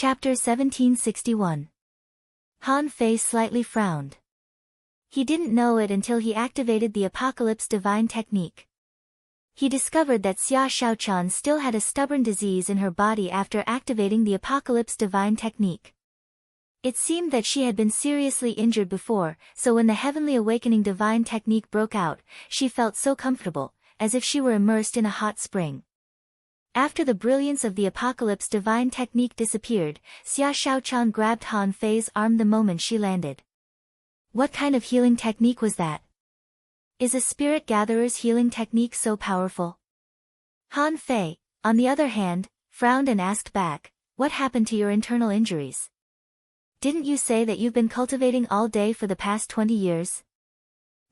Chapter 1761. Han Fei slightly frowned. He didn't know it until he activated the Apocalypse Divine Technique. He discovered that Xia Shaochan still had a stubborn disease in her body after activating the Apocalypse Divine Technique. It seemed that she had been seriously injured before, so when the Heavenly Awakening Divine Technique broke out, she felt so comfortable, as if she were immersed in a hot spring. After the brilliance of the Apocalypse Divine Technique disappeared, Xia Shaochan grabbed Han Fei's arm the moment she landed. What kind of healing technique was that? Is a spirit gatherer's healing technique so powerful? Han Fei, on the other hand, frowned and asked back, what happened to your internal injuries? Didn't you say that you've been cultivating all day for the past 20 years?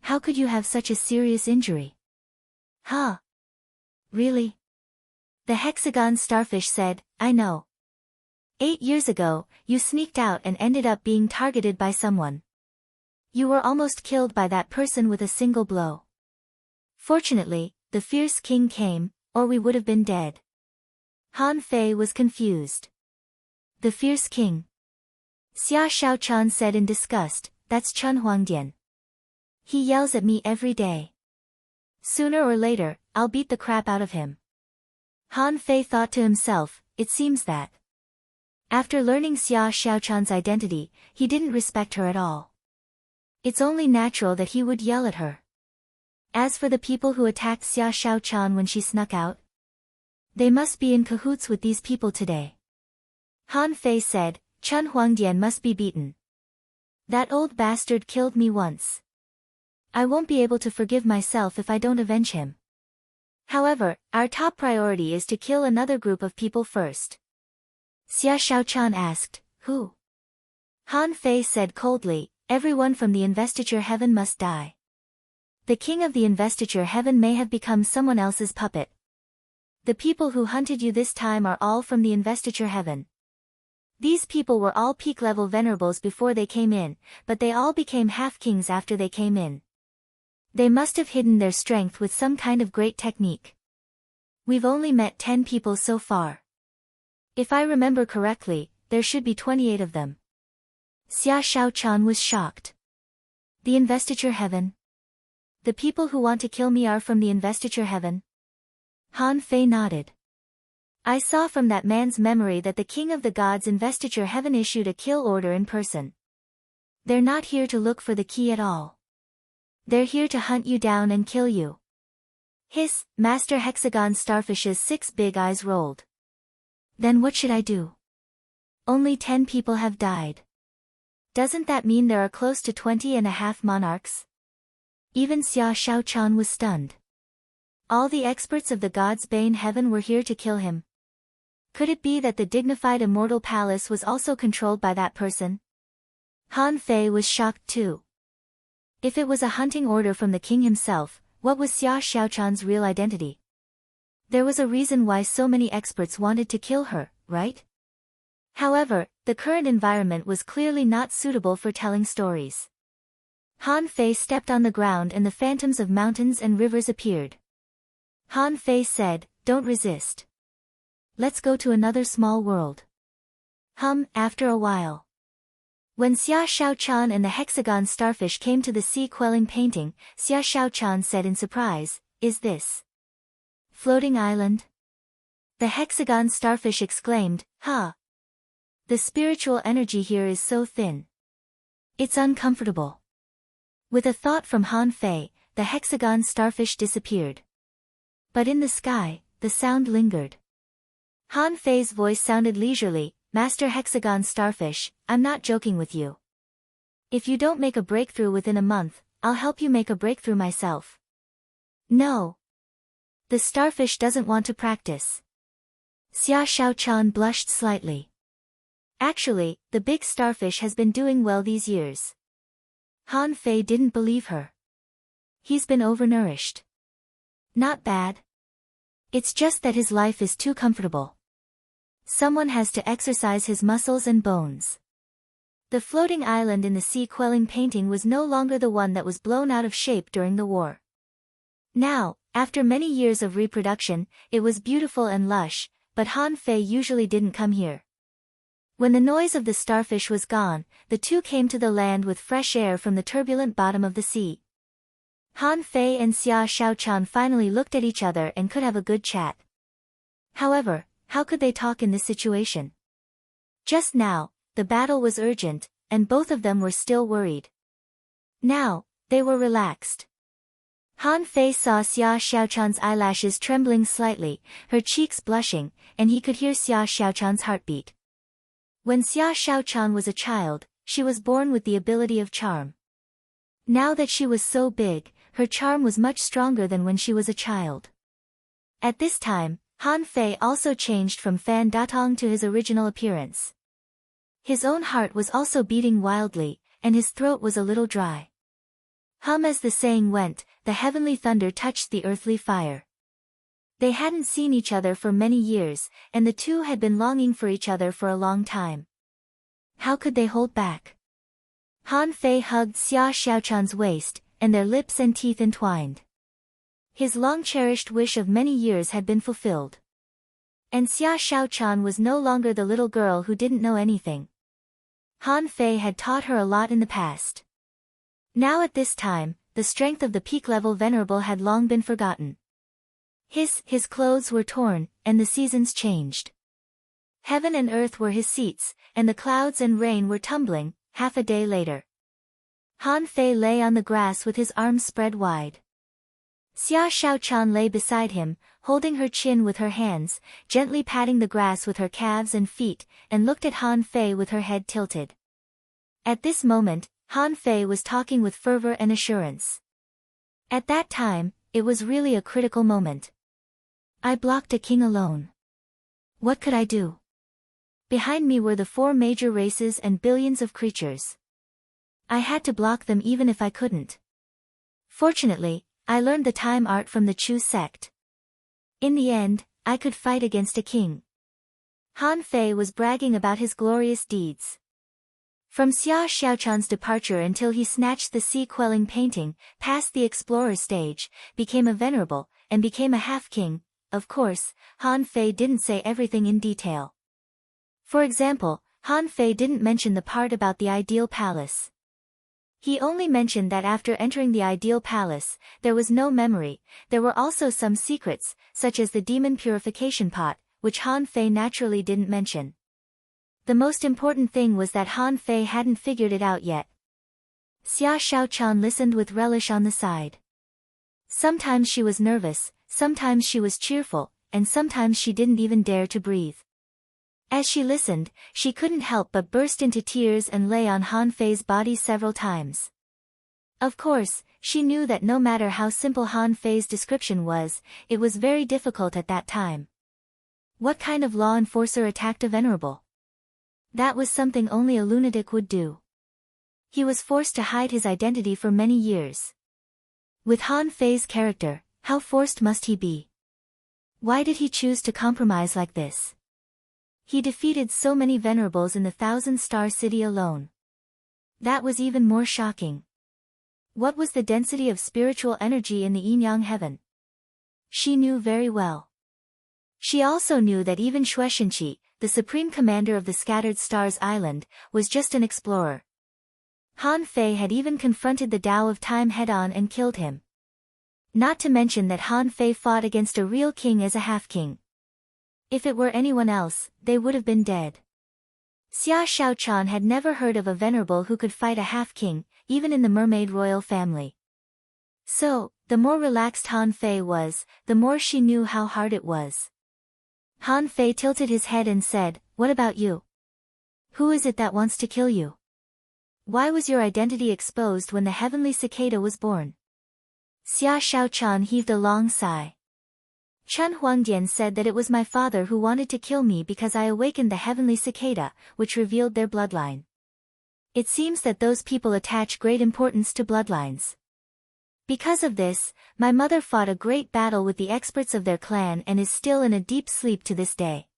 How could you have such a serious injury? Huh? Really? The hexagon starfish said, I know. 8 years ago, you sneaked out and ended up being targeted by someone. You were almost killed by that person with a single blow. Fortunately, the fierce king came, or we would have been dead. Han Fei was confused. The fierce king. Xia Shaochan said in disgust, that's Chen Huangdian. He yells at me every day. Sooner or later, I'll beat the crap out of him. Han Fei thought to himself, it seems that. After learning Xia Shaochan's identity, he didn't respect her at all. It's only natural that he would yell at her. As for the people who attacked Xia Shaochan when she snuck out, they must be in cahoots with these people today. Han Fei said, Chen Huangdian must be beaten. That old bastard killed me once. I won't be able to forgive myself if I don't avenge him. However, our top priority is to kill another group of people first. Xia Shaochan asked, who? Han Fei said coldly, everyone from the investiture heaven must die. The king of the investiture heaven may have become someone else's puppet. The people who hunted you this time are all from the investiture heaven. These people were all peak-level venerables before they came in, but they all became half-kings after they came in. They must have hidden their strength with some kind of great technique. We've only met 10 people so far. If I remember correctly, there should be 28 of them. Xia Shaochan was shocked. The investiture heaven? The people who want to kill me are from the investiture heaven? Han Fei nodded. I saw from that man's memory that the king of the gods' investiture heaven issued a kill order in person. They're not here to look for the key at all. They're here to hunt you down and kill you. Hiss, Master Hexagon Starfish's 6 big eyes rolled. Then what should I do? Only 10 people have died. Doesn't that mean there are close to 20.5 monarchs? Even Xia Shaochan was stunned. All the experts of the God's Bane heaven were here to kill him. Could it be that the dignified immortal palace was also controlled by that person? Han Fei was shocked too. If it was a hunting order from the king himself, what was Xia Shaochan's real identity? There was a reason why so many experts wanted to kill her, right? However, the current environment was clearly not suitable for telling stories. Han Fei stepped on the ground and the phantoms of mountains and rivers appeared. Han Fei said, don't resist. Let's go to another small world. After a while. When Xia Shaochan and the hexagon starfish came to the sea-quelling painting, Xia Shaochan said in surprise, is this floating island? The hexagon starfish exclaimed, huh? The spiritual energy here is so thin. It's uncomfortable. With a thought from Han Fei, the hexagon starfish disappeared. But in the sky, the sound lingered. Han Fei's voice sounded leisurely, Master Hexagon Starfish, I'm not joking with you. If you don't make a breakthrough within a month, I'll help you make a breakthrough myself. No. The starfish doesn't want to practice. Xia Shaochan blushed slightly. Actually, the big starfish has been doing well these years. Han Fei didn't believe her. He's been overnourished. Not bad. It's just that his life is too comfortable. Someone has to exercise his muscles and bones. The floating island in the sea-quelling painting was no longer the one that was blown out of shape during the war. Now, after many years of reproduction, it was beautiful and lush, but Han Fei usually didn't come here. When the noise of the starfish was gone, the two came to the land with fresh air from the turbulent bottom of the sea. Han Fei and Xia Shaochan finally looked at each other and could have a good chat. However, how could they talk in this situation? Just now, the battle was urgent, and both of them were still worried. Now, they were relaxed. Han Fei saw Xia Shaochan's eyelashes trembling slightly, her cheeks blushing, and he could hear Xia Shaochan's heartbeat. When Xia Shaochan was a child, she was born with the ability of charm. Now that she was so big, her charm was much stronger than when she was a child. At this time, Han Fei also changed from Fan Datong to his original appearance. His own heart was also beating wildly, and his throat was a little dry. As the saying went, the heavenly thunder touched the earthly fire. They hadn't seen each other for many years, and the two had been longing for each other for a long time. How could they hold back? Han Fei hugged Xia Shaochan's waist, and their lips and teeth entwined. His long-cherished wish of many years had been fulfilled. And Xia Shaochan was no longer the little girl who didn't know anything. Han Fei had taught her a lot in the past. Now at this time, the strength of the peak-level venerable had long been forgotten. His clothes were torn, and the seasons changed. Heaven and earth were his seats, and the clouds and rain were tumbling. Half a day later, Han Fei lay on the grass with his arms spread wide. Xia Shaochan lay beside him, holding her chin with her hands, gently patting the grass with her calves and feet, and looked at Han Fei with her head tilted. At this moment, Han Fei was talking with fervor and assurance. At that time, it was really a critical moment. I blocked a king alone. What could I do? Behind me were the 4 major races and billions of creatures. I had to block them even if I couldn't. Fortunately, I learned the time art from the Chu sect. In the end, I could fight against a king. Han Fei was bragging about his glorious deeds. From Xia Shaochan's departure until he snatched the sea-quelling painting, passed the explorer stage, became a venerable, and became a half-king. Of course, Han Fei didn't say everything in detail. For example, Han Fei didn't mention the part about the ideal palace. He only mentioned that after entering the ideal palace, there was no memory. There were also some secrets, such as the demon purification pot, which Han Fei naturally didn't mention. The most important thing was that Han Fei hadn't figured it out yet. Xia Shaochan listened with relish on the side. Sometimes she was nervous, sometimes she was cheerful, and sometimes she didn't even dare to breathe. As she listened, she couldn't help but burst into tears and lay on Han Fei's body several times. Of course, she knew that no matter how simple Han Fei's description was, it was very difficult at that time. What kind of law enforcer attacked a venerable? That was something only a lunatic would do. He was forced to hide his identity for many years. With Han Fei's character, how forced must he be? Why did he choose to compromise like this? He defeated so many venerables in the 1,000-star city alone. That was even more shocking. What was the density of spiritual energy in the yin-yang heaven? She knew very well. She also knew that even Xueshenqi, the supreme commander of the Scattered Stars Island, was just an explorer. Han Fei had even confronted the Tao of Time head-on and killed him. Not to mention that Han Fei fought against a real king as a half-king. If it were anyone else, they would have been dead. Xia Shaochan had never heard of a venerable who could fight a half-king, even in the mermaid royal family. So, the more relaxed Han Fei was, the more she knew how hard it was. Han Fei tilted his head and said, "What about you? Who is it that wants to kill you? Why was your identity exposed when the heavenly cicada was born?" Xia Shaochan heaved a long sigh. Chen Huangdian said that it was my father who wanted to kill me because I awakened the heavenly cicada, which revealed their bloodline. It seems that those people attach great importance to bloodlines. Because of this, my mother fought a great battle with the experts of their clan and is still in a deep sleep to this day.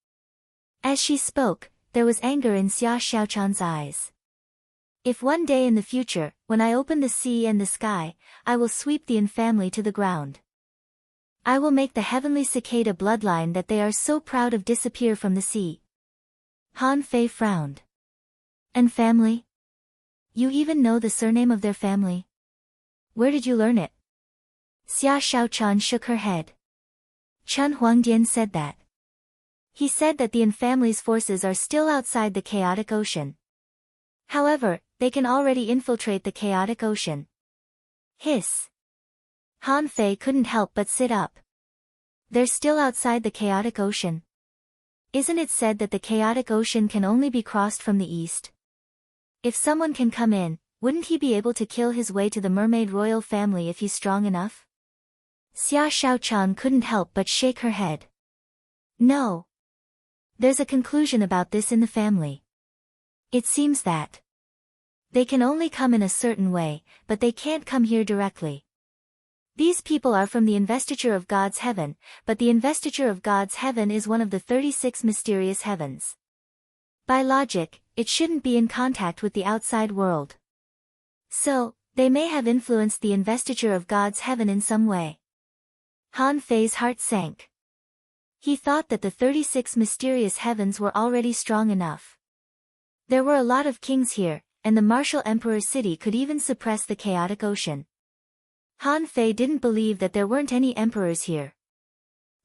As she spoke, there was anger in Xia Shaochan's eyes. If one day in the future, when I open the sea and the sky, I will sweep the infamily to the ground. I will make the heavenly cicada bloodline that they are so proud of disappear from the sea. Han Fei frowned. And family? You even know the surname of their family? Where did you learn it? Xia Shaochan shook her head. Chen Huangdian said that. He said that the In family's forces are still outside the chaotic ocean. However, they can already infiltrate the chaotic ocean. Hiss. Han Fei couldn't help but sit up. They're still outside the chaotic ocean. Isn't it said that the chaotic ocean can only be crossed from the east? If someone can come in, wouldn't he be able to kill his way to the mermaid royal family if he's strong enough? Xia Shaochan couldn't help but shake her head. No. There's a conclusion about this in the family. It seems that they can only come in a certain way, but they can't come here directly. These people are from the investiture of God's heaven, but the investiture of God's heaven is one of the 36 mysterious heavens. By logic, it shouldn't be in contact with the outside world. So, they may have influenced the investiture of God's heaven in some way. Han Fei's heart sank. He thought that the 36 mysterious heavens were already strong enough. There were a lot of kings here, and the martial emperor city could even suppress the chaotic ocean. Han Fei didn't believe that there weren't any emperors here.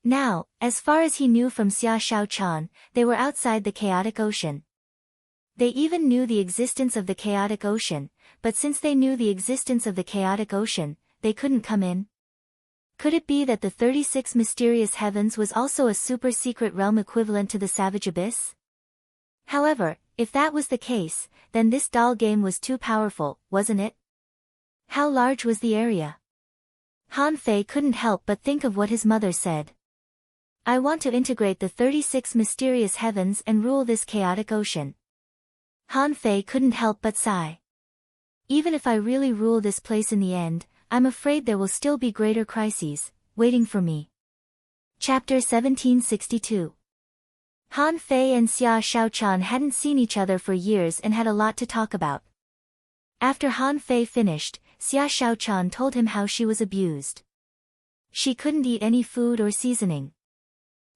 Now, as far as he knew from Xia Shaochan, they were outside the chaotic ocean. They even knew the existence of the chaotic ocean, but since they knew the existence of the chaotic ocean, they couldn't come in. Could it be that the 36 mysterious heavens was also a super-secret realm equivalent to the Savage Abyss? However, if that was the case, then this doll game was too powerful, wasn't it? How large was the area? Han Fei couldn't help but think of what his mother said. I want to integrate the 36 mysterious heavens and rule this chaotic ocean. Han Fei couldn't help but sigh. Even if I really rule this place in the end, I'm afraid there will still be greater crises, waiting for me. Chapter 1762. Han Fei and Xia Shaochan hadn't seen each other for years and had a lot to talk about. After Han Fei finished, Xia Shaochan told him how she was abused. She couldn't eat any food or seasoning.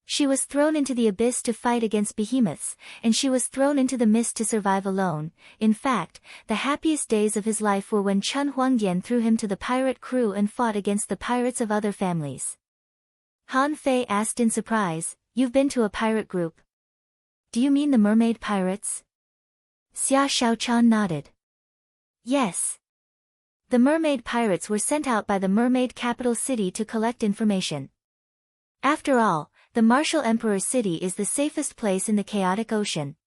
She was thrown into the abyss to fight against behemoths, and she was thrown into the mist to survive alone. In fact, the happiest days of his life were when Chen Huangdian threw him to the pirate crew and fought against the pirates of other families. Han Fei asked in surprise, "You've been to a pirate group? Do you mean the mermaid pirates?" Xia Shaochan nodded. Yes. The mermaid pirates were sent out by the mermaid capital city to collect information. After all, the martial emperor city is the safest place in the chaotic ocean.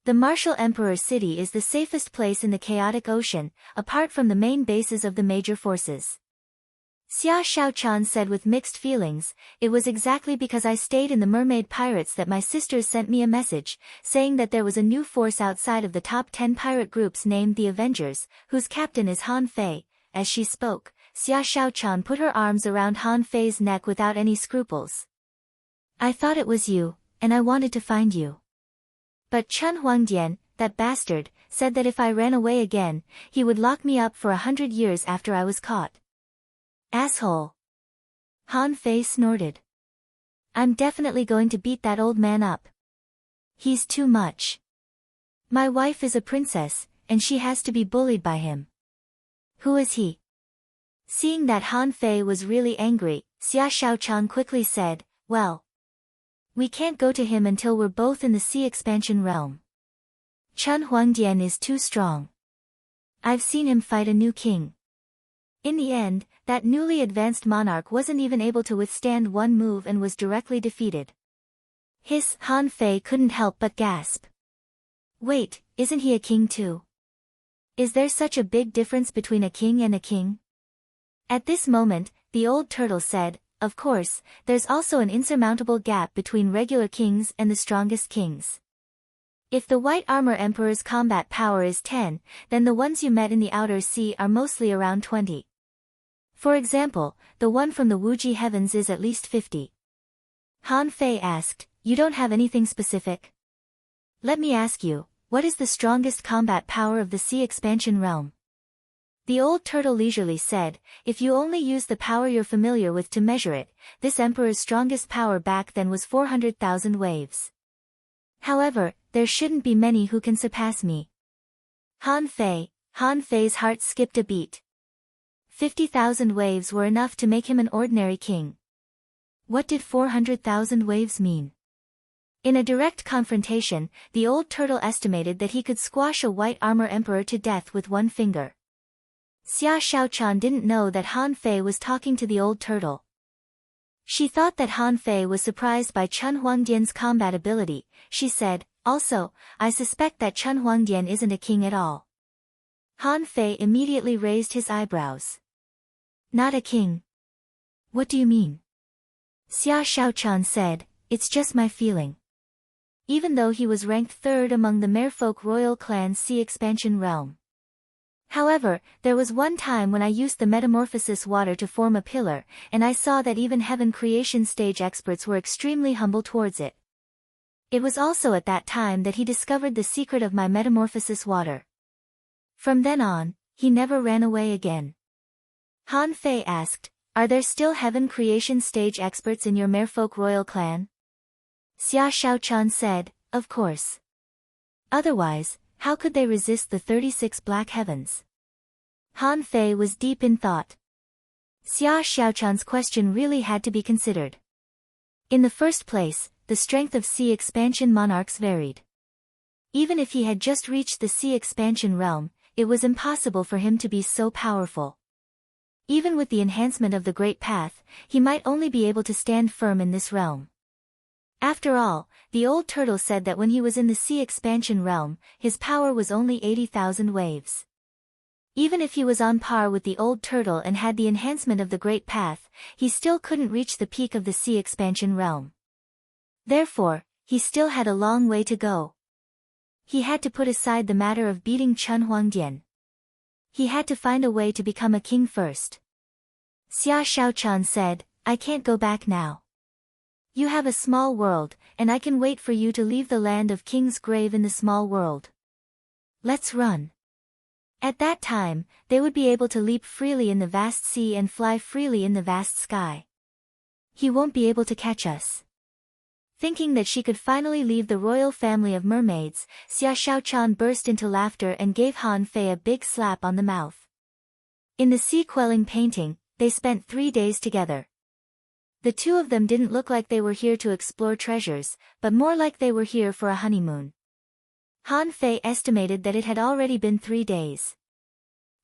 The martial emperor city is the safest place in the chaotic ocean, apart from the main bases of the major forces. Xia Shaochan said with mixed feelings, "It was exactly because I stayed in the mermaid pirates that my sisters sent me a message, saying that there was a new force outside of the top 10 pirate groups named the Avengers, whose captain is Han Fei." As she spoke, Xia Shaochan put her arms around Han Fei's neck without any scruples. "I thought it was you, and I wanted to find you. But Chen Huangdian, that bastard, said that if I ran away again, he would lock me up for 100 years after I was caught." Asshole. Han Fei snorted. "I'm definitely going to beat that old man up. He's too much. My wife is a princess, and she has to be bullied by him. Who is he?" Seeing that Han Fei was really angry, Xia Shaochan quickly said, "Well, we can't go to him until we're both in the sea expansion realm. Chen Huangdian is too strong. I've seen him fight a new king. In the end, that newly advanced monarch wasn't even able to withstand one move and was directly defeated." Hiss. Han Fei couldn't help but gasp. Wait, isn't he a king too? Is there such a big difference between a king and a king? At this moment, the old turtle said, "Of course, there's also an insurmountable gap between regular kings and the strongest kings. If the White Armor Emperor's combat power is 10, then the ones you met in the Outer Sea are mostly around 20. For example, the one from the Wuji Heavens is at least 50. Han Fei asked, "You don't have anything specific? Let me ask you, what is the strongest combat power of the sea expansion realm?" The old turtle leisurely said, "If you only use the power you're familiar with to measure it, this emperor's strongest power back then was 400,000 waves. However, there shouldn't be many who can surpass me. Han Fei's heart skipped a beat. 50,000 waves were enough to make him an ordinary king. What did 400,000 waves mean? In a direct confrontation, the old turtle estimated that he could squash a white armor emperor to death with one finger. Xia Shaochan didn't know that Han Fei was talking to the old turtle. She thought that Han Fei was surprised by Chen Huangdian's combat ability. She said, "Also, I suspect that Chen Huangdian isn't a king at all." Han Fei immediately raised his eyebrows. "Not a king? What do you mean?" Xia Shaochan said, "It's just my feeling." Even though he was ranked third among the merfolk royal clan's sea expansion realm. However, there was one time when I used the metamorphosis water to form a pillar, and I saw that even heaven creation stage experts were extremely humble towards it. It was also at that time that he discovered the secret of my metamorphosis water. From then on, he never ran away again. Han Fei asked, "Are there still heaven creation stage experts in your merfolk royal clan?" Xia Shaochan said, "Of course. Otherwise, how could they resist the 36 black heavens?" Han Fei was deep in thought. Xia Shaochan's question really had to be considered. In the first place, the strength of sea expansion monarchs varied. Even if he had just reached the sea expansion realm, it was impossible for him to be so powerful. Even with the enhancement of the Great Path, he might only be able to stand firm in this realm. After all, the old turtle said that when he was in the sea expansion realm, his power was only 80,000 waves. Even if he was on par with the old turtle and had the enhancement of the Great Path, he still couldn't reach the peak of the sea expansion realm. Therefore, he still had a long way to go. He had to put aside the matter of beating Chen Huangdian. He had to find a way to become a king first. Xia Shaochan said, "I can't go back now. You have a small world, and I can wait for you to leave the land of King's Grave in the small world. Let's run." At that time, they would be able to leap freely in the vast sea and fly freely in the vast sky. He won't be able to catch us. Thinking that she could finally leave the royal family of mermaids, Xia Shaochan burst into laughter and gave Han Fei a big slap on the mouth. In the sea-quelling painting, they spent 3 days together. The two of them didn't look like they were here to explore treasures, but more like they were here for a honeymoon. Han Fei estimated that it had already been 3 days.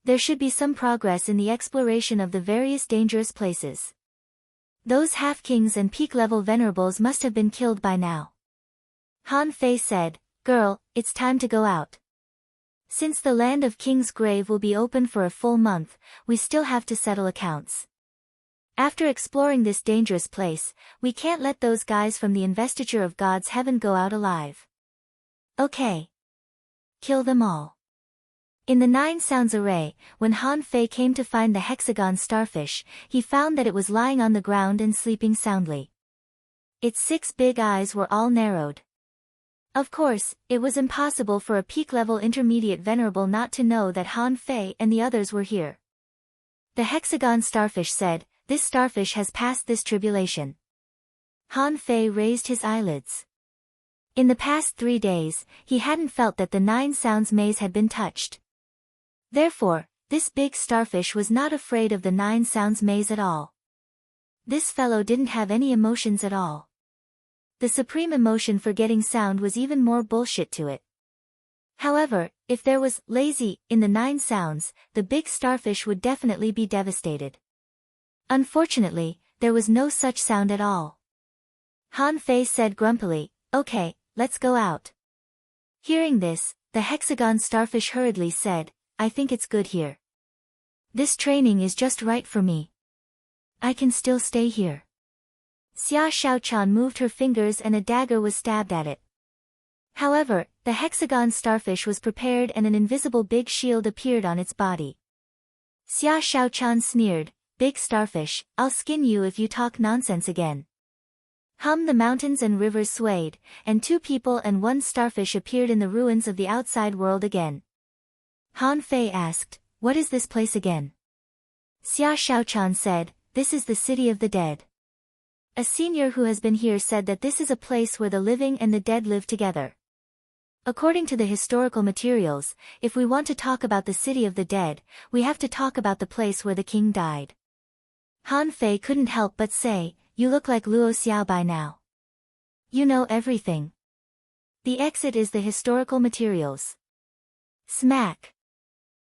There should be some progress in the exploration of the various dangerous places. Those half-kings and peak-level venerables must have been killed by now. Han Fei said, "Girl, it's time to go out. Since the land of King's Grave will be open for a full month, we still have to settle accounts. After exploring this dangerous place, we can't let those guys from the investiture of God's heaven go out alive." "Okay. Kill them all." In the 9 sounds array, when Han Fei came to find the hexagon starfish, he found that it was lying on the ground and sleeping soundly. Its 6 big eyes were all narrowed. Of course, it was impossible for a peak-level intermediate venerable not to know that Han Fei and the others were here. The hexagon starfish said, "This starfish has passed this tribulation." Han Fei raised his eyelids. In the past 3 days, he hadn't felt that the 9 sounds maze had been touched. Therefore, this big starfish was not afraid of the 9 sounds maze at all. This fellow didn't have any emotions at all. The supreme emotion for getting sound was even more bullshit to it. However, if there was lazy in the 9 sounds, the big starfish would definitely be devastated. Unfortunately, there was no such sound at all. Han Fei said grumpily, "Okay, let's go out." Hearing this, the hexagon starfish hurriedly said, "I think it's good here. This training is just right for me. I can still stay here." Xia Shaochan moved her fingers and a dagger was stabbed at it. However, the hexagon starfish was prepared and an invisible big shield appeared on its body. Xia Shaochan sneered, "Big starfish, I'll skin you if you talk nonsense again." The mountains and rivers swayed, and 2 people and 1 starfish appeared in the ruins of the outside world again. Han Fei asked, "What is this place again?" Xia Shaochan said, "This is the city of the dead." A senior who has been here said that this is a place where the living and the dead live together. According to the historical materials, if we want to talk about the city of the dead, we have to talk about the place where the king died. Han Fei couldn't help but say, "You look like Luo Xiao by now. You know everything." The exit is the historical materials. Smack.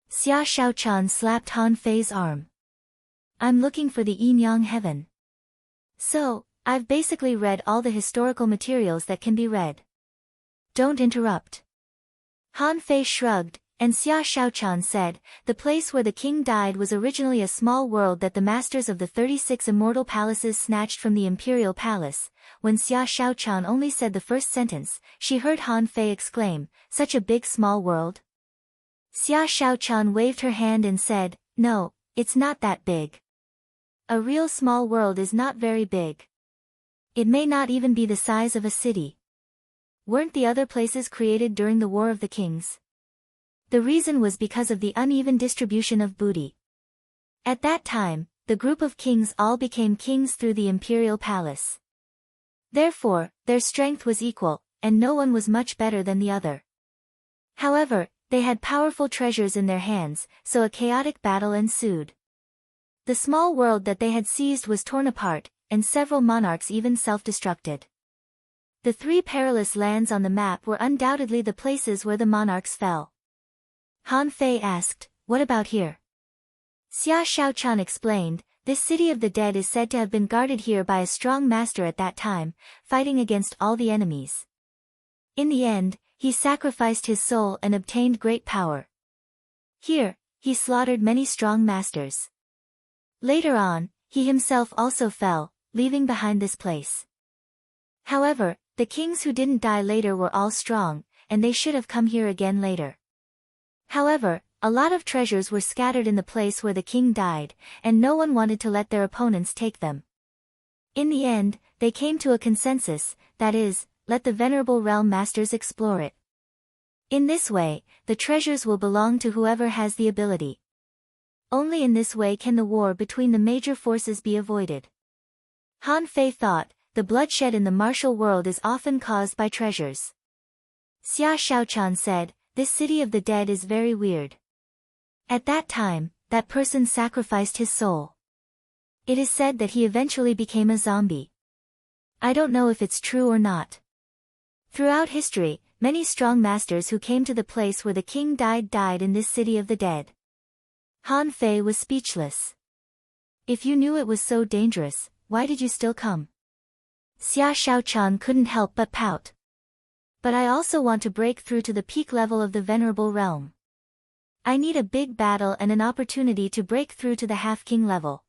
Xia Shaochan slapped Han Fei's arm. "I'm looking for the yin yang heaven. So, I've basically read all the historical materials that can be read. Don't interrupt." Han Fei shrugged, and Xia Shaochan said, "The place where the king died was originally a small world that the masters of the 36 immortal palaces snatched from the imperial palace." When Xia Shaochan only said the first sentence, she heard Han Fei exclaim, "Such a big small world?" Xia Shaochan waved her hand and said, "No, it's not that big. A real small world is not very big. It may not even be the size of a city. Weren't the other places created during the War of the Kings? The reason was because of the uneven distribution of booty. At that time, the group of kings all became kings through the imperial palace. Therefore, their strength was equal, and no one was much better than the other. However, they had powerful treasures in their hands, so a chaotic battle ensued. The small world that they had seized was torn apart, and several monarchs even self-destructed. The 3 perilous lands on the map were undoubtedly the places where the monarchs fell. Han Fei asked, "What about here?" Xia Shaochan explained, "This city of the dead is said to have been guarded here by a strong master at that time, fighting against all the enemies. In the end, he sacrificed his soul and obtained great power. Here, he slaughtered many strong masters. Later on, he himself also fell, leaving behind this place. However, the kings who didn't die later were all strong, and they should have come here again later. However, a lot of treasures were scattered in the place where the king died, and no one wanted to let their opponents take them. In the end, they came to a consensus, that is, let the venerable realm masters explore it. In this way, the treasures will belong to whoever has the ability. Only in this way can the war between the major forces be avoided." Han Fei thought, the bloodshed in the martial world is often caused by treasures. Xia Shaochan said, "This city of the dead is very weird. At that time, that person sacrificed his soul. It is said that he eventually became a zombie. I don't know if it's true or not. Throughout history, many strong masters who came to the place where the king died in this city of the dead." Han Fei was speechless. "If you knew it was so dangerous, why did you still come?" Xia Shaochan couldn't help but pout. "But I also want to break through to the peak level of the venerable realm. I need a big battle and an opportunity to break through to the half-king level.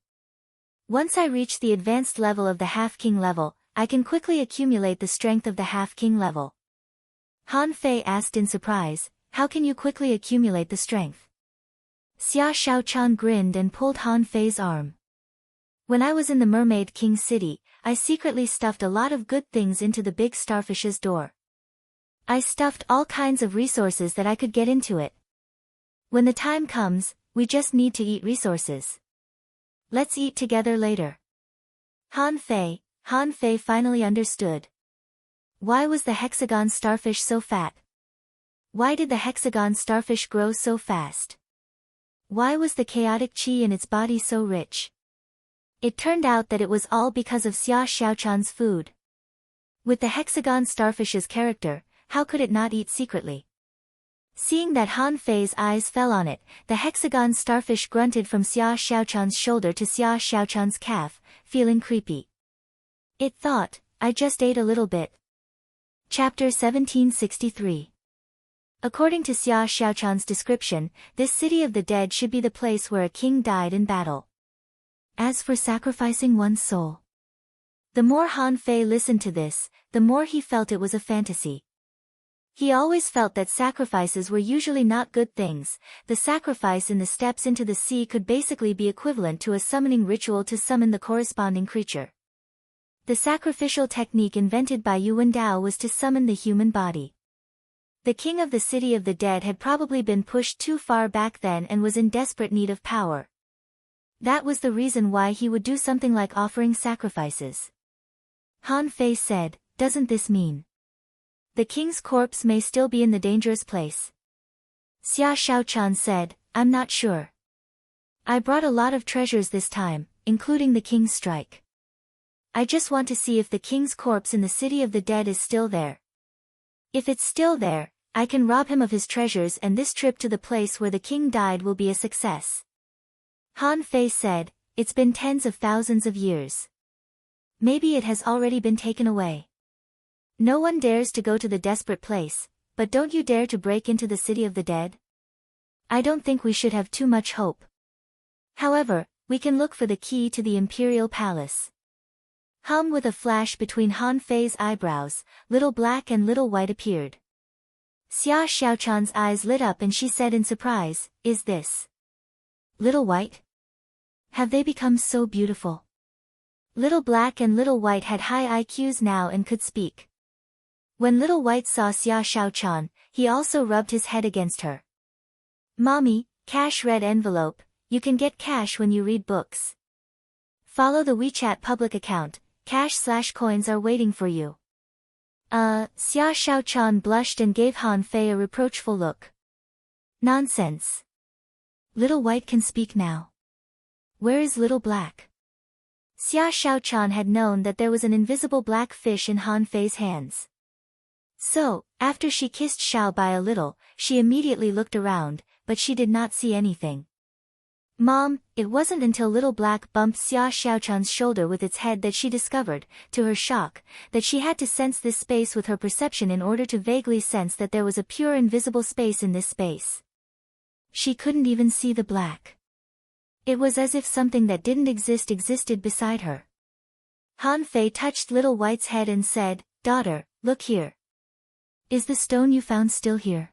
Once I reach the advanced level of the half-king level, I can quickly accumulate the strength of the half-king level." Han Fei asked in surprise, "How can you quickly accumulate the strength?" Xia Shaochan grinned and pulled Han Fei's arm. "When I was in the Mermaid King City, I secretly stuffed a lot of good things into the big starfish's door. I stuffed all kinds of resources that I could get into it. When the time comes, we just need to eat resources. Let's eat together later." Han Fei finally understood. Why was the hexagon starfish so fat? Why did the hexagon starfish grow so fast? Why was the chaotic qi in its body so rich? It turned out that it was all because of Xia Shaochan's food. With the hexagon starfish's character, how could it not eat secretly? Seeing that Han Fei's eyes fell on it, the hexagon starfish grunted from Xia Shaochan's shoulder to Xia Shaochan's calf, feeling creepy. It thought, "I just ate a little bit." Chapter 1763. According to Xia Shaochan's description, this city of the dead should be the place where a king died in battle. As for sacrificing one's soul. The more Han Fei listened to this, the more he felt it was a fantasy. He always felt that sacrifices were usually not good things. The sacrifice in the steps into the sea could basically be equivalent to a summoning ritual to summon the corresponding creature. The sacrificial technique invented by Yu Wendao was to summon the human body. The king of the city of the dead had probably been pushed too far back then and was in desperate need of power. That was the reason why he would do something like offering sacrifices. Han Fei said, doesn't this mean the king's corpse may still be in the dangerous place? Xia Shaochan said, I'm not sure. I brought a lot of treasures this time, including the king's strike. I just want to see if the king's corpse in the city of the dead is still there. If it's still there, I can rob him of his treasures and this trip to the place where the king died will be a success. Han Fei said, it's been tens of thousands of years. Maybe it has already been taken away. No one dares to go to the desperate place, but don't you dare to break into the city of the dead? I don't think we should have too much hope. However, we can look for the key to the imperial palace. With a flash between Han Fei's eyebrows, Little Black and Little White appeared. Xia Xiaochan's eyes lit up and she said in surprise, is this Little White? Have they become so beautiful? Little Black and Little White had high IQs now and could speak. When Little White saw Xia Xiaochan, he also rubbed his head against her. Mommy, cash red envelope, you can get cash when you read books. Follow the WeChat public account, cash/coins are waiting for you. Xia Shaochan blushed and gave Han Fei a reproachful look. Nonsense. Little White can speak now. Where is Little Black? Xia Shaochan had known that there was an invisible black fish in Han Fei's hands. So, after she kissed Xiao Bai a little, she immediately looked around, but she did not see anything. Mom, it wasn't until Little Black bumped Xia Xiaochan's shoulder with its head that she discovered, to her shock, that she had to sense this space with her perception in order to vaguely sense that there was a pure invisible space in this space. She couldn't even see the black. It was as if something that didn't exist existed beside her. Han Fei touched Little White's head and said, Daughter, look here. Is the stone you found still here?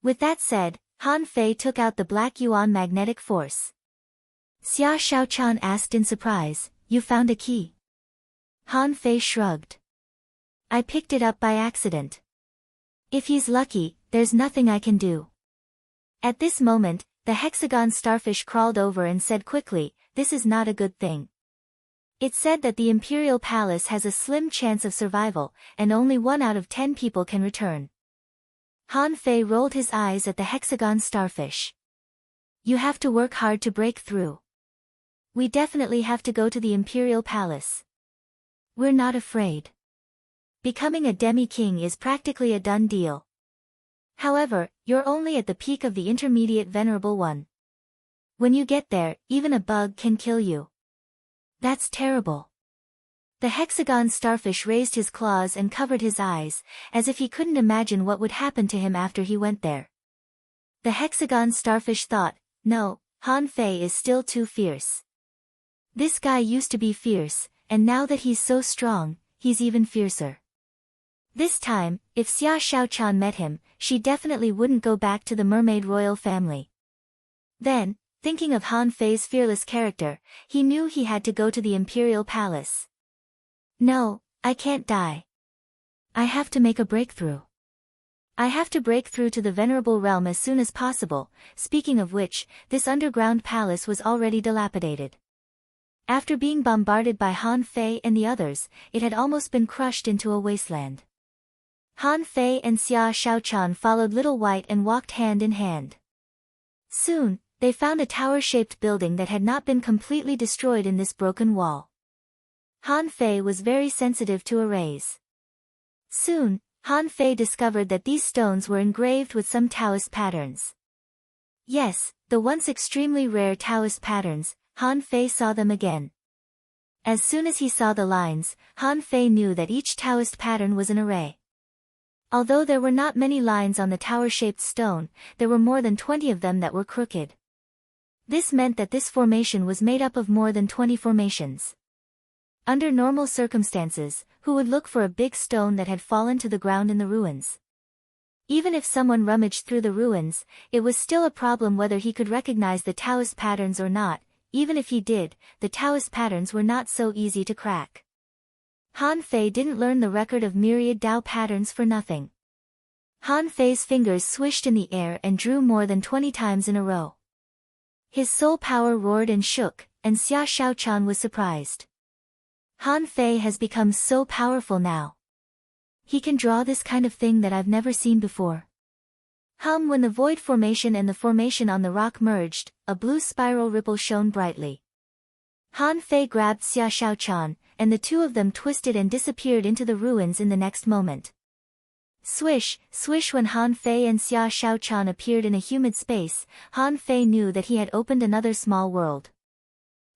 With that said, Han Fei took out the black yuan magnetic force. Xia Shaochan asked in surprise, you found a key? Han Fei shrugged. I picked it up by accident. If he's lucky, there's nothing I can do. At this moment, the hexagon starfish crawled over and said quickly, this is not a good thing. It said that the imperial palace has a slim chance of survival, and only 1 out of 10 people can return. Han Fei rolled his eyes at the hexagon starfish. You have to work hard to break through. We definitely have to go to the imperial palace. We're not afraid. Becoming a demi-king is practically a done deal. However, you're only at the peak of the intermediate venerable one. When you get there, even a bug can kill you. That's terrible. The hexagon starfish raised his claws and covered his eyes, as if he couldn't imagine what would happen to him after he went there. The hexagon starfish thought, no, Han Fei is still too fierce. This guy used to be fierce, and now that he's so strong, he's even fiercer. This time, if Xia Shaochan met him, she definitely wouldn't go back to the mermaid royal family. Then, thinking of Han Fei's fearless character, he knew he had to go to the imperial palace. No, I can't die. I have to make a breakthrough. I have to break through to the venerable realm as soon as possible, speaking of which, this underground palace was already dilapidated. After being bombarded by Han Fei and the others, it had almost been crushed into a wasteland. Han Fei and Xia Shaochan followed Little White and walked hand in hand. Soon, they found a tower-shaped building that had not been completely destroyed in this broken wall. Han Fei was very sensitive to arrays. Soon, Han Fei discovered that these stones were engraved with some Taoist patterns. Yes, the once extremely rare Taoist patterns. Han Fei saw them again. As soon as he saw the lines, Han Fei knew that each Taoist pattern was an array. Although there were not many lines on the tower-shaped stone, there were more than 20 of them that were crooked. This meant that this formation was made up of more than 20 formations. Under normal circumstances, who would look for a big stone that had fallen to the ground in the ruins? Even if someone rummaged through the ruins, it was still a problem whether he could recognize the Taoist patterns or not. Even if he did, the Taoist patterns were not so easy to crack. Han Fei didn't learn the record of myriad Tao patterns for nothing. Han Fei's fingers swished in the air and drew more than 20 times in a row. His soul power roared and shook, and Xia Shaochan was surprised. Han Fei has become so powerful now. He can draw this kind of thing that I've never seen before. When the void formation and the formation on the rock merged, a blue spiral ripple shone brightly. Han Fei grabbed Xia Shaochan, and the two of them twisted and disappeared into the ruins in the next moment. Swish, swish. When Han Fei and Xia Shaochan appeared in a humid space, Han Fei knew that he had opened another small world.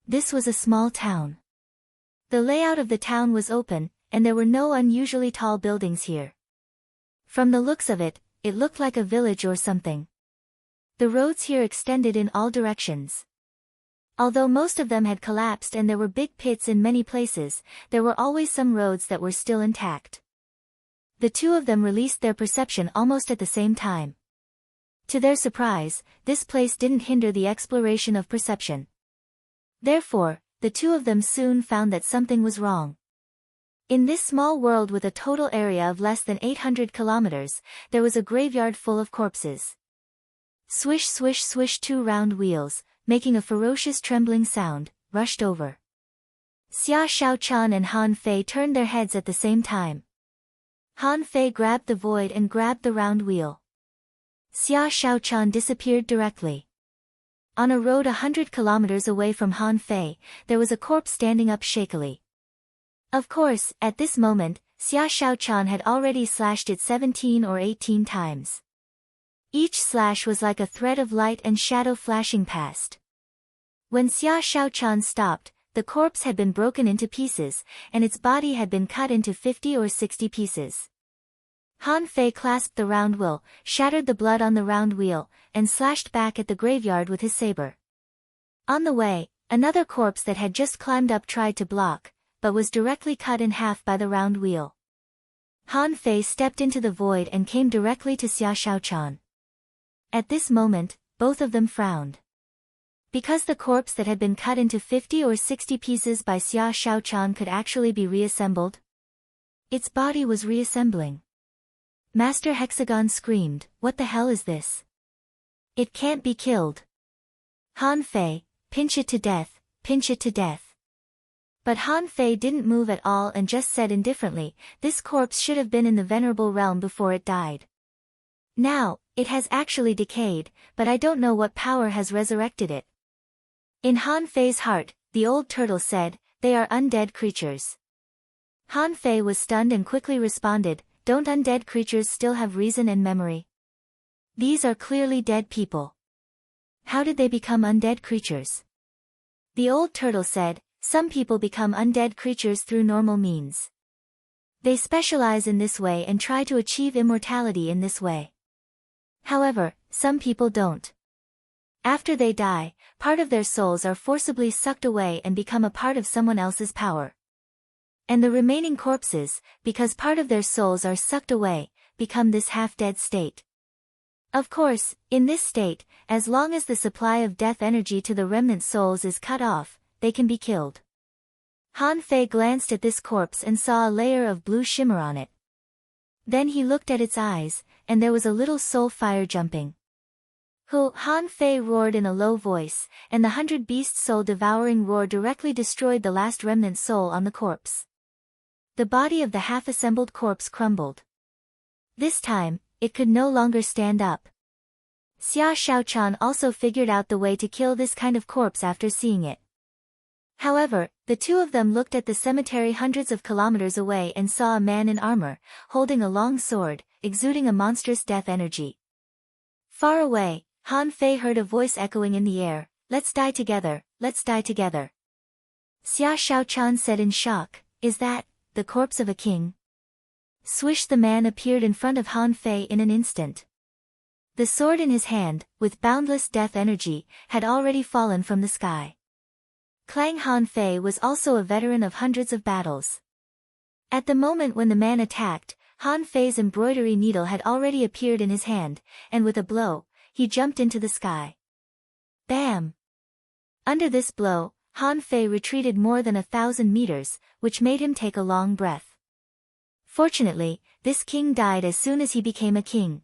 This was a small town. The layout of the town was open, and there were no unusually tall buildings here. From the looks of it, it looked like a village or something. The roads here extended in all directions. Although most of them had collapsed and there were big pits in many places, there were always some roads that were still intact. The two of them released their perception almost at the same time. To their surprise, this place didn't hinder the exploration of perception. Therefore, the two of them soon found that something was wrong. In this small world with a total area of less than 800 kilometers, there was a graveyard full of corpses. Swish swish swish. Two round wheels, making a ferocious trembling sound, rushed over. Xia Shaochan and Han Fei turned their heads at the same time. Han Fei grabbed the void and grabbed the round wheel. Xia Shaochan disappeared directly. On a road 100 kilometers away from Han Fei, there was a corpse standing up shakily. Of course, at this moment, Xia Shaochan had already slashed it 17 or 18 times. Each slash was like a thread of light and shadow flashing past. When Xia Shaochan stopped, the corpse had been broken into pieces, and its body had been cut into 50 or 60 pieces. Han Fei clasped the round wheel, shattered the blood on the round wheel, and slashed back at the graveyard with his saber. On the way, another corpse that had just climbed up tried to block, but was directly cut in half by the round wheel. Han Fei stepped into the void and came directly to Xia Shaochan. At this moment, both of them frowned. Because the corpse that had been cut into 50 or 60 pieces by Xia Shaochan could actually be reassembled. Its body was reassembling. Master Hexagon screamed, "What the hell is this? It can't be killed. Han Fei, pinch it to death, pinch it to death." But Han Fei didn't move at all and just said indifferently, "This corpse should have been in the venerable realm before it died. Now, it has actually decayed, but I don't know what power has resurrected it." In Han Fei's heart, the old turtle said, "They are undead creatures." Han Fei was stunned and quickly responded, "Don't undead creatures still have reason and memory? These are clearly dead people. How did they become undead creatures?" The old turtle said, "Some people become undead creatures through normal means. They specialize in this way and try to achieve immortality in this way. However, some people don't. After they die, part of their souls are forcibly sucked away and become a part of someone else's power. And the remaining corpses, because part of their souls are sucked away, become this half-dead state. Of course, in this state, as long as the supply of death energy to the remnant souls is cut off, they can be killed." Han Fei glanced at this corpse and saw a layer of blue shimmer on it. Then he looked at its eyes, and there was a little soul fire jumping. Han Fei roared in a low voice, and the 100-beast soul-devouring roar directly destroyed the last remnant soul on the corpse. The body of the half-assembled corpse crumbled. This time, it could no longer stand up. Xia Shaochan also figured out the way to kill this kind of corpse after seeing it. However, the two of them looked at the cemetery hundreds of kilometers away and saw a man in armor, holding a long sword, exuding a monstrous death energy. Far away, Han Fei heard a voice echoing in the air, "Let's die together, let's die together." Xia Shaochan said in shock, "Is that the corpse of a king?" Swish, the man appeared in front of Han Fei in an instant. The sword in his hand, with boundless death energy, had already fallen from the sky. Clang. Han Fei was also a veteran of hundreds of battles. At the moment when the man attacked, Han Fei's embroidery needle had already appeared in his hand, and with a blow, he jumped into the sky. Bam! Under this blow, Han Fei retreated more than 1,000 meters, which made him take a long breath. Fortunately, this king died as soon as he became a king.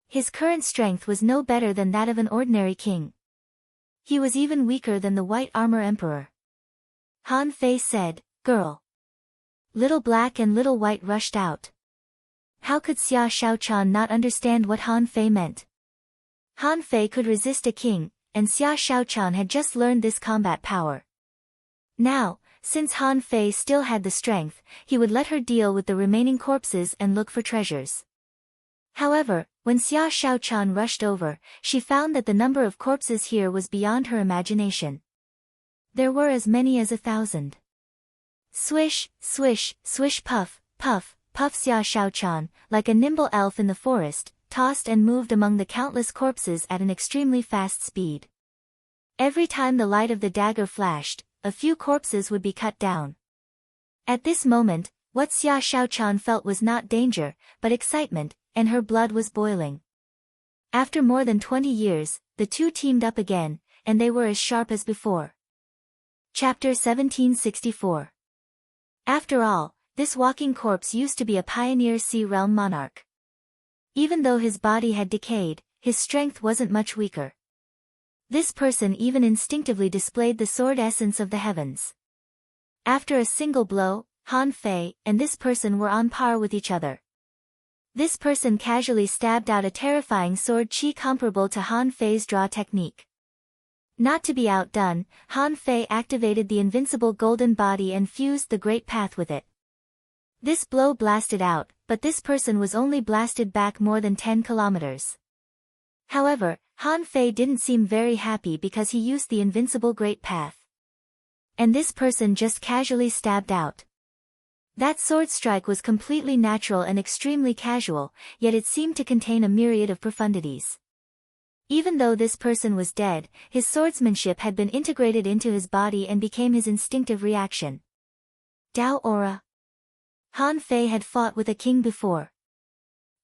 His current strength was no better than that of an ordinary king. He was even weaker than the white armor emperor. Han Fei said, girl. Little Black and Little White rushed out. How could Xia Shaochan not understand what Han Fei meant? Han Fei could resist a king, and Xia Shaochan had just learned this combat power. Now, since Han Fei still had the strength, he would let her deal with the remaining corpses and look for treasures. However, when Xia Shaochan rushed over, she found that the number of corpses here was beyond her imagination. There were as many as 1,000. Swish, swish, swish, puff, puff, puff. Xia Shaochan, like a nimble elf in the forest, tossed and moved among the countless corpses at an extremely fast speed. Every time the light of the dagger flashed, a few corpses would be cut down. At this moment, what Xia Shaochan felt was not danger, but excitement, and her blood was boiling. After more than 20 years, the two teamed up again, and they were as sharp as before. Chapter 1764. After all, this walking corpse used to be a pioneer Sea Realm monarch. Even though his body had decayed, his strength wasn't much weaker. This person even instinctively displayed the sword essence of the heavens. After a single blow, Han Fei and this person were on par with each other. This person casually stabbed out a terrifying sword chi comparable to Han Fei's draw technique. Not to be outdone, Han Fei activated the invincible golden body and fused the great path with it. This blow blasted out, but this person was only blasted back more than 10 kilometers. However, Han Fei didn't seem very happy because he used the invincible great path. And this person just casually stabbed out. That sword strike was completely natural and extremely casual, yet it seemed to contain a myriad of profundities. Even though this person was dead, his swordsmanship had been integrated into his body and became his instinctive reaction. Dao Aura. Han Fei had fought with a king before.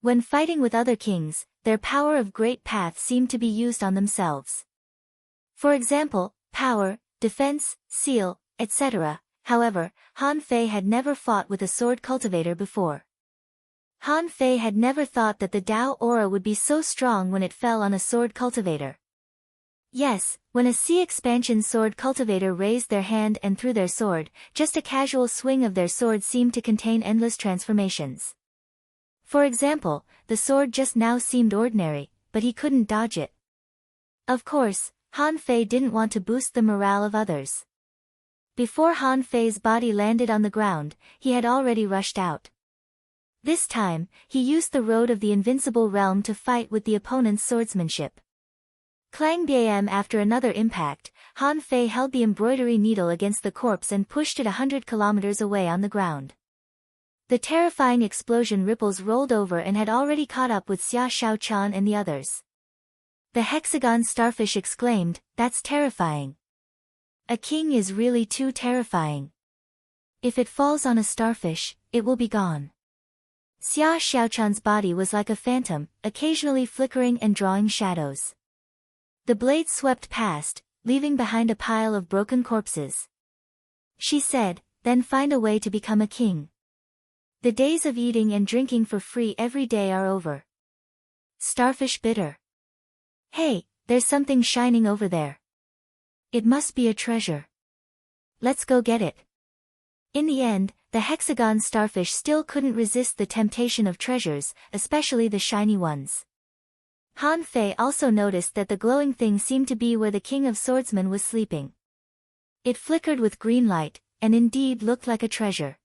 When fighting with other kings, their power of great path seemed to be used on themselves. For example, power, defense, seal, etc. However, Han Fei had never fought with a sword cultivator before. Han Fei had never thought that the Dao aura would be so strong when it fell on a sword cultivator. Yes, when a sea expansion sword cultivator raised their hand and threw their sword, just a casual swing of their sword seemed to contain endless transformations. For example, the sword just now seemed ordinary, but he couldn't dodge it. Of course, Han Fei didn't want to boost the morale of others. Before Han Fei's body landed on the ground, he had already rushed out. This time, he used the road of the invincible realm to fight with the opponent's swordsmanship. Clang bam! After another impact, Han Fei held the embroidery needle against the corpse and pushed it 100 kilometers away on the ground. The terrifying explosion ripples rolled over and had already caught up with Xia Shaochan and the others. The hexagon starfish exclaimed, "That's terrifying. A king is really too terrifying. If it falls on a starfish, it will be gone." Xia Shaochan's body was like a phantom, occasionally flickering and drawing shadows. The blade swept past, leaving behind a pile of broken corpses. She said, "Then find a way to become a king. The days of eating and drinking for free every day are over." Starfish bitter. "Hey, there's something shining over there. It must be a treasure. Let's go get it." In the end, the hexagon starfish still couldn't resist the temptation of treasures, especially the shiny ones. Han Fei also noticed that the glowing thing seemed to be where the king of swordsmen was sleeping. It flickered with green light, and indeed looked like a treasure.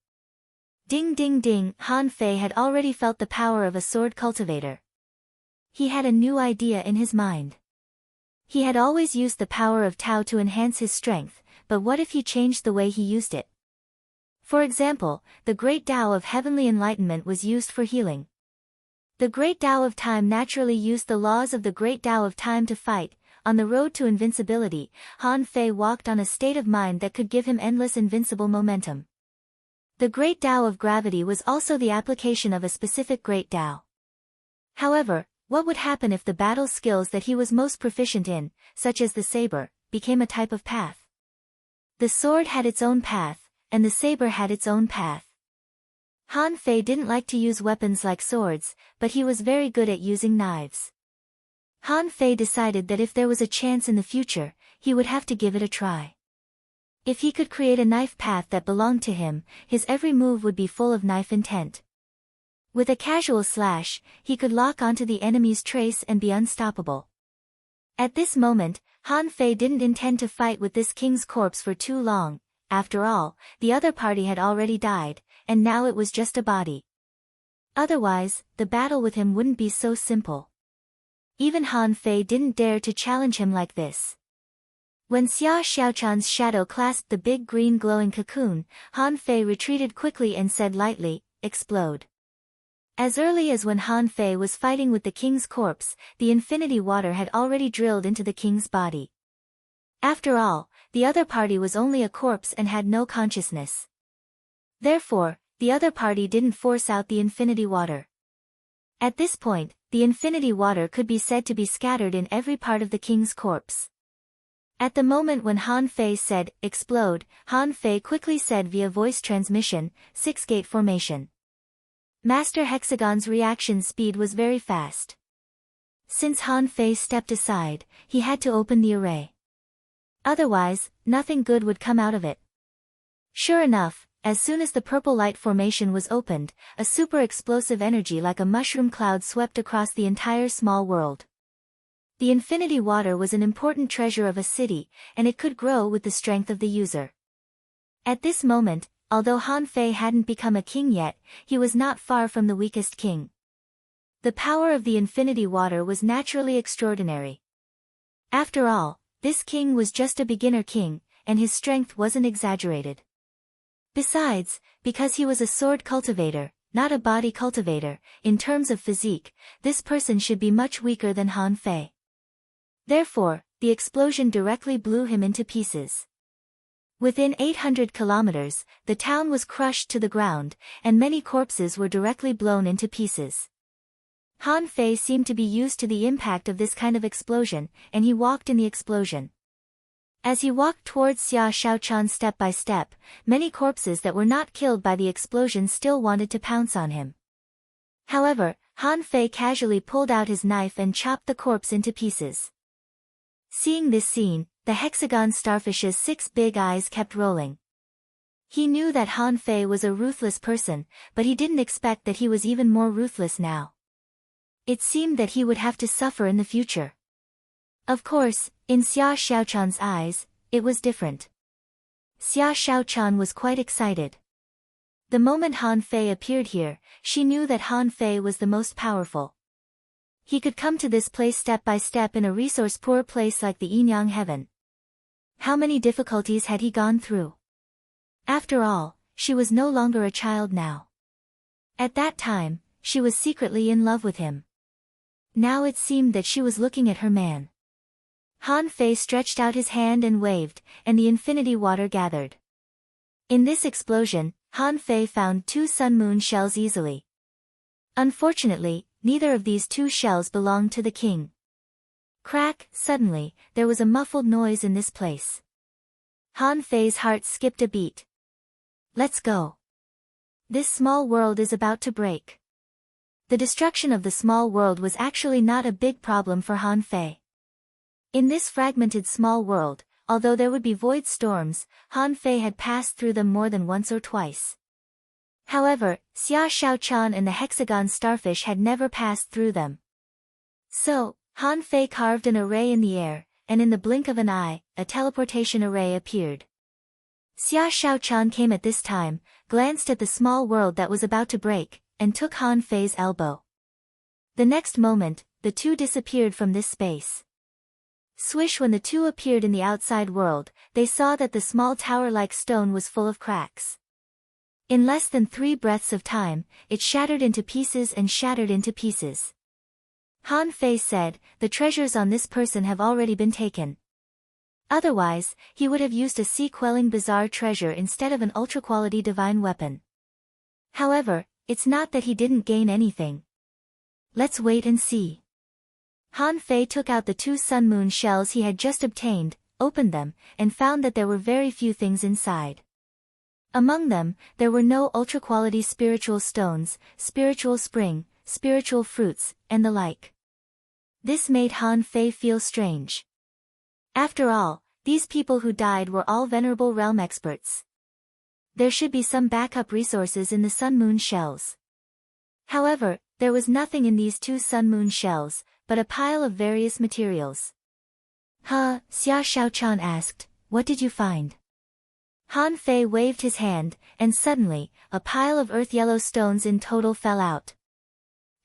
Ding ding ding! Han Fei had already felt the power of a sword cultivator. He had a new idea in his mind. He had always used the power of Tao to enhance his strength, but what if he changed the way he used it? For example, the Great Tao of Heavenly Enlightenment was used for healing. The Great Tao of Time naturally used the laws of the Great Tao of Time to fight. On the road to invincibility, Han Fei walked on a state of mind that could give him endless invincible momentum. The Great Tao of Gravity was also the application of a specific Great Tao. However, what would happen if the battle skills that he was most proficient in, such as the saber, became a type of path? The sword had its own path, and the saber had its own path. Han Fei didn't like to use weapons like swords, but he was very good at using knives. Han Fei decided that if there was a chance in the future, he would have to give it a try. If he could create a knife path that belonged to him, his every move would be full of knife intent. With a casual slash, he could lock onto the enemy's trace and be unstoppable. At this moment, Han Fei didn't intend to fight with this king's corpse for too long. After all, the other party had already died, and now it was just a body. Otherwise, the battle with him wouldn't be so simple. Even Han Fei didn't dare to challenge him like this. When Xia Xiaochan's shadow clasped the big green glowing cocoon, Han Fei retreated quickly and said lightly, "Explode." As early as when Han Fei was fighting with the king's corpse, the infinity water had already drilled into the king's body. After all, the other party was only a corpse and had no consciousness. Therefore, the other party didn't force out the infinity water. At this point, the infinity water could be said to be scattered in every part of the king's corpse. At the moment when Han Fei said, "Explode," Han Fei quickly said via voice transmission, "Six-gate formation." Master Hexagon's reaction speed was very fast. Since Han Fei stepped aside, he had to open the array. Otherwise, nothing good would come out of it. Sure enough, as soon as the purple light formation was opened, a super explosive energy like a mushroom cloud swept across the entire small world. The infinity water was an important treasure of a city, and it could grow with the strength of the user. At this moment, although Han Fei hadn't become a king yet, he was not far from the weakest king. The power of the infinity water was naturally extraordinary. After all, this king was just a beginner king, and his strength wasn't exaggerated. Besides, because he was a sword cultivator, not a body cultivator, in terms of physique, this person should be much weaker than Han Fei. Therefore, the explosion directly blew him into pieces. Within 800 kilometers, the town was crushed to the ground, and many corpses were directly blown into pieces. Han Fei seemed to be used to the impact of this kind of explosion, and he walked in the explosion. As he walked towards Xia Xiaochan step by step, many corpses that were not killed by the explosion still wanted to pounce on him. However, Han Fei casually pulled out his knife and chopped the corpse into pieces. Seeing this scene, the hexagon starfish's 6 big eyes kept rolling. He knew that Han Fei was a ruthless person, but he didn't expect that he was even more ruthless now. It seemed that he would have to suffer in the future. Of course, in Xia Xiaochan's eyes, it was different. Xia Xiaochan was quite excited. The moment Han Fei appeared here, she knew that Han Fei was the most powerful. He could come to this place step by step in a resource-poor place like the Yinyang Heaven. How many difficulties had he gone through? After all, she was no longer a child now. At that time, she was secretly in love with him. Now it seemed that she was looking at her man. Han Fei stretched out his hand and waved, and the infinity water gathered. In this explosion, Han Fei found 2 sun-moon shells easily. Unfortunately, neither of these 2 shells belonged to the king. Crack! Suddenly, there was a muffled noise in this place. Han Fei's heart skipped a beat. Let's go. This small world is about to break. The destruction of the small world was actually not a big problem for Han Fei. In this fragmented small world, although there would be void storms, Han Fei had passed through them more than once or twice. However, Xia Xiaochan and the hexagon starfish had never passed through them. So, Han Fei carved an array in the air, and in the blink of an eye, a teleportation array appeared. Xia Xiaochan came at this time, glanced at the small world that was about to break, and took Han Fei's elbow. The next moment, the 2 disappeared from this space. Swish! When the 2 appeared in the outside world, they saw that the small tower-like stone was full of cracks. In less than 3 breaths of time, it shattered into pieces and shattered into pieces. Han Fei said, "The treasures on this person have already been taken." Otherwise, he would have used a sea-quelling bizarre treasure instead of an ultra-quality divine weapon. However, it's not that he didn't gain anything. Let's wait and see. Han Fei took out the 2 sun-moon shells he had just obtained, opened them, and found that there were very few things inside. Among them, there were no ultra-quality spiritual stones, spiritual spring, spiritual fruits, and the like. This made Han Fei feel strange. After all, These people who died were all venerable realm experts. There should be some backup resources in the sun-moon shells. However, there was nothing in these two sun-moon shells, but a pile of various materials. Huh, Xia Shaochan asked, what did you find? Han Fei waved his hand, and suddenly, a pile of earth-yellow stones in total fell out.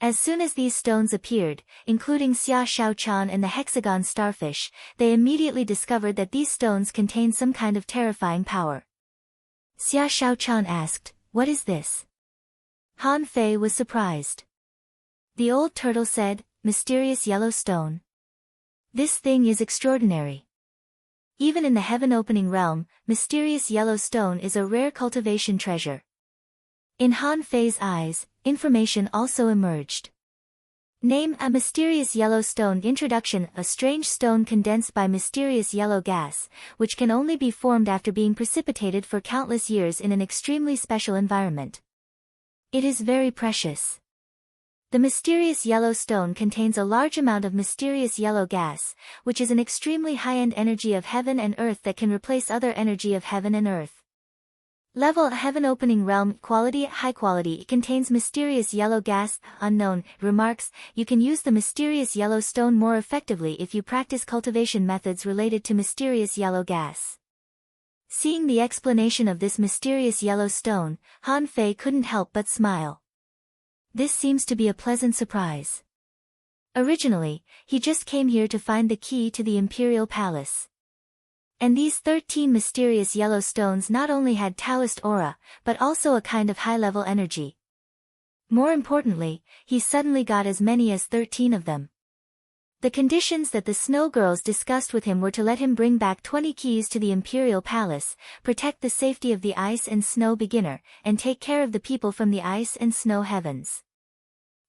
As soon as these stones appeared, including Xia Shaochan and the hexagon starfish, they immediately discovered that these stones contained some kind of terrifying power. Xia Shaochan asked, what is this? Han Fei was surprised. The old turtle said, mysterious yellow stone. This thing is extraordinary. Even in the heaven-opening realm, mysterious yellow stone is a rare cultivation treasure. In Han Fei's eyes, information also emerged. Name a mysterious yellow stone. Introduction: a strange stone condensed by mysterious yellow gas, which can only be formed after being precipitated for countless years in an extremely special environment. It is very precious. The mysterious yellow stone contains a large amount of mysterious yellow gas, which is an extremely high-end energy of heaven and earth that can replace other energy of heaven and earth. Level: heaven opening realm. Quality: high quality. It contains mysterious yellow gas. Unknown. Remarks: you can use the mysterious yellow stone more effectively if you practice cultivation methods related to mysterious yellow gas. Seeing the explanation of this mysterious yellow stone, Han Fei couldn't help but smile. This seems to be a pleasant surprise. Originally, he just came here to find the key to the Imperial Palace. And these 13 mysterious yellow stones not only had Taoist aura, but also a kind of high-level energy. More importantly, he suddenly got as many as 13 of them. The conditions that the Snow Girls discussed with him were to let him bring back 20 keys to the Imperial Palace, protect the safety of the ice and snow beginner, and take care of the people from the ice and snow heavens.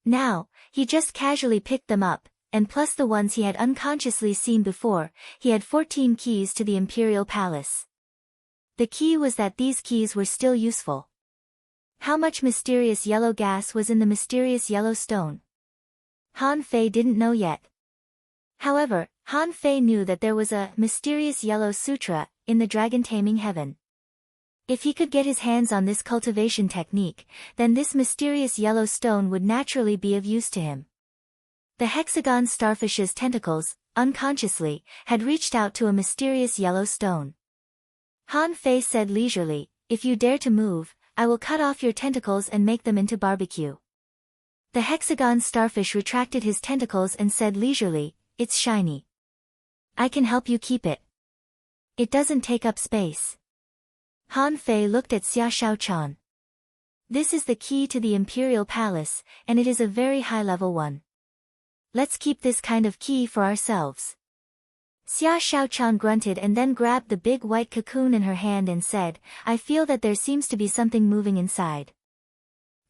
Now, he just casually picked them up, and plus the ones he had unconsciously seen before, he had 14 keys to the Imperial Palace. The key was that these keys were still useful. How much mysterious yellow gas was in the mysterious yellow stone? Han Fei didn't know yet. However, Han Fei knew that there was a mysterious yellow sutra in the dragon taming heaven. If he could get his hands on this cultivation technique, then this mysterious yellow stone would naturally be of use to him. The hexagon starfish's tentacles, unconsciously, had reached out to a mysterious yellow stone. Han Fei said leisurely, if you dare to move, I will cut off your tentacles and make them into barbecue. The hexagon starfish retracted his tentacles and said leisurely, it's shiny. I can help you keep it. It doesn't take up space. Han Fei looked at Xia Shaochan. This is the key to the Imperial Palace, and it is a very high-level one. Let's keep this kind of key for ourselves. Xia Shaochan grunted and then grabbed the big white cocoon in her hand and said, I feel that there seems to be something moving inside.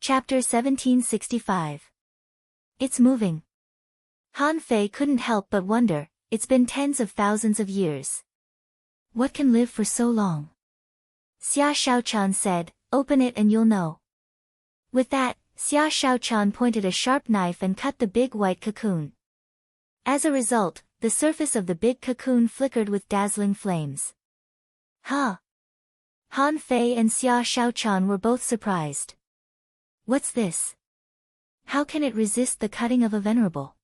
Chapter 1765. It's moving. Han Fei couldn't help but wonder, it's been tens of thousands of years. What can live for so long? Xia Shaochan said, open it and you'll know. With that, Xia Shaochan pointed a sharp knife and cut the big white cocoon. As a result, the surface of the big cocoon flickered with dazzling flames. Huh! Han Fei and Xia Shaochan were both surprised. What's this? How can it resist the cutting of a venerable?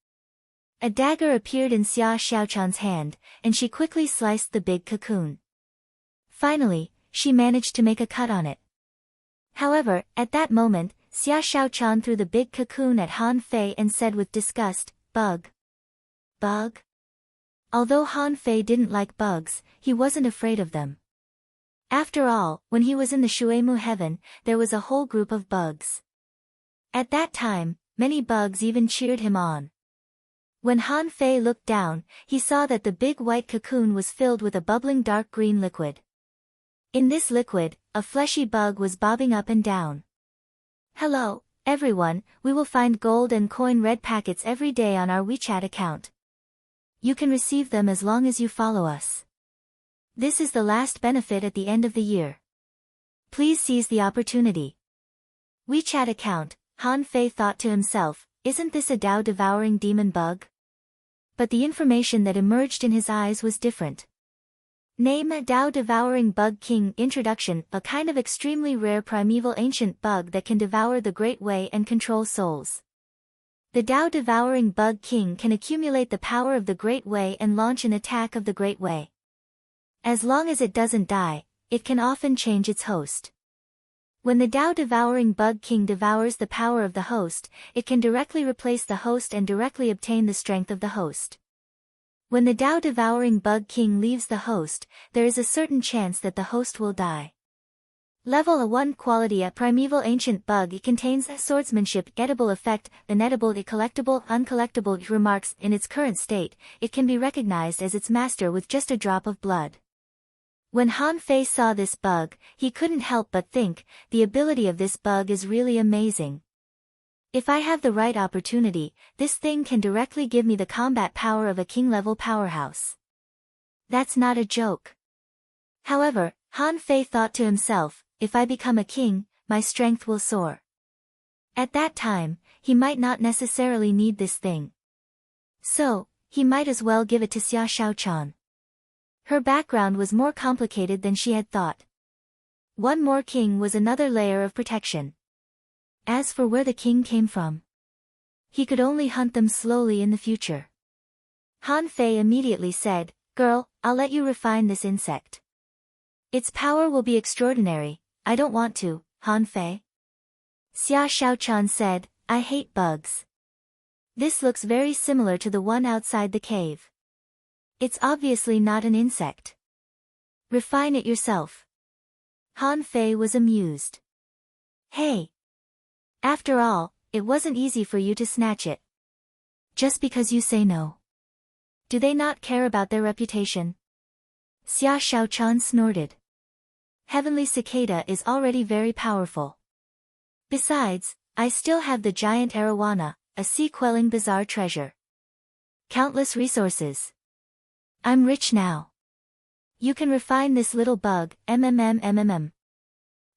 A dagger appeared in Xia Shaochan's hand, and she quickly sliced the big cocoon. Finally, she managed to make a cut on it. However, at that moment, Xia Shaochan threw the big cocoon at Han Fei and said with disgust, bug. Bug? Although Han Fei didn't like bugs, he wasn't afraid of them. After all, when he was in the Shuemu heaven, there was a whole group of bugs. At that time, many bugs even cheered him on. When Han Fei looked down, he saw that the big white cocoon was filled with a bubbling dark green liquid. In this liquid, a fleshy bug was bobbing up and down. Hello, everyone, we will find gold and coin red packets every day on our WeChat account. You can receive them as long as you follow us. This is the last benefit at the end of the year. Please seize the opportunity. WeChat account, Han Fei thought to himself, isn't this a Tao-devouring demon bug? But the information that emerged in his eyes was different. Name: Dao Devouring Bug King. Introduction: a kind of extremely rare primeval ancient bug that can devour the Great Way and control souls. The Dao Devouring Bug King can accumulate the power of the Great Way and launch an attack of the Great Way. As long as it doesn't die, it can often change its host. When the Dao Devouring Bug King devours the power of the host, it can directly replace the host and directly obtain the strength of the host. When the Dao Devouring Bug King leaves the host, there is a certain chance that the host will die. Level 1 Quality: a primeval ancient bug. It contains a swordsmanship, edible effect, inedible, collectible, uncollectible. Remarks: in its current state, it can be recognized as its master with just a drop of blood. When Han Fei saw this bug, he couldn't help but think, the ability of this bug is really amazing. If I have the right opportunity, this thing can directly give me the combat power of a king-level powerhouse. That's not a joke. However, Han Fei thought to himself, if I become a king, my strength will soar. At that time, he might not necessarily need this thing. So, he might as well give it to Xia Shaochan. Her background was more complicated than she had thought. One more king was another layer of protection. As for where the king came from, he could only hunt them slowly in the future. Han Fei immediately said, "Girl, I'll let you refine this insect. Its power will be extraordinary." "I don't want to, Han Fei." Xia Shaochan said, "I hate bugs. This looks very similar to the one outside the cave. It's obviously not an insect. Refine it yourself." Han Fei was amused. "Hey! After all, it wasn't easy for you to snatch it. Just because you say no. Do they not care about their reputation?" Xia Shaochan snorted. "Heavenly Cicada is already very powerful. Besides, I still have the giant arowana, a sea-quelling bizarre treasure. Countless resources. I'm rich now. You can refine this little bug, MMM.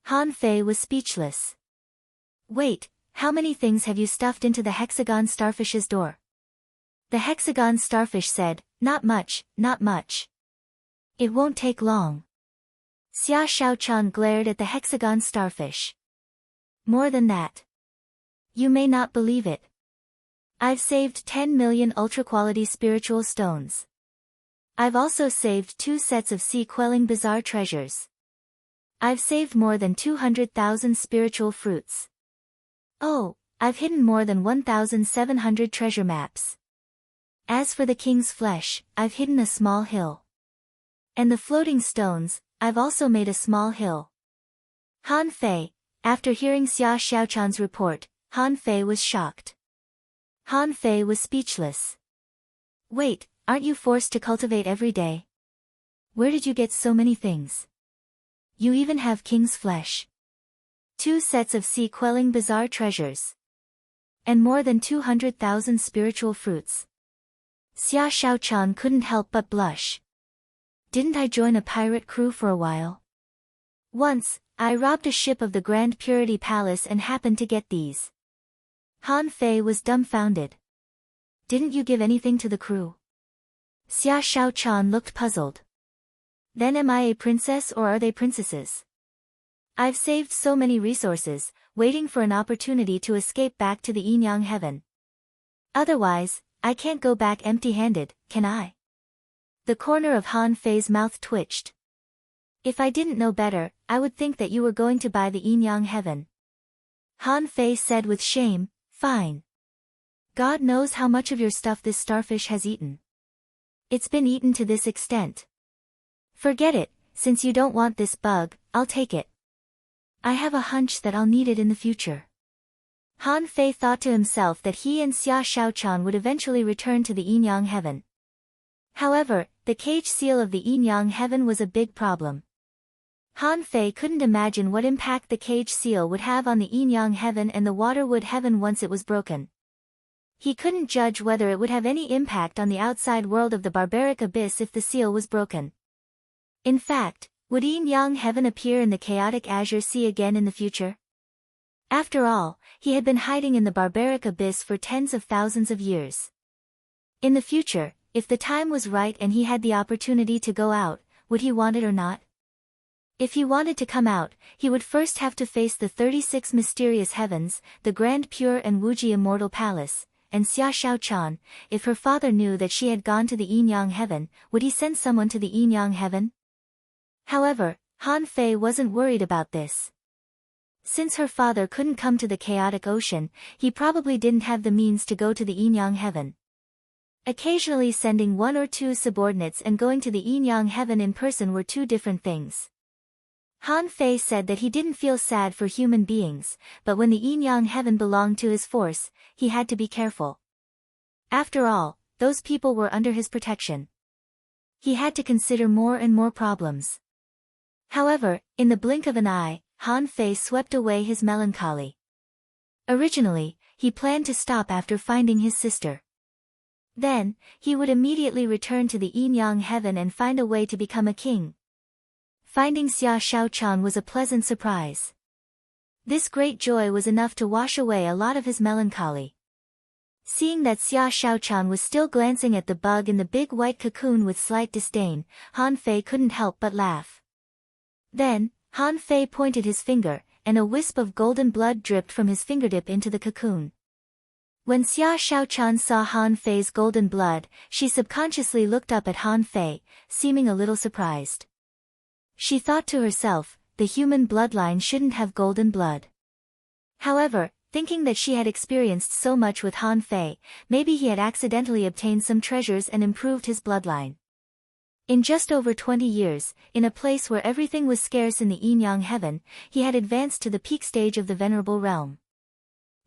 Han Fei was speechless. "Wait, how many things have you stuffed into the hexagon starfish's door?" The hexagon starfish said, not much. It won't take long." Xia Shaochan glared at the hexagon starfish. "More than that. You may not believe it. I've saved 10 million ultra-quality spiritual stones. I've also saved 2 sets of sea-quelling bizarre treasures. I've saved more than 200,000 spiritual fruits. Oh, I've hidden more than 1,700 treasure maps. As for the king's flesh, I've hidden a small hill. And the floating stones, I've also made a small hill." Han Fei, after hearing Xia Shaochan's report, Han Fei was shocked. Han Fei was speechless. "Wait, aren't you forced to cultivate every day? Where did you get so many things? You even have king's flesh. 2 sets of sea-quelling bizarre treasures. And more than 200,000 spiritual fruits." Xia Shaochan couldn't help but blush. "Didn't I join a pirate crew for a while? Once, I robbed a ship of the Grand Purity Palace and happened to get these." Han Fei was dumbfounded. "Didn't you give anything to the crew?" Xia Shaochan looked puzzled. "Then am I a princess or are they princesses? I've saved so many resources, waiting for an opportunity to escape back to the Yin-Yang heaven. Otherwise, I can't go back empty-handed, can I?" The corner of Han Fei's mouth twitched. "If I didn't know better, I would think that you were going to buy the Yin-Yang heaven." Han Fei said with shame, "Fine. God knows how much of your stuff this starfish has eaten. It's been eaten to this extent. Forget it, since you don't want this bug, I'll take it. I have a hunch that I'll need it in the future." Han Fei thought to himself that he and Xia Shaochan would eventually return to the Yin-Yang heaven. However, the cage seal of the Yin-Yang heaven was a big problem. Han Fei couldn't imagine what impact the cage seal would have on the Yin-Yang heaven and the Waterwood heaven once it was broken. He couldn't judge whether it would have any impact on the outside world of the barbaric abyss if the seal was broken. In fact, would Yin-Yang heaven appear in the chaotic azure sea again in the future? After all, he had been hiding in the barbaric abyss for tens of thousands of years. In the future, if the time was right and he had the opportunity to go out, would he want it or not? If he wanted to come out, he would first have to face the 36 mysterious heavens, the grand pure and Wuji immortal palace, and Xia Shaochan. If her father knew that she had gone to the Yin-Yang heaven, would he send someone to the Yin-Yang heaven? However, Han Fei wasn't worried about this. Since her father couldn't come to the chaotic ocean, he probably didn't have the means to go to the Yin-Yang heaven. Occasionally sending one or two subordinates and going to the Yin-Yang heaven in person were two different things. Han Fei said that he didn't feel sad for human beings, but when the Yin-Yang heaven belonged to his force, he had to be careful. After all, those people were under his protection. He had to consider more and more problems. However, in the blink of an eye, Han Fei swept away his melancholy. Originally, he planned to stop after finding his sister. Then, he would immediately return to the Yin-Yang heaven and find a way to become a king. Finding Xia Shaochan was a pleasant surprise. This great joy was enough to wash away a lot of his melancholy. Seeing that Xia Shaochan was still glancing at the bug in the big white cocoon with slight disdain, Han Fei couldn't help but laugh. Then, Han Fei pointed his finger, and a wisp of golden blood dripped from his fingertip into the cocoon. When Xia Shaochan saw Han Fei's golden blood, she subconsciously looked up at Han Fei, seeming a little surprised. She thought to herself, the human bloodline shouldn't have golden blood. However, thinking that she had experienced so much with Han Fei, maybe he had accidentally obtained some treasures and improved his bloodline. In just over 20 years, in a place where everything was scarce in the Yin-Yang heaven, he had advanced to the peak stage of the Venerable Realm.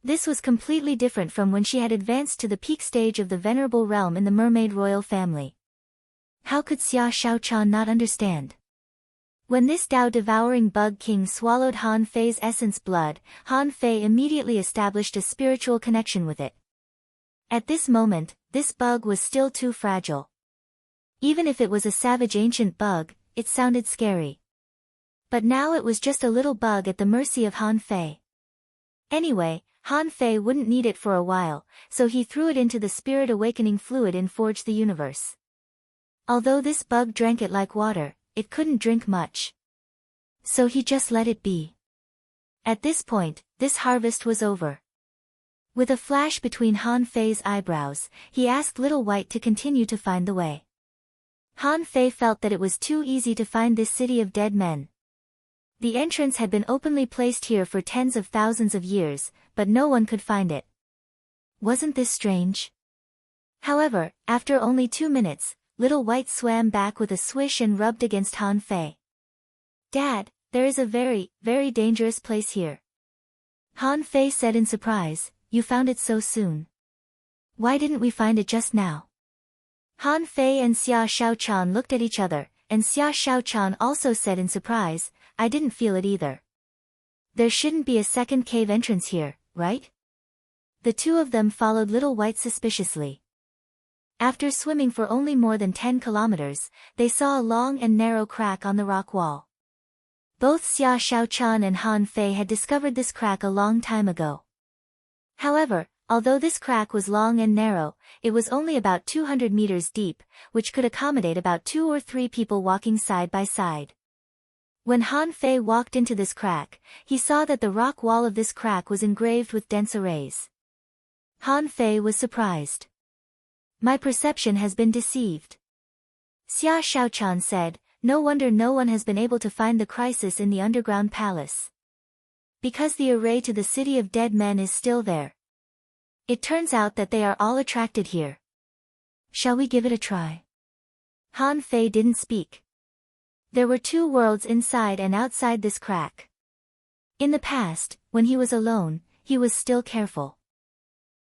This was completely different from when she had advanced to the peak stage of the Venerable Realm in the Mermaid Royal family. How could Xia Shaochan not understand? When this Tao-devouring bug king swallowed Han Fei's essence blood, Han Fei immediately established a spiritual connection with it. At this moment, this bug was still too fragile. Even if it was a savage ancient bug, it sounded scary. But now it was just a little bug at the mercy of Han Fei. Anyway, Han Fei wouldn't need it for a while, so he threw it into the spirit awakening fluid in Forge the Universe. Although this bug drank it like water, it couldn't drink much. So he just let it be. At this point, this harvest was over. With a flash between Han Fei's eyebrows, he asked Little White to continue to find the way. Han Fei felt that it was too easy to find this city of dead men. The entrance had been openly placed here for tens of thousands of years, but no one could find it. Wasn't this strange? However, after only 2 minutes, Little White swam back with a swish and rubbed against Han Fei. "Dad, there is a very, very dangerous place here." Han Fei said in surprise, "You found it so soon. Why didn't we find it just now?" Han Fei and Xia Shaochan looked at each other, and Xia Shaochan also said in surprise, "I didn't feel it either. There shouldn't be a second cave entrance here, right?" The two of them followed Little White suspiciously. After swimming for only more than 10 kilometers, they saw a long and narrow crack on the rock wall. Both Xia Shaochan and Han Fei had discovered this crack a long time ago. However, although this crack was long and narrow, it was only about 200 meters deep, which could accommodate about 2 or 3 people walking side by side. When Han Fei walked into this crack, he saw that the rock wall of this crack was engraved with dense arrays. Han Fei was surprised. "My perception has been deceived." Xia Shaochan said, "No wonder no one has been able to find the crisis in the underground palace. Because the array to the city of dead men is still there. It turns out that they are all attracted here. Shall we give it a try?" Han Fei didn't speak. There were 2 worlds inside and outside this crack. In the past, when he was alone, he was still careful.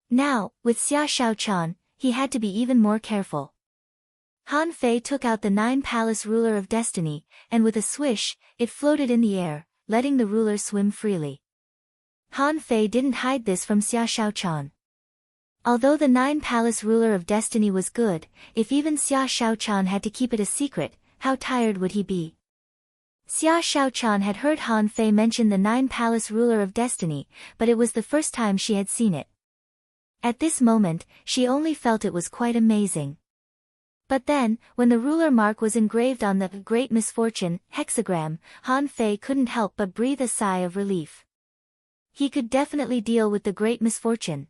Now, with Xia Shaochan, he had to be even more careful. Han Fei took out the 9-palace ruler of destiny, and with a swish, it floated in the air, letting the ruler swim freely. Han Fei didn't hide this from Xia Shaochan. Although the 9-palace ruler of destiny was good, if even Xia Shaochan had to keep it a secret, how tired would he be? Xia Shaochan had heard Han Fei mention the 9-palace ruler of destiny, but it was the first time she had seen it. At this moment, she only felt it was quite amazing. But then, when the ruler mark was engraved on the Great Misfortune hexagram, Han Fei couldn't help but breathe a sigh of relief. He could definitely deal with the Great Misfortune.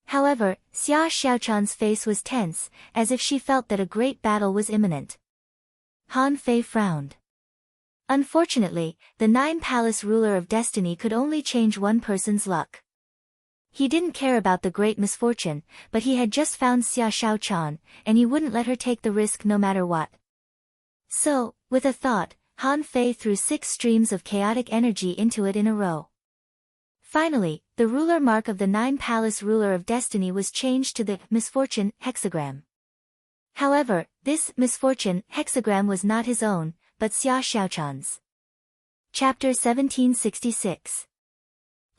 However, Xia Xiaochan's face was tense, as if she felt that a great battle was imminent. Han Fei frowned. Unfortunately, the Nine-Palace ruler of destiny could only change one person's luck. He didn't care about the Great Misfortune, but he had just found Xia Xiaochan, and he wouldn't let her take the risk no matter what. So, with a thought, Han Fei threw 6 streams of chaotic energy into it in a row. Finally, the ruler mark of the Nine-Palace ruler of destiny was changed to the Misfortune hexagram. However, this Misfortune hexagram was not his own, but Xia Xiaochan's. Chapter 1766.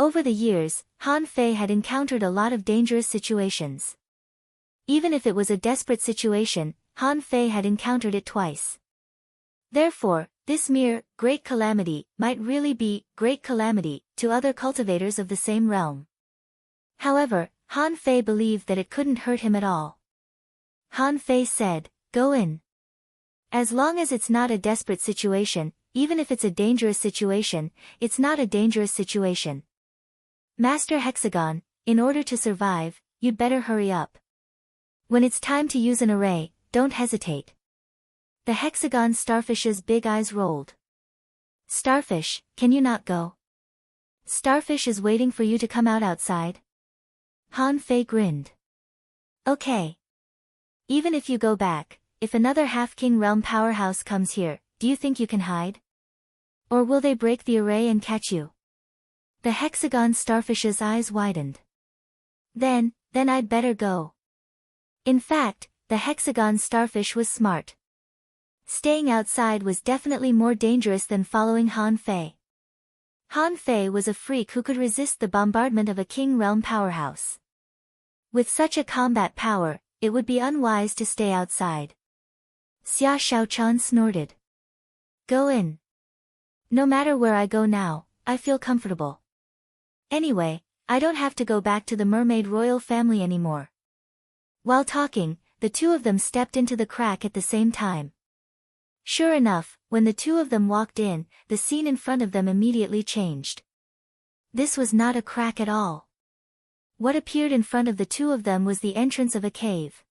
Over the years, Han Fei had encountered a lot of dangerous situations. Even if it was a desperate situation, Han Fei had encountered it twice. Therefore, this mere great calamity might really be great calamity to other cultivators of the same realm. However, Han Fei believed that it couldn't hurt him at all. Han Fei said, "Go in. As long as it's not a desperate situation, even if it's a dangerous situation, it's not a dangerous situation. Master Hexagon, in order to survive, you'd better hurry up. When it's time to use an array, don't hesitate." The Hexagon Starfish's big eyes rolled. "Starfish, can you not go? Starfish is waiting for you to come outside." Han Fei grinned. "Okay. Even if you go back, if another half-king realm powerhouse comes here, do you think you can hide? Or will they break the array and catch you?" The Hexagon Starfish's eyes widened. Then I'd better go." In fact, the Hexagon Starfish was smart. Staying outside was definitely more dangerous than following Han Fei. Han Fei was a freak who could resist the bombardment of a king realm powerhouse. With such a combat power, it would be unwise to stay outside. Xia Xiaochan snorted. "Go in. No matter where I go now, I feel comfortable. Anyway, I don't have to go back to the mermaid royal family anymore." While talking, the two of them stepped into the crack at the same time. Sure enough, when the two of them walked in, the scene in front of them immediately changed. This was not a crack at all. What appeared in front of the two of them was the entrance of a cave.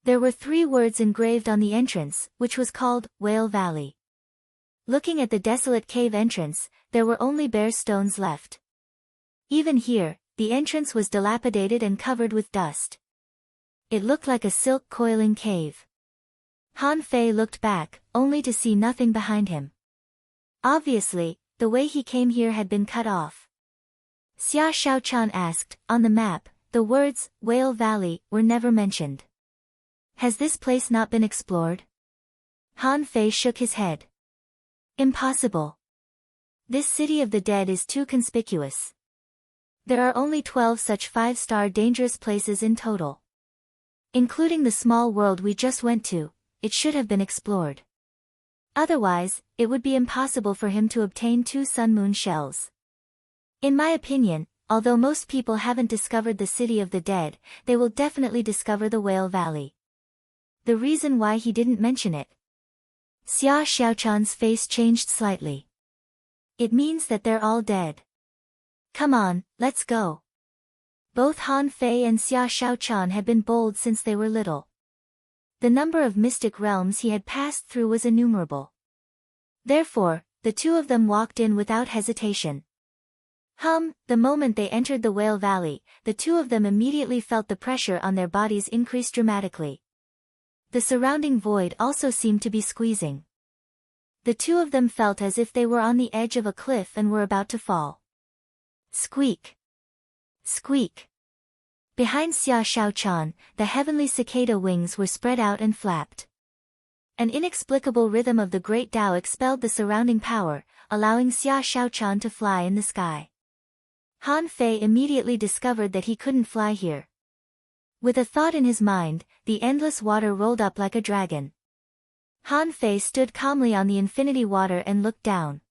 There were 3 words engraved on the entrance, which was called Whale Valley. Looking at the desolate cave entrance, there were only bare stones left. Even here, the entrance was dilapidated and covered with dust. It looked like a silk coiling cave. Han Fei looked back, only to see nothing behind him. Obviously, the way he came here had been cut off. Xia Xiaochan asked, "On the map, the words, Whale Valley, were never mentioned. Has this place not been explored?" Han Fei shook his head. "Impossible. This city of the dead is too conspicuous. There are only 12 such 5-star dangerous places in total. Including the small world we just went to, it should have been explored. Otherwise, it would be impossible for him to obtain 2 sun moon shells. In my opinion, although most people haven't discovered the city of the dead, they will definitely discover the Whale Valley." The reason why he didn't mention it. Xia Xiaochan's face changed slightly. "It means that they're all dead. Come on, let's go." Both Han Fei and Xia Xiaochan had been bold since they were little. The number of mystic realms he had passed through was innumerable. Therefore, the two of them walked in without hesitation. The moment they entered the Whale Valley, the two of them immediately felt the pressure on their bodies increase dramatically. The surrounding void also seemed to be squeezing. The two of them felt as if they were on the edge of a cliff and were about to fall. Squeak! Squeak! Behind Xia Xiaochan, the heavenly cicada wings were spread out and flapped. An inexplicable rhythm of the great Tao expelled the surrounding power, allowing Xia Xiaochan to fly in the sky. Han Fei immediately discovered that he couldn't fly here. With a thought in his mind, the endless water rolled up like a dragon. Han Fei stood calmly on the infinity water and looked down.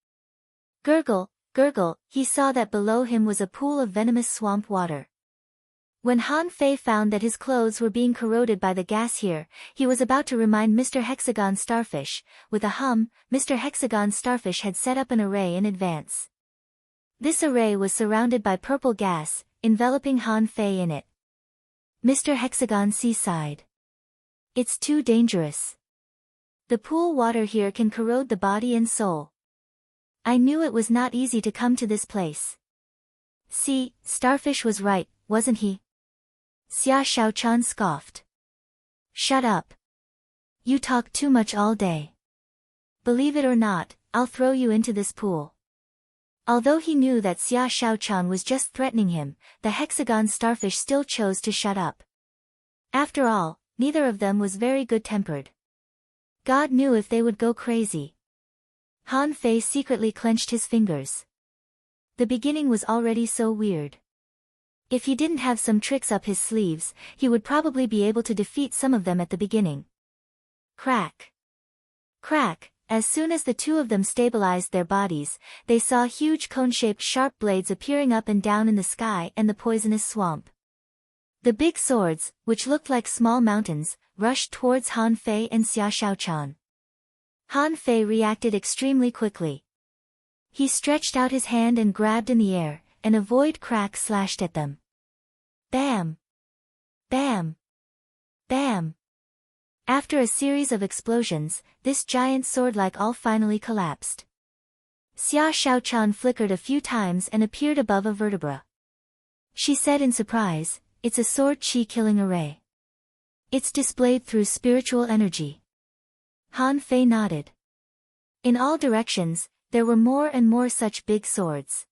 Gurgle, gurgle, he saw that below him was a pool of venomous swamp water. When Han Fei found that his clothes were being corroded by the gas here, he was about to remind Mr. Hexagon Starfish. With a hum, Mr. Hexagon Starfish had set up an array in advance. This array was surrounded by purple gas, enveloping Han Fei in it. Mr. Hexagon sighed. It's too dangerous. The pool water here can corrode the body and soul. I knew it was not easy to come to this place. See, Starfish was right, wasn't he? Xia Shaochan scoffed. Shut up. You talk too much all day. Believe it or not, I'll throw you into this pool. Although he knew that Xia Shaochan was just threatening him, the Hexagon Starfish still chose to shut up. After all, neither of them was very good-tempered. God knew if they would go crazy. Han Fei secretly clenched his fingers. The beginning was already so weird. If he didn't have some tricks up his sleeves, he would probably be able to defeat some of them at the beginning. Crack. Crack. As soon as the two of them stabilized their bodies, they saw huge cone-shaped sharp blades appearing up and down in the sky and the poisonous swamp. The big swords, which looked like small mountains, rushed towards Han Fei and Xia Shaochan. Han Fei reacted extremely quickly. He stretched out his hand and grabbed in the air, and a void crack slashed at them. Bam! Bam! Bam! After a series of explosions, this giant sword-like all finally collapsed. Xia Shaochan flickered a few times and appeared above a vertebra. She said in surprise, "It's a sword chi killing array. It's displayed through spiritual energy." Han Fei nodded. In all directions, there were more and more such big swords.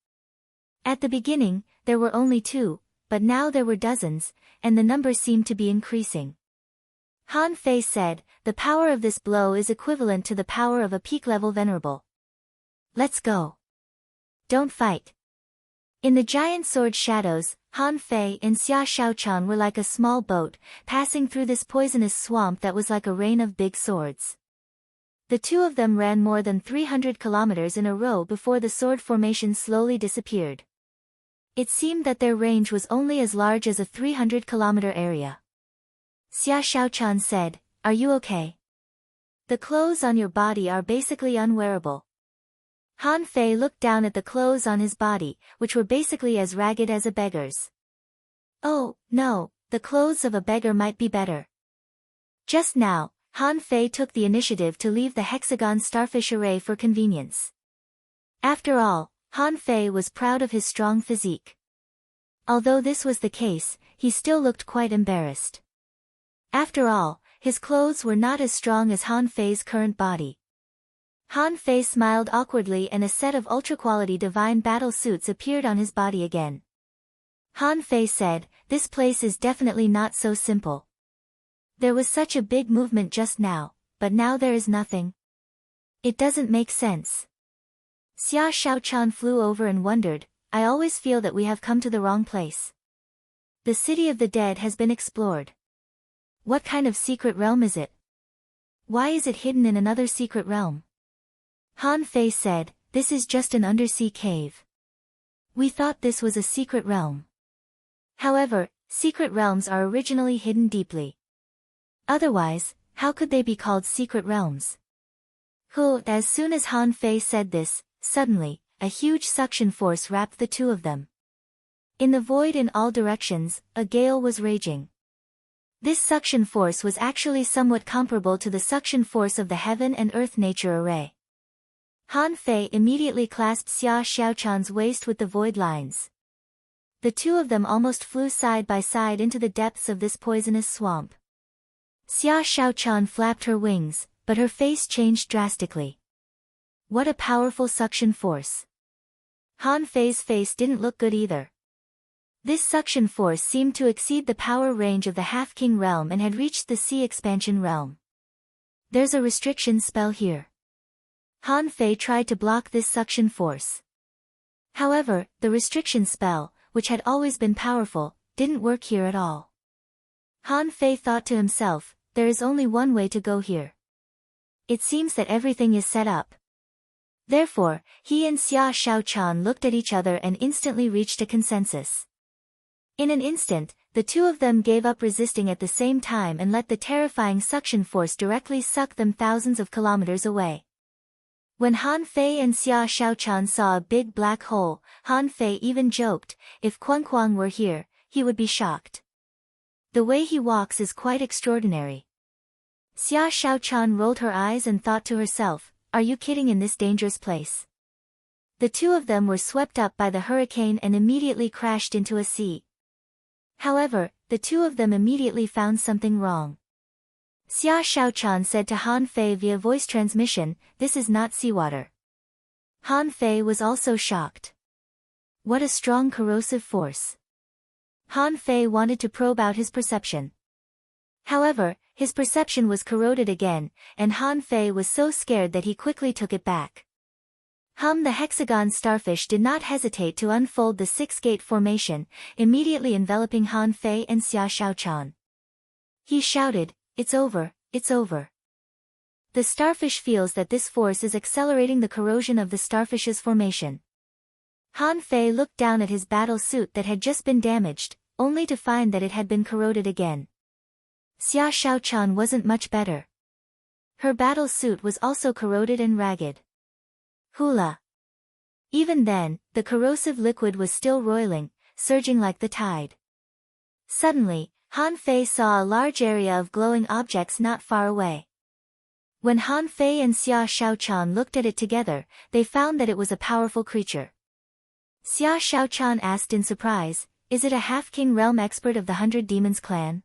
At the beginning, there were only 2, but now there were dozens, and the number seemed to be increasing. Han Fei said, "The power of this blow is equivalent to the power of a peak-level venerable. Let's go. Don't fight." In the giant sword shadows, Han Fei and Xia Shaochan were like a small boat, passing through this poisonous swamp that was like a rain of big swords. The two of them ran more than 300 kilometers in a row before the sword formation slowly disappeared. It seemed that their range was only as large as a 300-kilometer area. Xia Shaochan said, "Are you okay? The clothes on your body are basically unwearable." Han Fei looked down at the clothes on his body, which were basically as ragged as a beggar's. "Oh, no, the clothes of a beggar might be better." Just now, Han Fei took the initiative to leave the Hexagon Starfish array for convenience. After all, Han Fei was proud of his strong physique. Although this was the case, he still looked quite embarrassed. After all, his clothes were not as strong as Han Fei's current body. Han Fei smiled awkwardly and a set of ultra-quality divine battle suits appeared on his body again. Han Fei said, "This place is definitely not so simple. There was such a big movement just now, but now there is nothing. It doesn't make sense." Xia Shaochan flew over and wondered, "I always feel that we have come to the wrong place. The city of the dead has been explored. What kind of secret realm is it? Why is it hidden in another secret realm?" Han Fei said, "This is just an undersea cave. We thought this was a secret realm. However, secret realms are originally hidden deeply. Otherwise, how could they be called secret realms?" As soon as Han Fei said this, suddenly, a huge suction force wrapped the two of them. In the void in all directions, a gale was raging. This suction force was actually somewhat comparable to the suction force of the heaven and earth nature array. Han Fei immediately clasped Xia Shaochan's waist with the void lines. The two of them almost flew side by side into the depths of this poisonous swamp. Xia Shaochan flapped her wings, but her face changed drastically. What a powerful suction force. Han Fei's face didn't look good either. This suction force seemed to exceed the power range of the Half-King realm and had reached the Sea Expansion realm. There's a restriction spell here. Han Fei tried to block this suction force. However, the restriction spell, which had always been powerful, didn't work here at all. Han Fei thought to himself, "There is only one way to go here. It seems that everything is set up." Therefore, he and Xia Shaochan looked at each other and instantly reached a consensus. In an instant, the two of them gave up resisting at the same time and let the terrifying suction force directly suck them thousands of kilometers away. When Han Fei and Xia Shaochan saw a big black hole, Han Fei even joked, if Quanquang were here, he would be shocked. The way he walks is quite extraordinary. Xia Shaochan rolled her eyes and thought to herself, are you kidding in this dangerous place? The two of them were swept up by the hurricane and immediately crashed into a sea. However, the two of them immediately found something wrong. Xia Shaochan said to Han Fei via voice transmission, this is not seawater. Han Fei was also shocked. What a strong corrosive force. Han Fei wanted to probe out his perception. However, his perception was corroded again, and Han Fei was so scared that he quickly took it back. The hexagon starfish did not hesitate to unfold the six-gate formation, immediately enveloping Han Fei and Xia Shaochan. He shouted, it's over, it's over. The starfish feels that this force is accelerating the corrosion of the starfish's formation. Han Fei looked down at his battle suit that had just been damaged, only to find that it had been corroded again. Xia Shaochan wasn't much better. Her battle suit was also corroded and ragged. Hula. Even then, the corrosive liquid was still roiling, surging like the tide. Suddenly, Han Fei saw a large area of glowing objects not far away. When Han Fei and Xia Shaochan looked at it together, they found that it was a powerful creature. Xia Shaochan asked in surprise, is it a half-king realm expert of the 100 Demons clan?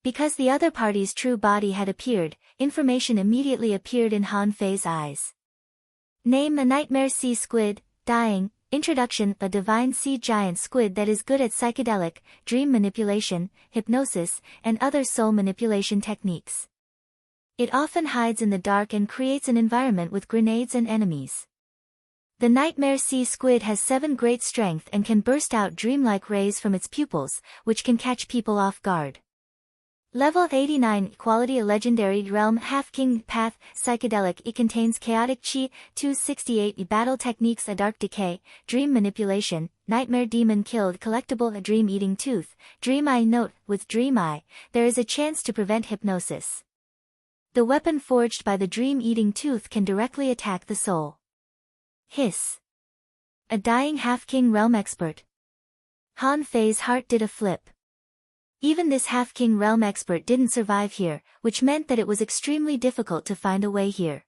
Because the other party's true body had appeared, information immediately appeared in Han Fei's eyes. Name: a nightmare sea squid, dying. Introduction: a divine sea giant squid that is good at psychedelic, dream manipulation, hypnosis, and other soul manipulation techniques. It often hides in the dark and creates an environment with grenades and enemies. The nightmare sea squid has 7 great strength and can burst out dreamlike rays from its pupils, which can catch people off guard. Level 89 Quality: a legendary realm half-king path psychedelic. It contains chaotic chi, 268 battle techniques, a dark decay, dream manipulation, nightmare demon killed collectible, a dream-eating tooth, dream eye. Note: with dream eye, there is a chance to prevent hypnosis. The weapon forged by the dream-eating tooth can directly attack the soul. Hiss. A dying half-king realm expert. Han Fei's heart did a flip. Even this half-king realm expert didn't survive here, which meant that it was extremely difficult to find a way here.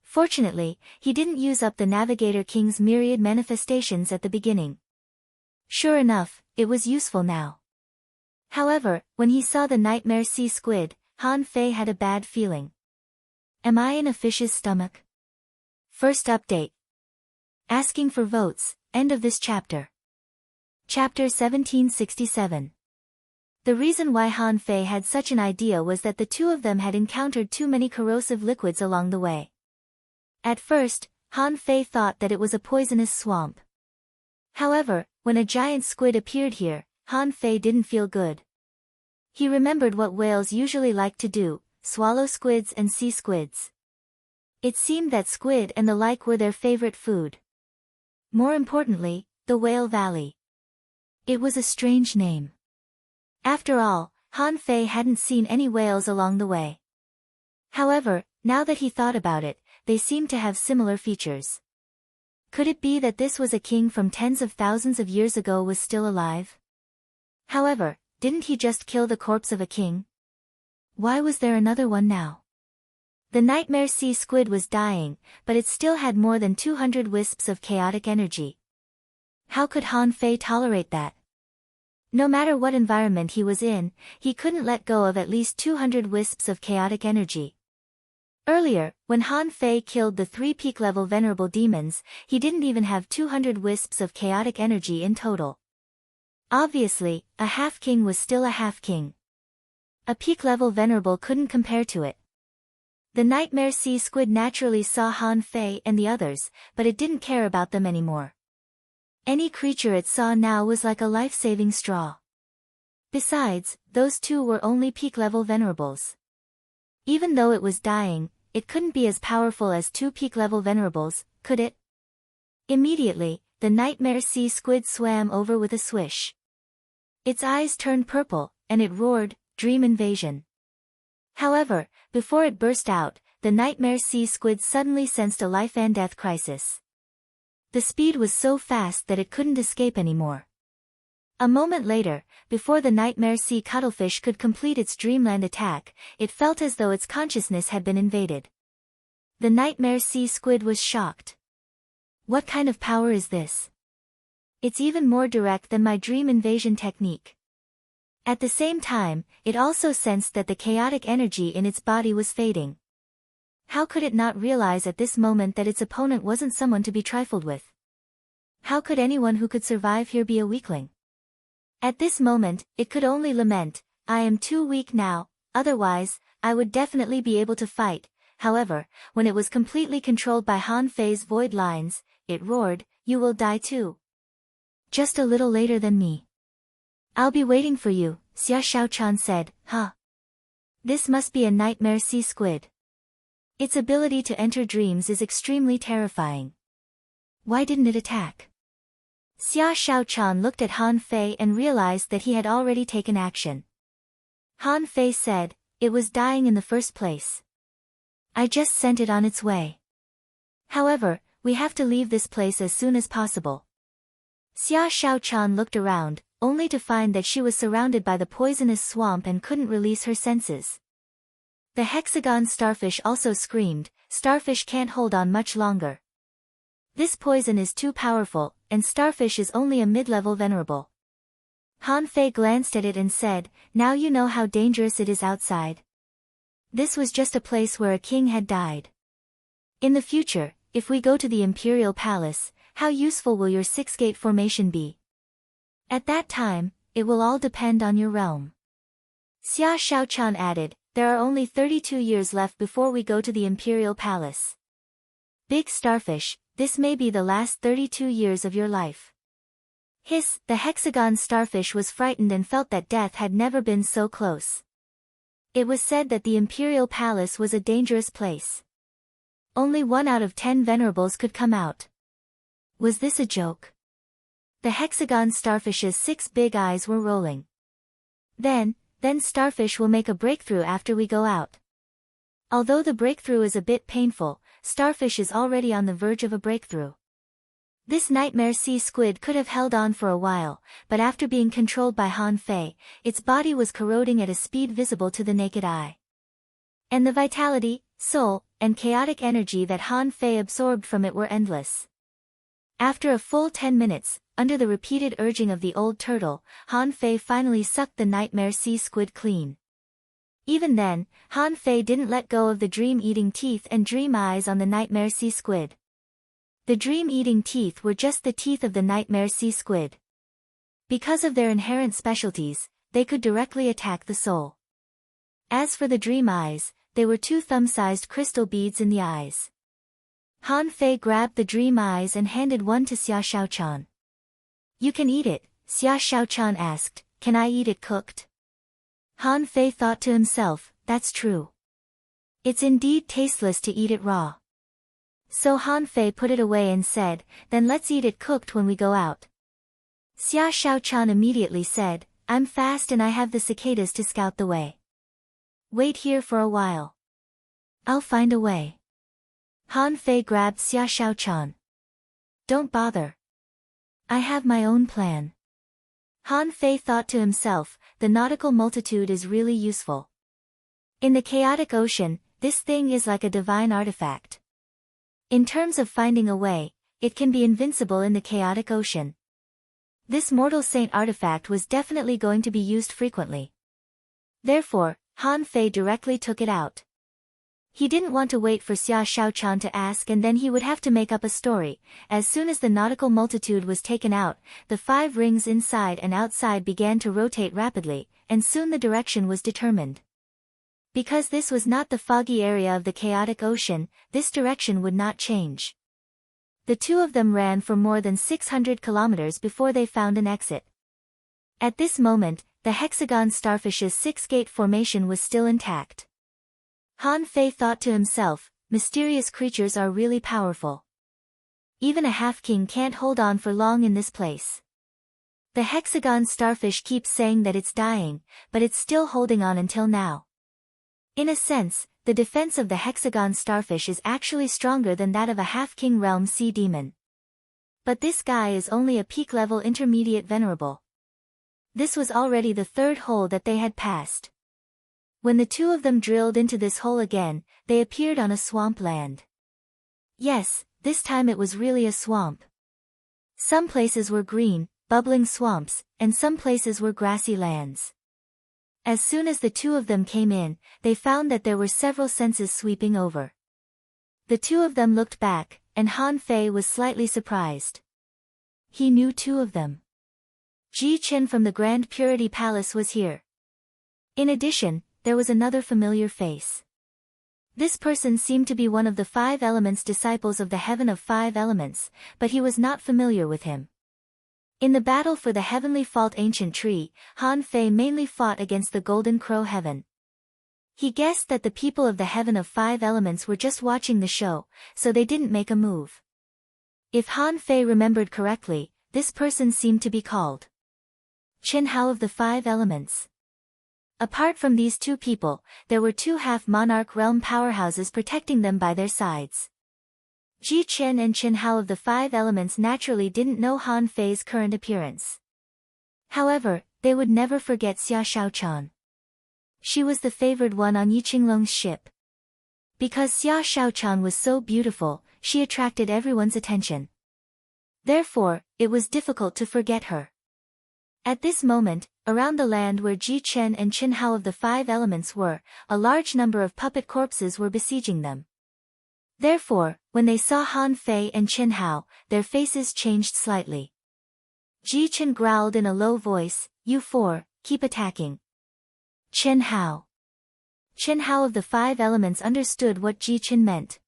Fortunately, he didn't use up the Navigator King's myriad manifestations at the beginning. Sure enough, it was useful now. However, when he saw the nightmare sea squid, Han Fei had a bad feeling. Am I in a fish's stomach? First update. Asking for votes, end of this chapter. Chapter 1767. The reason why Han Fei had such an idea was that the two of them had encountered too many corrosive liquids along the way. At first, Han Fei thought that it was a poisonous swamp. However, when a giant squid appeared here, Han Fei didn't feel good. He remembered what whales usually like to do, swallow squids and sea squids. It seemed that squid and the like were their favorite food. More importantly, the Whale Valley. It was a strange name. After all, Han Fei hadn't seen any whales along the way. However, now that he thought about it, they seemed to have similar features. Could it be that this was a king from tens of thousands of years ago was still alive? However, didn't he just kill the corpse of a king? Why was there another one now? The nightmare sea squid was dying, but it still had more than 200 wisps of chaotic energy. How could Han Fei tolerate that? No matter what environment he was in, he couldn't let go of at least 200 wisps of chaotic energy. Earlier, when Han Fei killed the 3 peak-level venerable demons, he didn't even have 200 wisps of chaotic energy in total. Obviously, a half-king was still a half-king. A peak-level venerable couldn't compare to it. The nightmare sea squid naturally saw Han Fei and the others, but it didn't care about them anymore. Any creature it saw now was like a life-saving straw. Besides, those two were only peak-level venerables. Even though it was dying, it couldn't be as powerful as 2 peak-level venerables, could it? Immediately, the nightmare sea squid swam over with a swish. Its eyes turned purple, and it roared, "Dream invasion." However, before it burst out, the nightmare sea squid suddenly sensed a life-and-death crisis. The speed was so fast that it couldn't escape anymore. A moment later, before the nightmare sea cuttlefish could complete its dreamland attack, it felt as though its consciousness had been invaded. The nightmare sea squid was shocked. What kind of power is this? It's even more direct than my dream invasion technique. At the same time, it also sensed that the chaotic energy in its body was fading. How could it not realize at this moment that its opponent wasn't someone to be trifled with? How could anyone who could survive here be a weakling? At this moment, it could only lament, "I am too weak now, otherwise, I would definitely be able to fight." However, when it was completely controlled by Han Fei's void lines, it roared, "You will die too. Just a little later than me. I'll be waiting for you," Xia Shaochan said. "Huh. This must be a nightmare sea squid. Its ability to enter dreams is extremely terrifying. Why didn't it attack?" Xia Shaochan looked at Han Fei and realized that he had already taken action. Han Fei said, "It was dying in the first place. I just sent it on its way. However, we have to leave this place as soon as possible." Xia Shaochan looked around, only to find that she was surrounded by the poisonous swamp and couldn't release her senses. The hexagon starfish also screamed, "Starfish can't hold on much longer. This poison is too powerful, and Starfish is only a mid-level venerable." Han Fei glanced at it and said, "Now you know how dangerous it is outside. This was just a place where a king had died. In the future, if we go to the Imperial Palace, how useful will your six-gate formation be? At that time, it will all depend on your realm." Xia Shaochan added, "There are only 32 years left before we go to the Imperial Palace. Big Starfish, this may be the last 32 years of your life." Hiss, the hexagon starfish was frightened and felt that death had never been so close. It was said that the Imperial Palace was a dangerous place. Only 1 out of 10 venerables could come out. Was this a joke? The hexagon starfish's 6 big eyes were rolling. Then Starfish will make a breakthrough after we go out. Although the breakthrough is a bit painful, Starfish is already on the verge of a breakthrough. This nightmare sea squid could have held on for a while, but after being controlled by Han Fei, its body was corroding at a speed visible to the naked eye. And the vitality, soul, and chaotic energy that Han Fei absorbed from it were endless. After a full 10 minutes, under the repeated urging of the old turtle, Han Fei finally sucked the nightmare sea squid clean. Even then, Han Fei didn't let go of the dream-eating teeth and dream eyes on the nightmare sea squid. The dream-eating teeth were just the teeth of the nightmare sea squid. Because of their inherent specialties, they could directly attack the soul. As for the dream eyes, they were 2 thumb-sized crystal beads in the eyes. Han Fei grabbed the dream eyes and handed one to Xia Shaochan. "You can eat it," Xia Shaochan asked, "Can I eat it cooked?" Han Fei thought to himself, "That's true. It's indeed tasteless to eat it raw." So Han Fei put it away and said, "Then let's eat it cooked when we go out." Xia Shaochan immediately said, "I'm fast and I have the cicadas to scout the way. Wait here for a while. I'll find a way." Han Fei grabbed Xia Shaochan. "Don't bother. I have my own plan." Han Fei thought to himself, the nautical multitude is really useful. In the chaotic ocean, this thing is like a divine artifact. In terms of finding a way, it can be invincible in the chaotic ocean. This mortal saint artifact was definitely going to be used frequently. Therefore, Han Fei directly took it out. He didn't want to wait for Xia Shaochan to ask and then he would have to make up a story. As soon as the nautical multitude was taken out, the 5 rings inside and outside began to rotate rapidly, and soon the direction was determined. Because this was not the foggy area of the chaotic ocean, this direction would not change. The 2 of them ran for more than 600 kilometers before they found an exit. At this moment, the hexagon starfish's 6-gate formation was still intact. Han Fei thought to himself, mysterious creatures are really powerful. Even a half-king can't hold on for long in this place. The hexagon starfish keeps saying that it's dying, but it's still holding on until now. In a sense, the defense of the hexagon starfish is actually stronger than that of a half-king realm sea demon. But this guy is only a peak-level intermediate venerable. This was already the third hole that they had passed. When the two of them drilled into this hole again, they appeared on a swamp land. Yes, this time it was really a swamp. Some places were green, bubbling swamps, and some places were grassy lands. As soon as the two of them came in, they found that there were several senses sweeping over. The two of them looked back, and Han Fei was slightly surprised. He knew two of them. Ji Qin from the Grand Purity Palace was here. In addition, there was another familiar face. This person seemed to be one of the 5 elements disciples of the Heaven of 5 Elements, but he was not familiar with him. In the battle for the Heavenly Fault Ancient Tree, Han Fei mainly fought against the Golden Crow Heaven. He guessed that the people of the Heaven of 5 Elements were just watching the show, so they didn't make a move. If Han Fei remembered correctly, this person seemed to be called Qin Hao of the 5 Elements. Apart from these two people, there were 2 half-monarch realm powerhouses protecting them by their sides. Ji Qin and Qin Hao of the 5 Elements naturally didn't know Han Fei's current appearance. However, they would never forget Xia Shaochan. She was the favored one on Yi Qinglong's ship. Because Xia Shaochan was so beautiful, she attracted everyone's attention. Therefore, it was difficult to forget her. At this moment, around the land where Ji Qin and Qin Hao of the 5 Elements were, a large number of puppet corpses were besieging them. Therefore, when they saw Han Fei and Qin Hao, their faces changed slightly. Ji Qin growled in a low voice, "You 4, keep attacking." Qin Hao. Qin Hao of the 5 Elements understood what Ji Qin meant.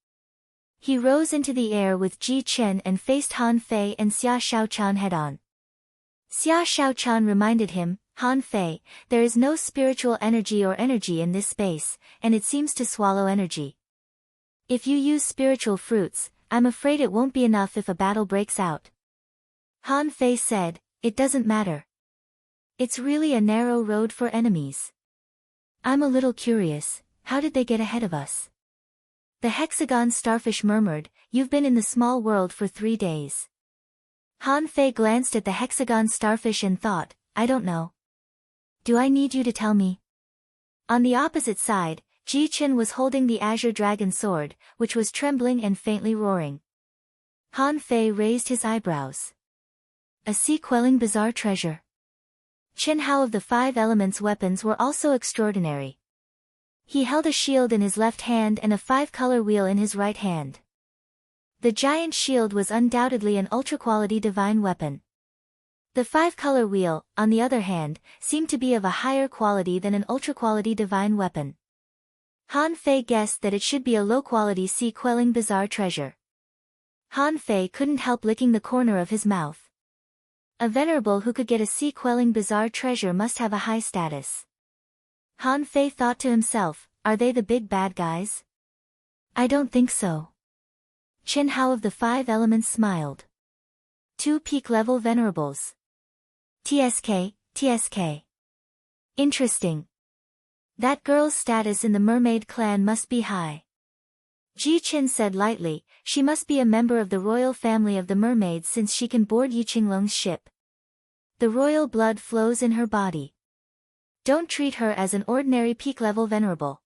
He rose into the air with Ji Qin and faced Han Fei and Xia Shaochan head-on. Xia Shaochan reminded him, "Han Fei, there is no spiritual energy or energy in this space, and it seems to swallow energy. If you use spiritual fruits, I'm afraid it won't be enough if a battle breaks out." Han Fei said, "It doesn't matter. It's really a narrow road for enemies. I'm a little curious, how did they get ahead of us?" The hexagon starfish murmured, "You've been in the small world for 3 days." Han Fei glanced at the hexagon starfish and thought, "I don't know. Do I need you to tell me?" On the opposite side, Ji Qin was holding the azure dragon sword, which was trembling and faintly roaring. Han Fei raised his eyebrows. A sea-quelling bizarre treasure. Qin Hao of the 5 Elements weapons were also extraordinary. He held a shield in his left hand and a 5-color wheel in his right hand. The giant shield was undoubtedly an ultra-quality divine weapon. The 5-color wheel, on the other hand, seemed to be of a higher quality than an ultra-quality divine weapon. Han Fei guessed that it should be a low-quality sea-quelling bizarre treasure. Han Fei couldn't help licking the corner of his mouth. A venerable who could get a sea-quelling bizarre treasure must have a high status. Han Fei thought to himself, "Are they the big bad guys?" "I don't think so." Qin Hao of the 5 Elements smiled. 2 peak-level venerables. TSK. Interesting. That girl's status in the mermaid clan must be high. Ji Qin said lightly, "She must be a member of the royal family of the mermaids since she can board Yi Qinglong's ship. The royal blood flows in her body. Don't treat her as an ordinary peak-level venerable."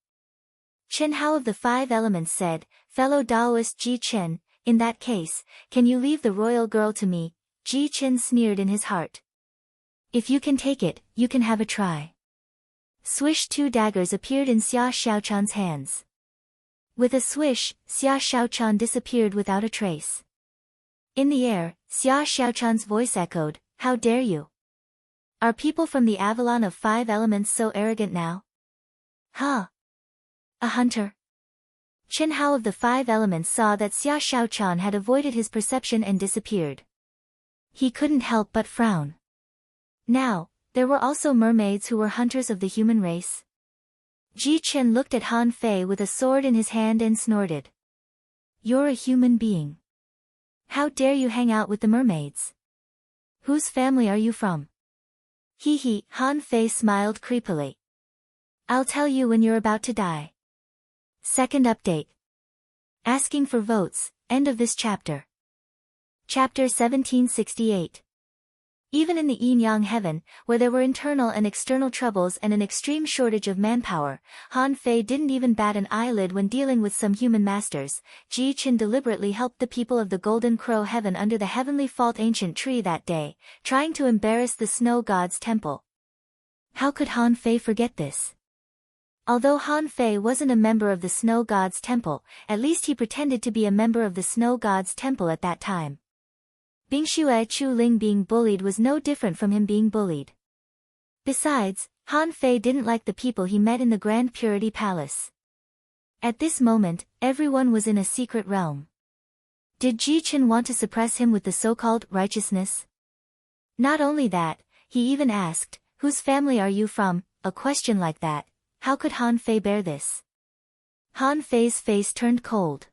Qin Hao of the 5 Elements said, "Fellow Taoist Ji Qin, in that case, can you leave the royal girl to me?" Ji Qin sneered in his heart. "If you can take it, you can have a try." Swish, 2 daggers appeared in Xia Shaochan's hands. With a swish, Xia Shaochan disappeared without a trace. In the air, Xia Shaochan's voice echoed, "How dare you? Are people from the Avalon of 5 Elements so arrogant now?" "Huh? A hunter?" Qin Hao of the 5 Elements saw that Xia Shaochan had avoided his perception and disappeared. He couldn't help but frown. Now, there were also mermaids who were hunters of the human race. Ji Qin looked at Han Fei with a sword in his hand and snorted. "You're a human being. How dare you hang out with the mermaids? Whose family are you from?" Hee hee, Han Fei smiled creepily. I'll tell you when you're about to die. Second update. Asking for votes, end of this chapter. Chapter 1768. Even in the yin-yang heaven, where there were internal and external troubles and an extreme shortage of manpower, Han Fei didn't even bat an eyelid when dealing with some human masters. Ji Qin deliberately helped the people of the Golden Crow Heaven under the Heavenly Fault Ancient Tree that day, trying to embarrass the Snow God's temple. How could Han Fei forget this? Although Han Fei wasn't a member of the Snow God's temple, at least he pretended to be a member of the Snow God's temple at that time. Bingxue Chu Ling being bullied was no different from him being bullied. Besides, Han Fei didn't like the people he met in the Grand Purity Palace. At this moment, everyone was in a secret realm. Did Ji Qin want to suppress him with the so-called righteousness? Not only that, he even asked, "Whose family are you from?" A question like that. How could Han Fei bear this? Han Fei's face turned cold.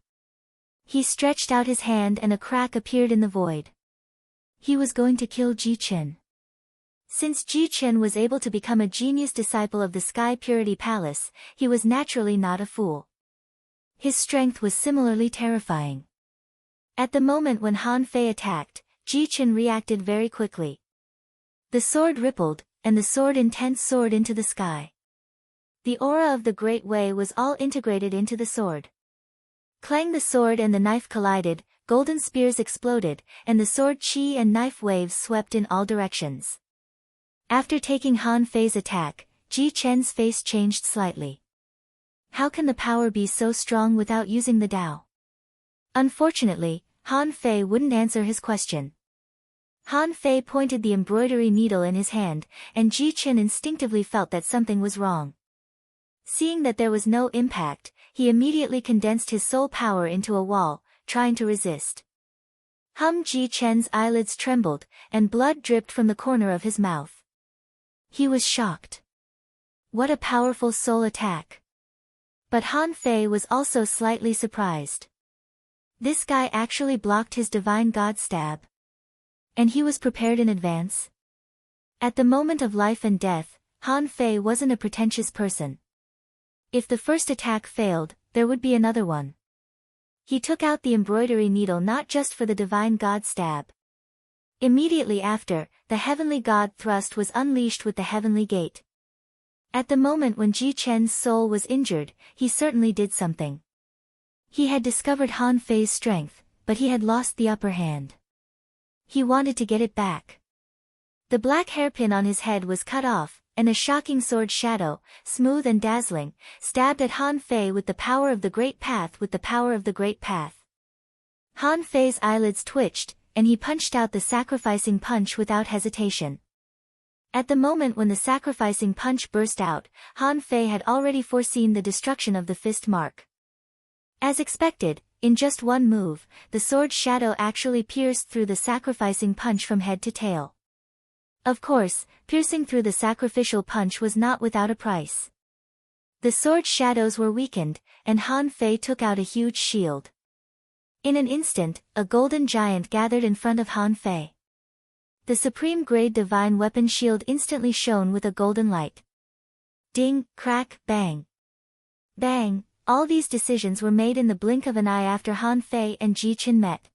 He stretched out his hand and a crack appeared in the void. He was going to kill Ji Qin. Since Ji Qin was able to become a genius disciple of the Sky Purity Palace, he was naturally not a fool. His strength was similarly terrifying. At the moment when Han Fei attacked, Ji Qin reacted very quickly. The sword rippled, and the sword intense soared into the sky. The aura of the Great Way was all integrated into the sword. Clang, the sword and the knife collided, golden spears exploded, and the sword chi and knife waves swept in all directions. After taking Han Fei's attack, Ji Qin's face changed slightly. How can the power be so strong without using the Tao? Unfortunately, Han Fei wouldn't answer his question. Han Fei pointed the embroidery needle in his hand, and Ji Qin instinctively felt that something was wrong. Seeing that there was no impact, he immediately condensed his soul power into a wall, trying to resist. Ji Qin's eyelids trembled, and blood dripped from the corner of his mouth. He was shocked. What a powerful soul attack! But Han Fei was also slightly surprised. This guy actually blocked his divine god stab. And he was prepared in advance? At the moment of life and death, Han Fei wasn't a pretentious person. If the first attack failed, there would be another one. He took out the embroidery needle not just for the divine god stab. Immediately after, the heavenly god thrust was unleashed with the heavenly gate. At the moment when Ji Qin's soul was injured, he certainly did something. He had discovered Han Fei's strength, but he had lost the upper hand. He wanted to get it back. The black hairpin on his head was cut off, and a shocking sword shadow, smooth and dazzling, stabbed at Han Fei with the power of the Great Path Han Fei's eyelids twitched, and he punched out the sacrificing punch without hesitation. At the moment when the sacrificing punch burst out, Han Fei had already foreseen the destruction of the fist mark. As expected, in just one move, the sword shadow actually pierced through the sacrificing punch from head to tail. Of course, piercing through the sacrificial punch was not without a price. The sword shadows were weakened, and Han Fei took out a huge shield. In an instant, a golden giant gathered in front of Han Fei. The supreme grade divine weapon shield instantly shone with a golden light. Ding, crack, bang. Bang, all these decisions were made in the blink of an eye after Han Fei and Ji Qin met.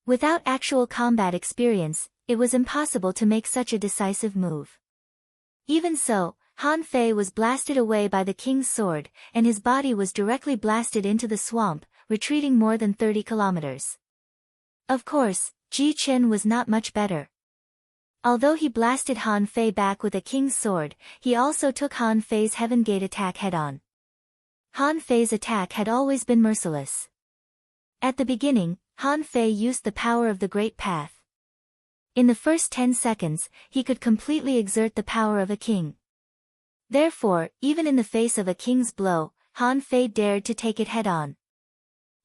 Without actual combat experience, it was impossible to make such a decisive move. Even so, Han Fei was blasted away by the king's sword, and his body was directly blasted into the swamp, retreating more than 30 kilometers. Of course, Ji Qin was not much better. Although he blasted Han Fei back with a king's sword, he also took Han Fei's Heaven Gate attack head-on. Han Fei's attack had always been merciless. At the beginning, Han Fei used the power of the Great Path. In the first 10 seconds, he could completely exert the power of a king. Therefore, even in the face of a king's blow, Han Fei dared to take it head-on.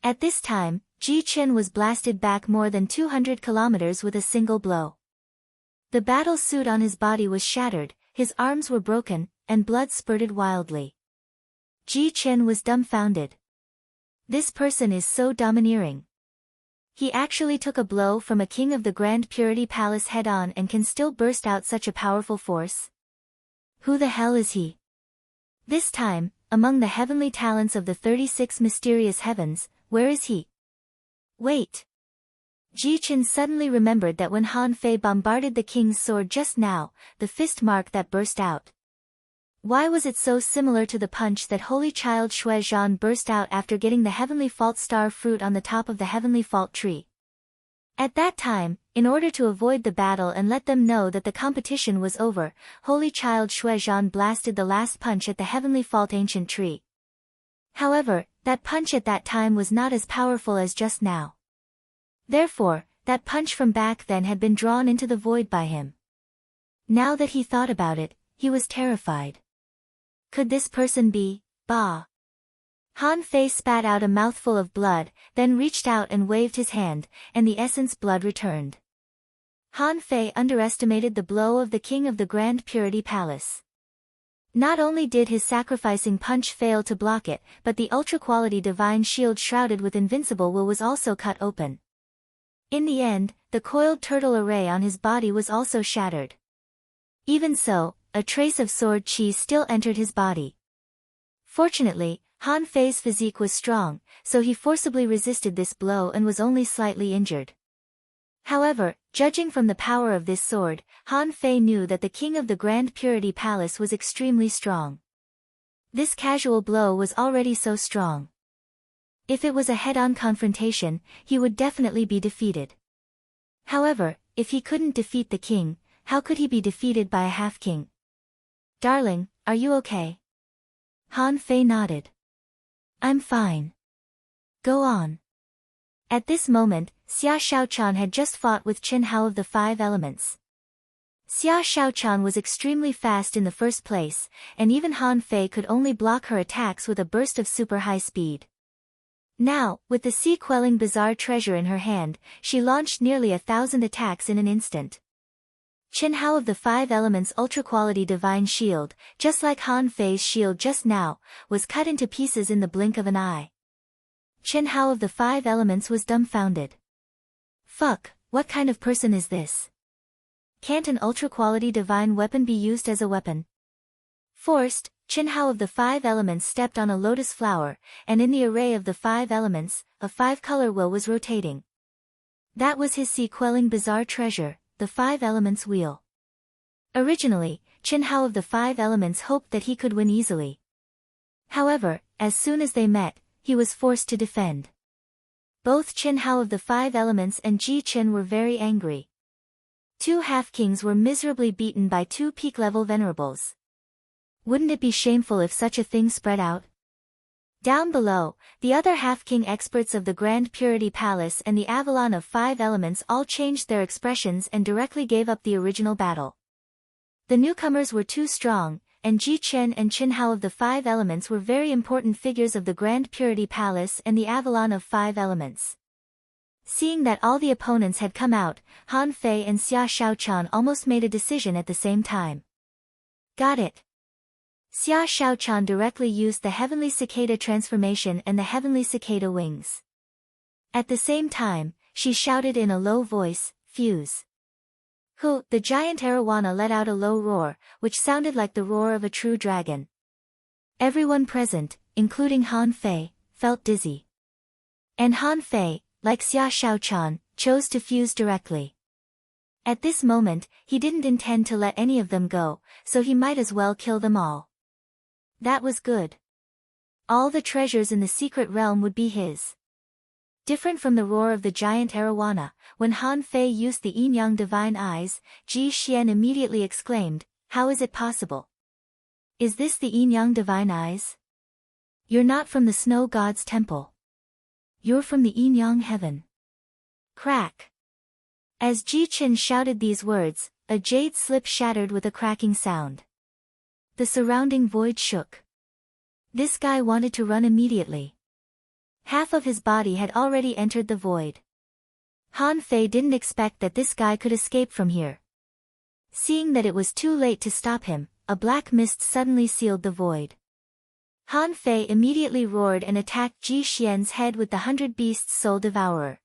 At this time, Ji Qin was blasted back more than 200 kilometers with a single blow. The battle suit on his body was shattered, his arms were broken, and blood spurted wildly. Ji Qin was dumbfounded. This person is so domineering. He actually took a blow from a king of the Grand Purity Palace head-on and can still burst out such a powerful force? Who the hell is he? This time, among the heavenly talents of the 36 mysterious heavens, where is he? Wait. Ji Qin suddenly remembered that when Han Fei bombarded the king's sword just now, the fist mark that burst out. Why was it so similar to the punch that Holy Child Shui Zhan burst out after getting the Heavenly Fault Star fruit on the top of the Heavenly Fault tree? At that time, in order to avoid the battle and let them know that the competition was over, Holy Child Shui Zhan blasted the last punch at the Heavenly Fault Ancient Tree. However, that punch at that time was not as powerful as just now. Therefore, that punch from back then had been drawn into the void by him. Now that he thought about it, he was terrified. Could this person be, Ba? Han Fei spat out a mouthful of blood, then reached out and waved his hand, and the essence blood returned. Han Fei underestimated the blow of the king of the Grand Purity Palace. Not only did his sacrificing punch fail to block it, but the ultra-quality divine shield shrouded with invincible will was also cut open. In the end, the coiled turtle array on his body was also shattered. Even so, a trace of sword chi still entered his body. Fortunately, Han Fei's physique was strong, so he forcibly resisted this blow and was only slightly injured. However, judging from the power of this sword, Han Fei knew that the king of the Grand Purity Palace was extremely strong. This casual blow was already so strong. If it was a head-on confrontation, he would definitely be defeated. However, if he couldn't defeat the king, how could he be defeated by a half-king? Darling, are you okay? Han Fei nodded. I'm fine. Go on. At this moment, Xia Shaochan had just fought with Qin Hao of the 5 elements. Xia Shaochan was extremely fast in the first place, and even Han Fei could only block her attacks with a burst of super high speed. Now, with the sea-quelling bizarre treasure in her hand, she launched nearly 1,000 attacks in an instant. Qin Hao of the 5 elements ultra-quality divine shield, just like Han Fei's shield just now, was cut into pieces in the blink of an eye. Qin Hao of the 5 elements was dumbfounded. Fuck, what kind of person is this? Can't an ultra-quality divine weapon be used as a weapon? Forced, Qin Hao of the 5 elements stepped on a lotus flower, and in the array of the 5 elements, a 5-color wheel was rotating. That was his sea-quelling bizarre treasure, the 5 elements wheel. Originally, Qin Hao of the 5 elements hoped that he could win easily. However, as soon as they met, he was forced to defend. Both Qin Hao of the 5 elements and Ji Qin were very angry. 2 half-kings were miserably beaten by 2 peak-level venerables. Wouldn't it be shameful if such a thing spread out? Down below, the other half-king experts of the Grand Purity Palace and the Avalon of 5 elements all changed their expressions and directly gave up the original battle. The newcomers were too strong, and Ji Qin and Qin Hao of the 5 elements were very important figures of the Grand Purity Palace and the Avalon of 5 elements. Seeing that all the opponents had come out, Han Fei and Xia Shaochan almost made a decision at the same time. Got it. Xia Shaochan directly used the Heavenly Cicada transformation and the Heavenly Cicada wings. At the same time, she shouted in a low voice, Fuse. Hu, the giant arowana let out a low roar, which sounded like the roar of a true dragon. Everyone present, including Han Fei, felt dizzy. And Han Fei, like Xia Shaochan, chose to fuse directly. At this moment, he didn't intend to let any of them go, so he might as well kill them all. That was good. All the treasures in the secret realm would be his. Different from the roar of the giant arowana, when Han Fei used the yin-yang divine eyes, Ji Xian immediately exclaimed, "How is it possible? Is this the yin-yang divine eyes? You're not from the snow god's temple. You're from the yin-yang heaven." Crack. As Ji Qin shouted these words, a jade slip shattered with a cracking sound. The surrounding void shook. This guy wanted to run immediately. Half of his body had already entered the void. Han Fei didn't expect that this guy could escape from here. Seeing that it was too late to stop him, a black mist suddenly sealed the void. Han Fei immediately roared and attacked Ji Xian's head with the 100 Beasts Soul Devourer.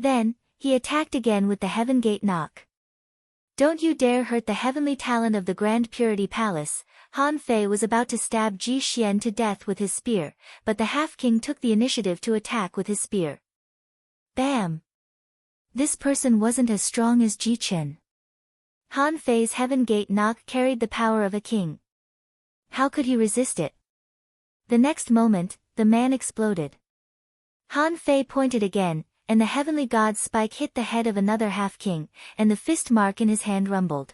Then, he attacked again with the Heaven Gate knock. Don't you dare hurt the heavenly talent of the Grand Purity Palace. Han Fei was about to stab Ji Xian to death with his spear, but the half-king took the initiative to attack with his spear. Bam! This person wasn't as strong as Ji Chen. Han Fei's Heaven Gate knock carried the power of a king. How could he resist it? The next moment, the man exploded. Han Fei pointed again, and the heavenly god's spike hit the head of another half-king, and the fist mark in his hand rumbled.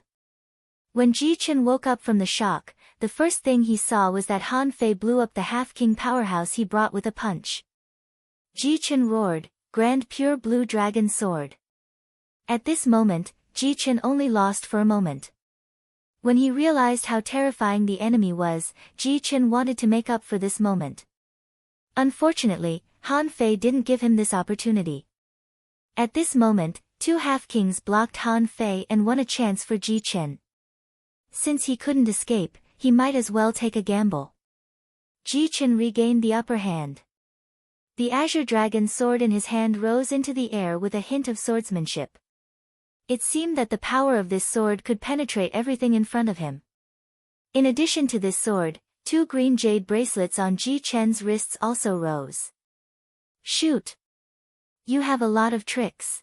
When Ji Chen woke up from the shock, the first thing he saw was that Han Fei blew up the half-king powerhouse he brought with a punch. Ji Chen roared, "Grand Pure Blue Dragon Sword." At this moment, Ji Chen only lost for a moment. When he realized how terrifying the enemy was, Ji Chen wanted to make up for this moment. Unfortunately, Han Fei didn't give him this opportunity. At this moment, two half-kings blocked Han Fei and won a chance for Ji Chen. Since he couldn't escape, he might as well take a gamble. Ji Chen regained the upper hand. The azure dragon sword in his hand rose into the air with a hint of swordsmanship. It seemed that the power of this sword could penetrate everything in front of him. In addition to this sword, two green jade bracelets on Ji Chen's wrists also rose. Shoot! You have a lot of tricks.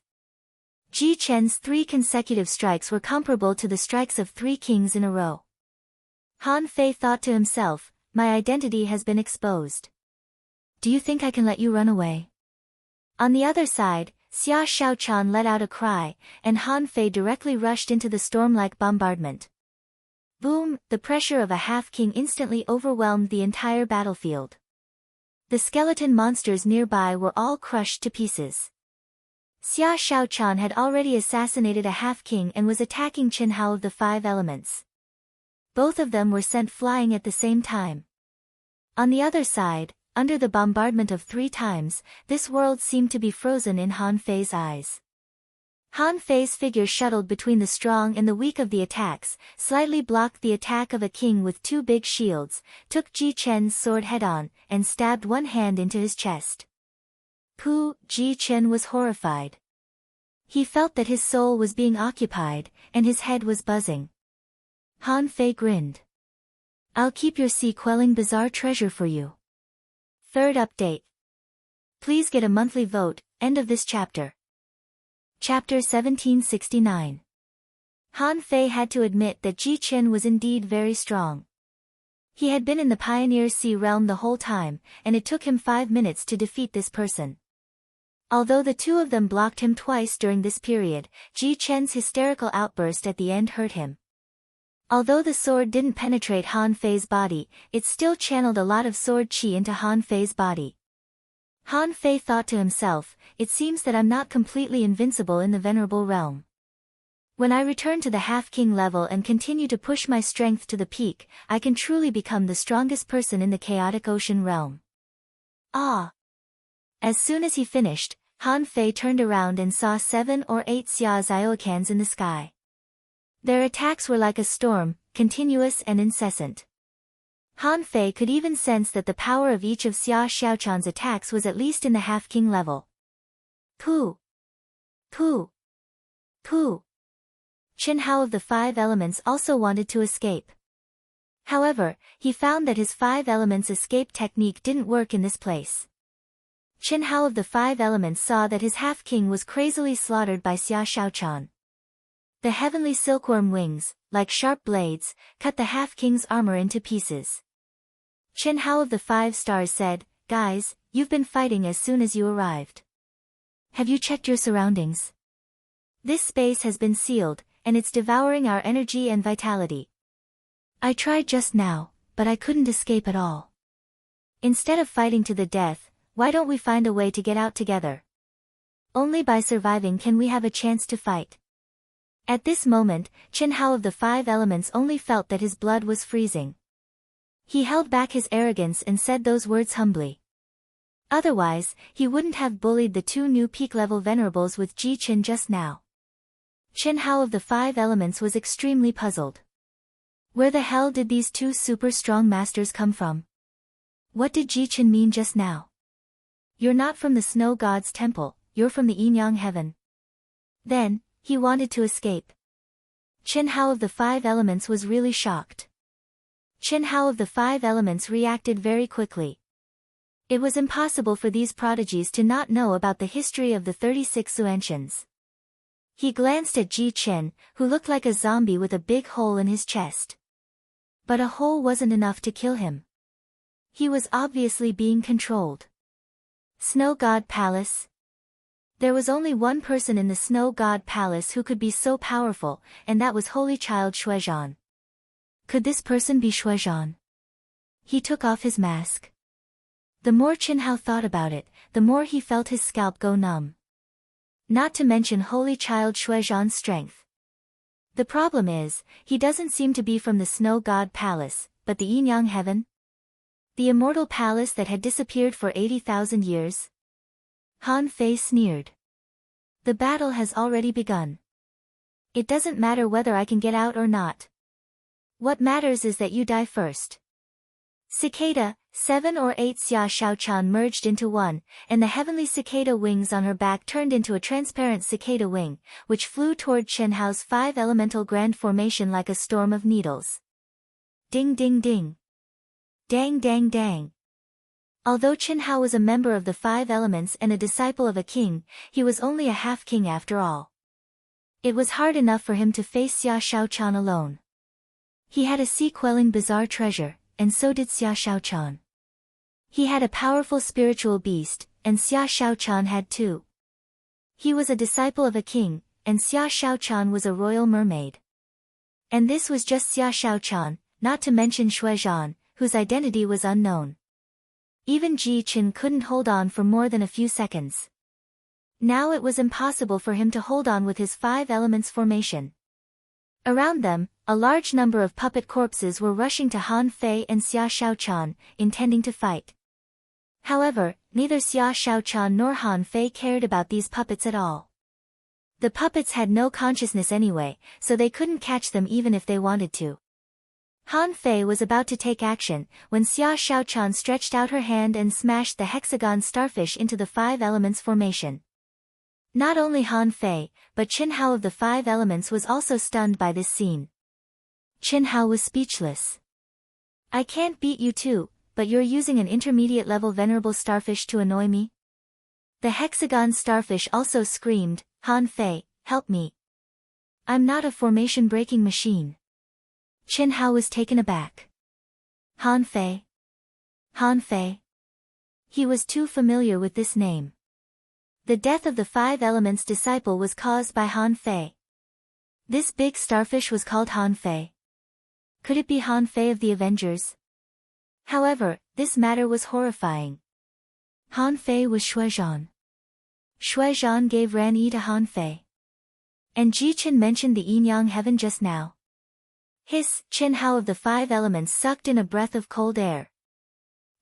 Ji Chen's 3 consecutive strikes were comparable to the strikes of 3 kings in a row. Han Fei thought to himself, my identity has been exposed. Do you think I can let you run away? On the other side, Xia Shaochan let out a cry, and Han Fei directly rushed into the storm-like bombardment. Boom! The pressure of a half-king instantly overwhelmed the entire battlefield. The skeleton monsters nearby were all crushed to pieces. Xia Shaochan had already assassinated a half-king and was attacking Chen Hao of the 5 elements. Both of them were sent flying at the same time. On the other side, under the bombardment of 3 times, this world seemed to be frozen in Han Fei's eyes. Han Fei's figure shuttled between the strong and the weak of the attacks, slightly blocked the attack of a king with 2 big shields, took Ji Chen's sword head-on, and stabbed one hand into his chest. Pooh! Ji Chen was horrified. He felt that his soul was being occupied, and his head was buzzing. Han Fei grinned. I'll keep your sea-quelling bizarre treasure for you. Third update. Please get a monthly vote, end of this chapter. Chapter 1769. Han Fei had to admit that Ji Chen was indeed very strong. He had been in the Pioneer Sea realm the whole time, and it took him 5 minutes to defeat this person. Although the two of them blocked him twice during this period, Ji Chen's hysterical outburst at the end hurt him. Although the sword didn't penetrate Han Fei's body, it still channeled a lot of sword chi into Han Fei's body. Han Fei thought to himself, it seems that I'm not completely invincible in the Venerable Realm. When I return to the half-king level and continue to push my strength to the peak, I can truly become the strongest person in the Chaotic Ocean Realm. Ah! As soon as he finished, Han Fei turned around and saw 7 or 8 Xia Zioakans in the sky. Their attacks were like a storm, continuous and incessant. Han Fei could even sense that the power of each of Xia Shaochan's attacks was at least in the half-king level. Pooh! Pooh! Pooh! Chen Hao of the 5 elements also wanted to escape. However, he found that his 5 elements escape technique didn't work in this place. Chen Hao of the 5 elements saw that his half-king was crazily slaughtered by Xia Shaochan. The heavenly silkworm wings, like sharp blades, cut the half-king's armor into pieces. Chen Hao of the 5 stars said, Guys, you've been fighting as soon as you arrived. Have you checked your surroundings? This space has been sealed, and it's devouring our energy and vitality. I tried just now, but I couldn't escape at all. Instead of fighting to the death, why don't we find a way to get out together? Only by surviving can we have a chance to fight. At this moment, Chen Hao of the 5 elements only felt that his blood was freezing. He held back his arrogance and said those words humbly. Otherwise, he wouldn't have bullied the 2 new peak-level venerables with Ji Chen just now. Chen Hao of the 5 elements was extremely puzzled. Where the hell did these 2 super strong masters come from? What did Ji Chen mean just now? You're not from the Snow God's temple, you're from the Yin-Yang heaven. Then, he wanted to escape. Chen Hao of the Five Elements was really shocked. Chen Hao of the Five Elements reacted very quickly. It was impossible for these prodigies to not know about the history of the 36 Xuantians. He glanced at Ji Chen, who looked like a zombie with a big hole in his chest. But a hole wasn't enough to kill him. He was obviously being controlled. Snow God Palace. There was only one person in the Snow God Palace who could be so powerful, and that was Holy Child Xuezhan. Could this person be Xuezhan? He took off his mask. The more Chen Hao thought about it, the more he felt his scalp go numb. Not to mention Holy Child Xuezhan's strength. The problem is, he doesn't seem to be from the Snow God Palace, but the Yin-Yang Heaven? The immortal palace that had disappeared for 80,000 years? Han Fei sneered. The battle has already begun. It doesn't matter whether I can get out or not. What matters is that you die first. Cicada, 7 or 8 Xia Shaochan merged into one, and the heavenly cicada wings on her back turned into a transparent cicada wing, which flew toward Chen Hao's 5 elemental grand formation like a storm of needles. Ding ding ding. Dang dang dang. Although Chen Hao was a member of the 5 elements and a disciple of a king, he was only a half-king after all. It was hard enough for him to face Xia Shaochan alone. He had a sea-quelling bizarre treasure, and so did Xia Shaochan. He had a powerful spiritual beast, and Xia Shaochan had too. He was a disciple of a king, and Xia Shaochan was a royal mermaid. And this was just Xia Shaochan, not to mention Xuezhan, whose identity was unknown. Even Ji Chen couldn't hold on for more than a few seconds. Now it was impossible for him to hold on with his 5 elements formation. Around them, a large number of puppet corpses were rushing to Han Fei and Xia Shaochan, intending to fight. However, neither Xia Shaochan nor Han Fei cared about these puppets at all. The puppets had no consciousness anyway, so they couldn't catch them even if they wanted to. Han Fei was about to take action, when Xia Shaochan stretched out her hand and smashed the hexagon starfish into the 5 elements formation. Not only Han Fei, but Chen Hao of the 5 elements was also stunned by this scene. Chen Hao was speechless. I can't beat you too, but you're using an intermediate-level venerable starfish to annoy me? The hexagon starfish also screamed, Han Fei, help me. I'm not a formation-breaking machine. Chen Hao was taken aback. Han Fei? Han Fei? He was too familiar with this name. The death of the 5 elements disciple was caused by Han Fei. This big starfish was called Han Fei. Could it be Han Fei of the Avengers? However, this matter was horrifying. Han Fei was Xuezhan. Xuezhan gave Ran Yi to Han Fei. And Ji Chen mentioned the Yin-Yang heaven just now. Hiss, Chen Hao of the 5 elements sucked in a breath of cold air.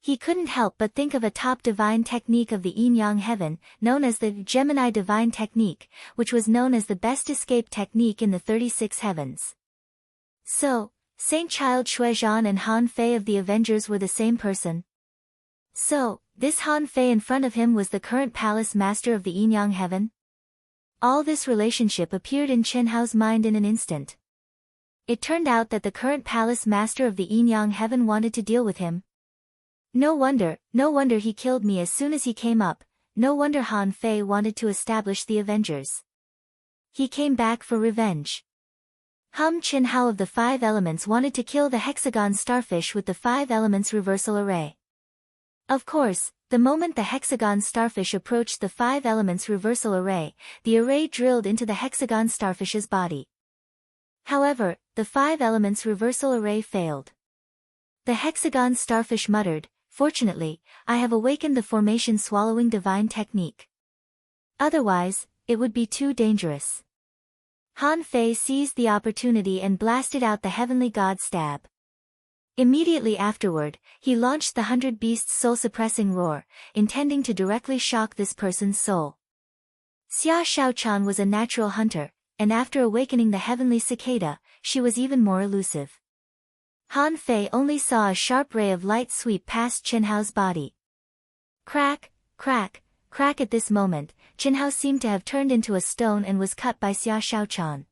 He couldn't help but think of a top divine technique of the Yin-Yang heaven, known as the Gemini divine technique, which was known as the best escape technique in the 36 heavens. So, Saint Child Xuezhan and Han Fei of the Avengers were the same person. So, this Han Fei in front of him was the current palace master of the Yin-Yang heaven? All this relationship appeared in Chen Hao's mind in an instant. It turned out that the current palace master of the Yin-Yang heaven wanted to deal with him. No wonder he killed me as soon as he came up, no wonder Han Fei wanted to establish the Avengers. He came back for revenge. Chen Hao of the 5 elements wanted to kill the hexagon starfish with the 5 elements reversal array. Of course, the moment the hexagon starfish approached the 5 elements reversal array, the array drilled into the hexagon starfish's body. However, the 5 elements reversal array failed. The hexagon starfish muttered, "Fortunately, I have awakened the formation swallowing divine technique. Otherwise, it would be too dangerous." Han Fei seized the opportunity and blasted out the heavenly god stab. Immediately afterward, he launched the 100 Beasts soul-suppressing roar, intending to directly shock this person's soul. Xia Shaochan was a natural hunter, and after awakening the heavenly cicada, she was even more elusive. Han Fei only saw a sharp ray of light sweep past Chen Hao's body. Crack, crack, Crack at this moment, Qinhao seemed to have turned into a stone and was cut by Xia Shaochan.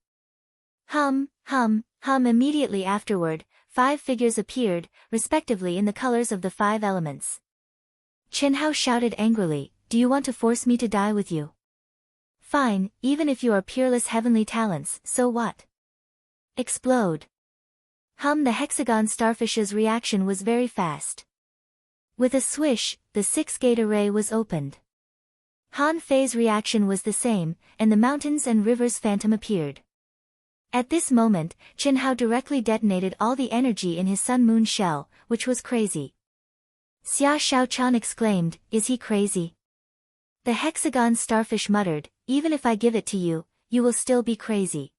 Immediately afterward, 5 figures appeared, respectively in the colors of the 5 elements. Qinhao shouted angrily, "Do you want to force me to die with you? Fine, even if you are peerless heavenly talents, so what? Explode." The hexagon starfish's reaction was very fast. With a swish, the 6-gate array was opened. Han Fei's reaction was the same, and the mountains and rivers phantom appeared. At this moment, Qinhao directly detonated all the energy in his sun-moon shell, which was crazy. Xia Shaochan exclaimed, "Is he crazy?" The hexagon starfish muttered, "Even if I give it to you, you will still be crazy."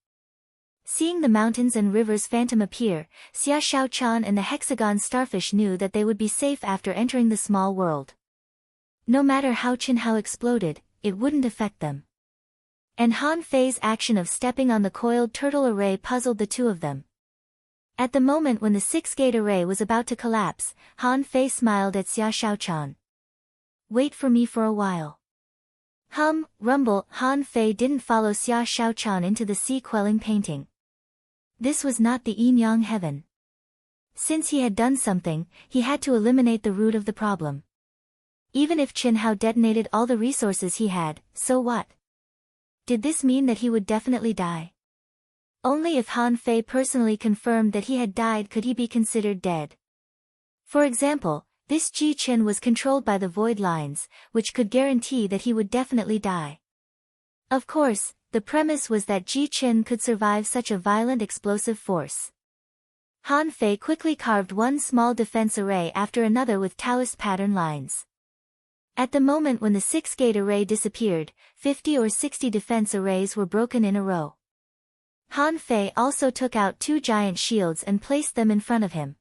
Seeing the mountains and rivers phantom appear, Xia Shaochan and the hexagon starfish knew that they would be safe after entering the small world. No matter how Qinhao exploded, it wouldn't affect them. And Han Fei's action of stepping on the coiled turtle array puzzled the two of them. At the moment when the 6-gate array was about to collapse, Han Fei smiled at Xia Shaochan. "Wait for me for a while." Rumble, Han Fei didn't follow Xia Shaochan into the sea-quelling painting. This was not the yin-yang heaven. Since he had done something, he had to eliminate the root of the problem. Even if Qinhao detonated all the resources he had, so what? Did this mean that he would definitely die? Only if Han Fei personally confirmed that he had died could he be considered dead. For example, this Ji Qin was controlled by the void lines, which could guarantee that he would definitely die. Of course, the premise was that Ji Qin could survive such a violent explosive force. Han Fei quickly carved one small defense array after another with Taoist pattern lines. At the moment when the 6-gate array disappeared, 50 or 60 defense arrays were broken in a row. Han Fei also took out 2 giant shields and placed them in front of him.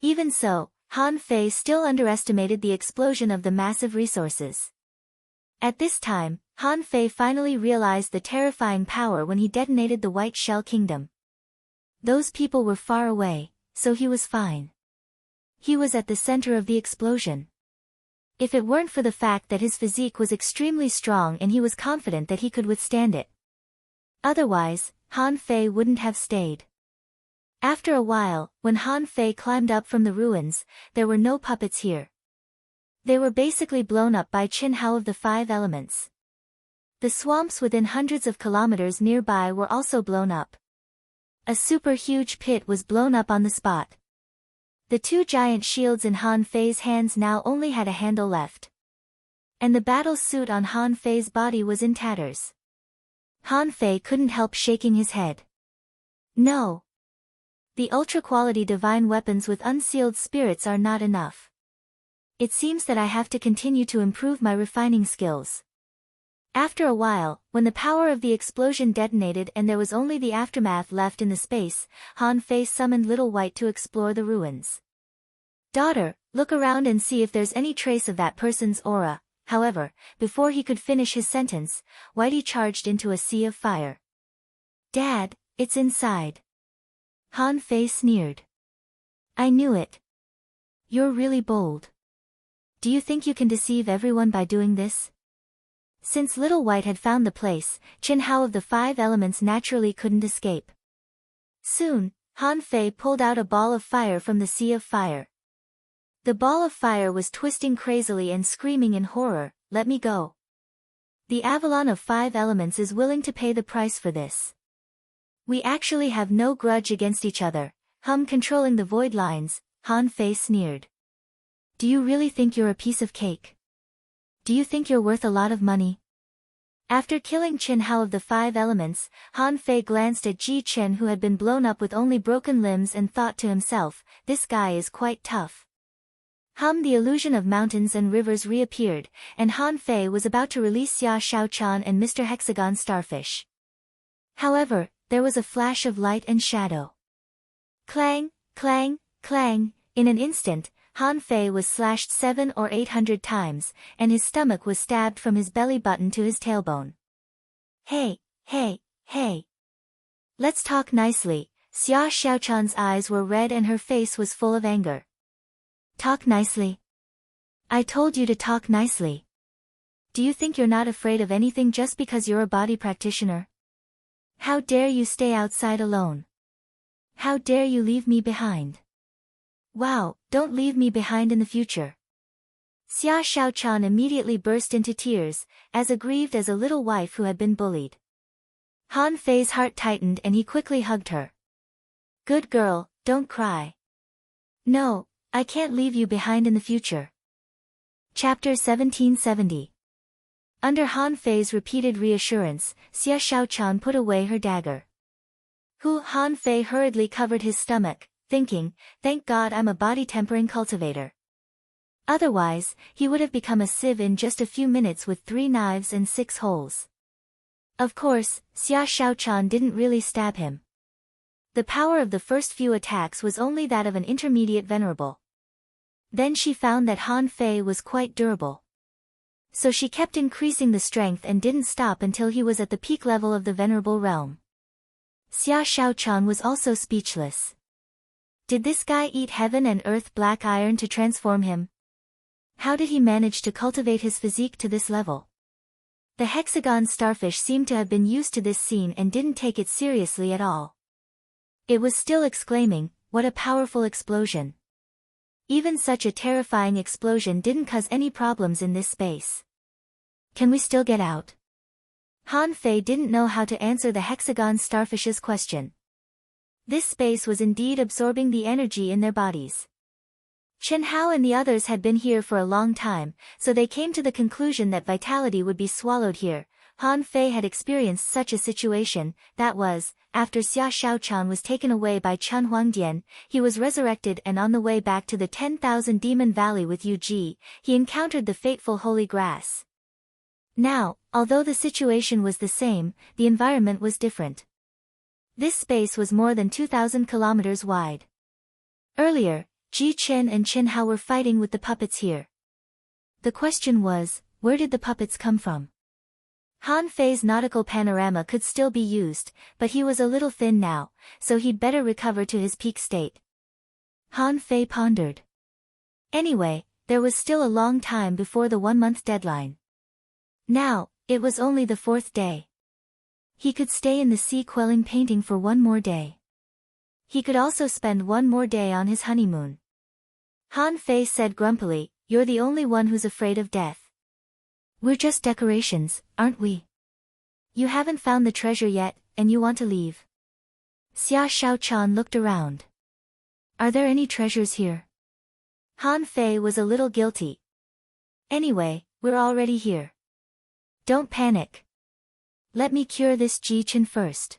Even so, Han Fei still underestimated the explosion of the massive resources. At this time, Han Fei finally realized the terrifying power when he detonated the White Shell Kingdom. Those people were far away, so he was fine. He was at the center of the explosion. If it weren't for the fact that his physique was extremely strong and he was confident that he could withstand it. Otherwise, Han Fei wouldn't have stayed. After a while, when Han Fei climbed up from the ruins, there were no puppets here. They were basically blown up by Qinhao of the 5 elements. The swamps within hundreds of kilometers nearby were also blown up. A super huge pit was blown up on the spot. The 2 giant shields in Han Fei's hands now only had a handle left. And the battle suit on Han Fei's body was in tatters. Han Fei couldn't help shaking his head. No. The ultra-quality divine weapons with unsealed spirits are not enough. It seems that I have to continue to improve my refining skills. After a while, when the power of the explosion detonated and there was only the aftermath left in the space, Han Fei summoned Little White to explore the ruins. "Daughter, look around and see if there's any trace of that person's aura." However, before he could finish his sentence, Whitey charged into a sea of fire. "Dad, it's inside." Han Fei sneered. "I knew it. You're really bold. Do you think you can deceive everyone by doing this?" Since Little White had found the place, Qinhao of the 5 elements naturally couldn't escape. Soon, Han Fei pulled out a ball of fire from the sea of fire. The ball of fire was twisting crazily and screaming in horror, "Let me go. The Avalon of 5 elements is willing to pay the price for this. We actually have no grudge against each other." Controlling the void lines, Han Fei sneered. "Do you really think you're a piece of cake? Do you think you're worth a lot of money?" After killing Qinhao of the 5 elements, Han Fei glanced at Ji Qin who had been blown up with only broken limbs and thought to himself, "This guy is quite tough." The illusion of mountains and rivers reappeared, and Han Fei was about to release Xia Shaochan and Mr. Hexagon Starfish. However, there was a flash of light and shadow. Clang, clang, clang, in an instant, Han Fei was slashed 700 or 800 times, and his stomach was stabbed from his belly button to his tailbone. Hey. Let's talk nicely." Xia Shaochan's eyes were red and her face was full of anger. "Talk nicely? I told you to talk nicely. do you think you're not afraid of anything just because you're a body practitioner? How dare you stay outside alone? How dare you leave me behind? Wow, don't leave me behind in the future. Xia Shaochan immediately burst into tears, as aggrieved as a little wife who had been bullied. Han Fei's heart tightened and he quickly hugged her. Good girl, don't cry. No, I can't leave you behind in the future. Chapter 1770. Under Han Fei's repeated reassurance, Xia Shaochan put away her dagger. Han Fei hurriedly covered his stomach, thinking, thank God I'm a body-tempering cultivator. Otherwise, he would have become a sieve in just a few minutes with 3 knives and 6 holes. Of course, Xia Shaochan didn't really stab him. The power of the first few attacks was only that of an intermediate venerable. Then she found that Han Fei was quite durable. So she kept increasing the strength and didn't stop until he was at the peak level of the venerable realm. Xia Shaochan was also speechless. Did this guy eat heaven and earth black iron to transform him? How did he manage to cultivate his physique to this level? The hexagon starfish seemed to have been used to this scene and didn't take it seriously at all. It was still exclaiming, what a powerful explosion. Even such a terrifying explosion didn't cause any problems in this space. Can we still get out? Han Fei didn't know how to answer the hexagon starfish's question. This space was indeed absorbing the energy in their bodies. Chen Hao and the others had been here for a long time, so they came to the conclusion that vitality would be swallowed here. Han Fei had experienced such a situation, that was, after Xia Shaochan was taken away by Chen Huangdian, he was resurrected and on the way back to the 10,000 Demon Valley with Yu Ji, he encountered the fateful holy grass. Now, although the situation was the same, the environment was different. This space was more than 2,000 kilometers wide. Earlier, Ji Chen and Chen Hao were fighting with the puppets here. The question was, where did the puppets come from? Han Fei's nautical panorama could still be used, but he was a little thin now, so he'd better recover to his peak state. Han Fei pondered. Anyway, there was still a long time before the 1-month deadline. Now, it was only the 4th day. He could stay in the sea quelling painting for 1 more day. He could also spend 1 more day on his honeymoon. Han Fei said grumpily, you're the only one who's afraid of death. We're just decorations, aren't we? You haven't found the treasure yet, and you want to leave. Xia Shaochan looked around. Are there any treasures here? Han Fei was a little guilty. Anyway, we're already here. Don't panic. Let me cure this Ji Chen first.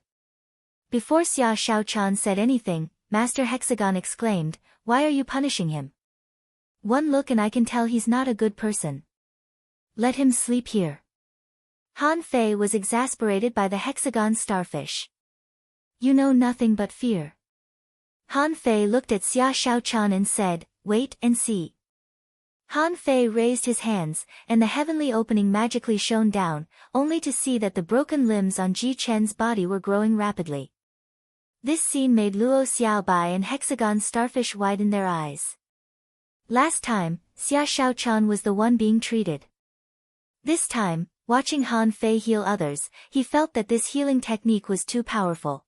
Before Xia Shaochan said anything, Master Hexagon exclaimed, why are you punishing him? 1 look and I can tell he's not a good person. Let him sleep here. Han Fei was exasperated by the hexagon starfish. You know nothing but fear. Han Fei looked at Xia Shaochan and said, wait and see. Han Fei raised his hands, and the heavenly opening magically shone down, only to see that the broken limbs on Ji Chen's body were growing rapidly. This scene made Luo Xiaobai and hexagon starfish widen their eyes. Last time, Xia Shaochan was the one being treated. This time, watching Han Fei heal others, he felt that this healing technique was too powerful.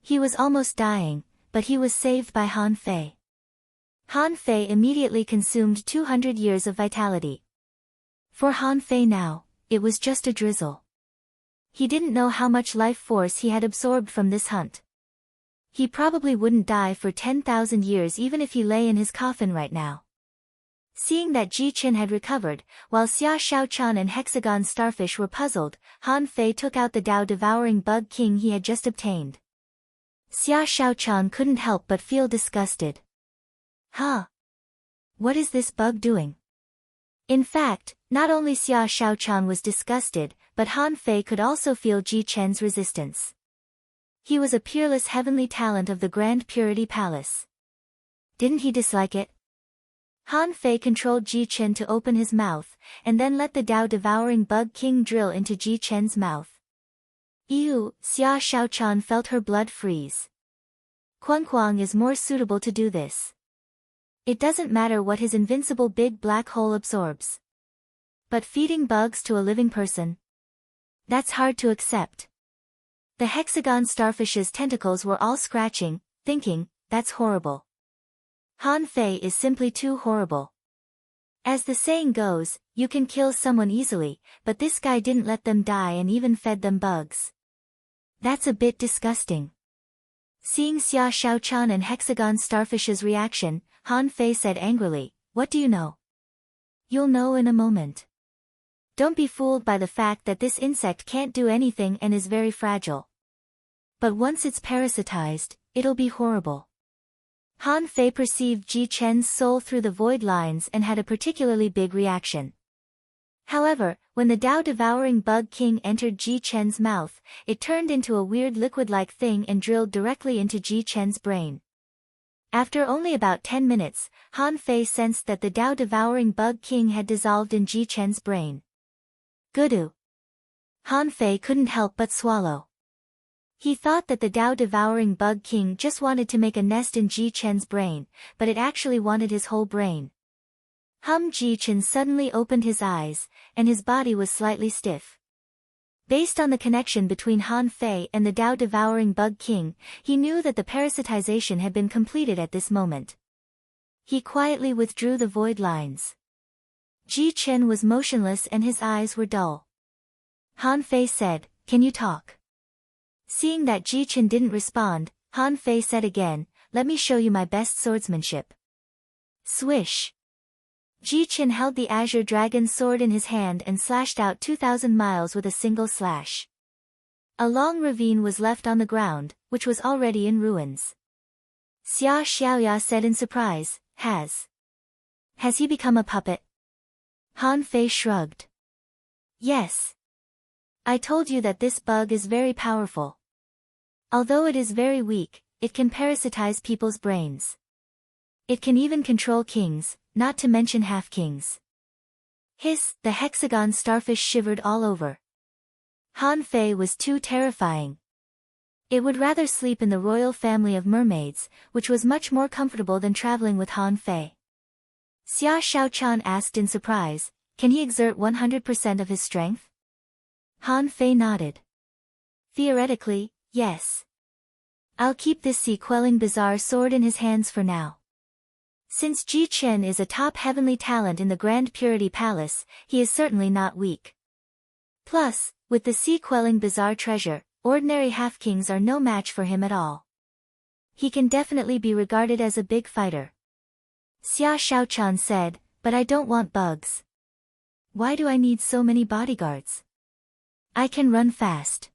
He was almost dying, but he was saved by Han Fei. Han Fei immediately consumed 200 years of vitality. For Han Fei now, it was just a drizzle. He didn't know how much life force he had absorbed from this hunt. He probably wouldn't die for 10,000 years even if he lay in his coffin right now. Seeing that Ji Chen had recovered, while Xia Shaochan and hexagon starfish were puzzled, Han Fei took out the Tao-devouring bug king he had just obtained. Xia Shaochan couldn't help but feel disgusted. Huh? What is this bug doing? In fact, not only Xia Shaochan was disgusted, but Han Fei could also feel Ji Chen's resistance. He was a peerless heavenly talent of the Grand Purity Palace. Didn't he dislike it? Han Fei controlled Ji Chen to open his mouth, and then let the Tao-devouring bug king drill into Ji Chen's mouth. Ew, Xia Shaochan felt her blood freeze. Quang is more suitable to do this. It doesn't matter what his invincible big black hole absorbs. But feeding bugs to a living person? That's hard to accept. The hexagon starfish's tentacles were all scratching, thinking, that's horrible. Han Fei is simply too horrible. As the saying goes, you can kill someone easily, but this guy didn't let them die and even fed them bugs. That's a bit disgusting. Seeing Xia Shaochan and hexagon starfish's reaction, Han Fei said angrily, what do you know? You'll know in a moment. Don't be fooled by the fact that this insect can't do anything and is very fragile. But once it's parasitized, it'll be horrible. Han Fei perceived Ji Chen's soul through the void lines and had a particularly big reaction. However, when the Tao-devouring bug king entered Ji Chen's mouth, it turned into a weird liquid-like thing and drilled directly into Ji Chen's brain. After only about 10 minutes, Han Fei sensed that the Tao-devouring bug king had dissolved in Ji Chen's brain. Gudu. Han Fei couldn't help but swallow. He thought that the Tao-devouring bug king just wanted to make a nest in Ji Chen's brain, but it actually wanted his whole brain. Ji Chen suddenly opened his eyes, and his body was slightly stiff. Based on the connection between Han Fei and the Tao-devouring bug king, he knew that the parasitization had been completed at this moment. He quietly withdrew the void lines. Ji Chen was motionless and his eyes were dull. Han Fei said, can you talk? Seeing that Ji Chen didn't respond, Han Fei said again, let me show you my best swordsmanship. Swish. Ji Chen held the azure dragon sword in his hand and slashed out 2,000 miles with a single slash. A long ravine was left on the ground, which was already in ruins. Xia Xiaoya said in surprise, Has he become a puppet? Han Fei shrugged. Yes. I told you that this bug is very powerful. Although it is very weak, it can parasitize people's brains. It can even control kings, not to mention half-kings. Hiss, the hexagon starfish shivered all over. Han Fei was too terrifying. It would rather sleep in the royal family of mermaids, which was much more comfortable than traveling with Han Fei. Xia Shaochan asked in surprise, can he exert 100% of his strength? Han Fei nodded. Theoretically, yes. I'll keep this sea-quelling bizarre sword in his hands for now. Since Ji Chen is a top heavenly talent in the Grand Purity Palace, he is certainly not weak. Plus, with the sea-quelling bizarre treasure, ordinary half-kings are no match for him at all. He can definitely be regarded as a big fighter. Xia Shaochan said, but I don't want bugs. Why do I need so many bodyguards? I can run fast.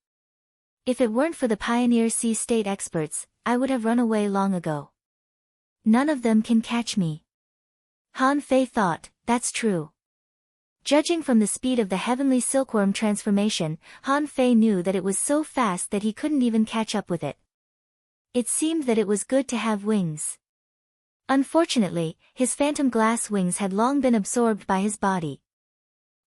If it weren't for the Pioneer Sea State experts, I would have run away long ago. None of them can catch me. Han Fei thought, that's true. Judging from the speed of the heavenly silkworm transformation, Han Fei knew that it was so fast that he couldn't even catch up with it. It seemed that it was good to have wings. Unfortunately, his phantom glass wings had long been absorbed by his body.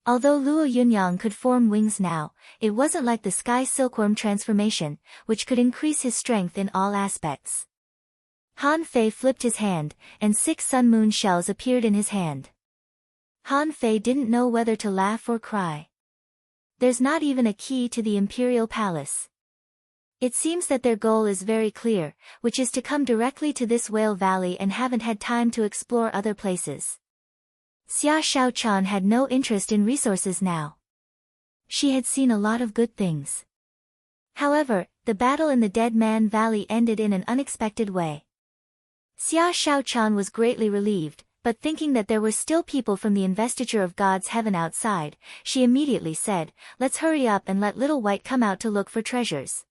Although Luo Yunyang could form wings now, it wasn't like the sky silkworm transformation, which could increase his strength in all aspects. Han Fei flipped his hand, and 6 sun moon shells appeared in his hand. Han Fei didn't know whether to laugh or cry. There's not even a key to the Imperial Palace. It seems that their goal is very clear, which is to come directly to this whale valley and haven't had time to explore other places. Xia Shaochan had no interest in resources now. She had seen a lot of good things. However, the battle in the Dead Man Valley ended in an unexpected way. Xia Shaochan was greatly relieved, but thinking that there were still people from the investiture of God's heaven outside, she immediately said, let's hurry up and let Little White come out to look for treasures.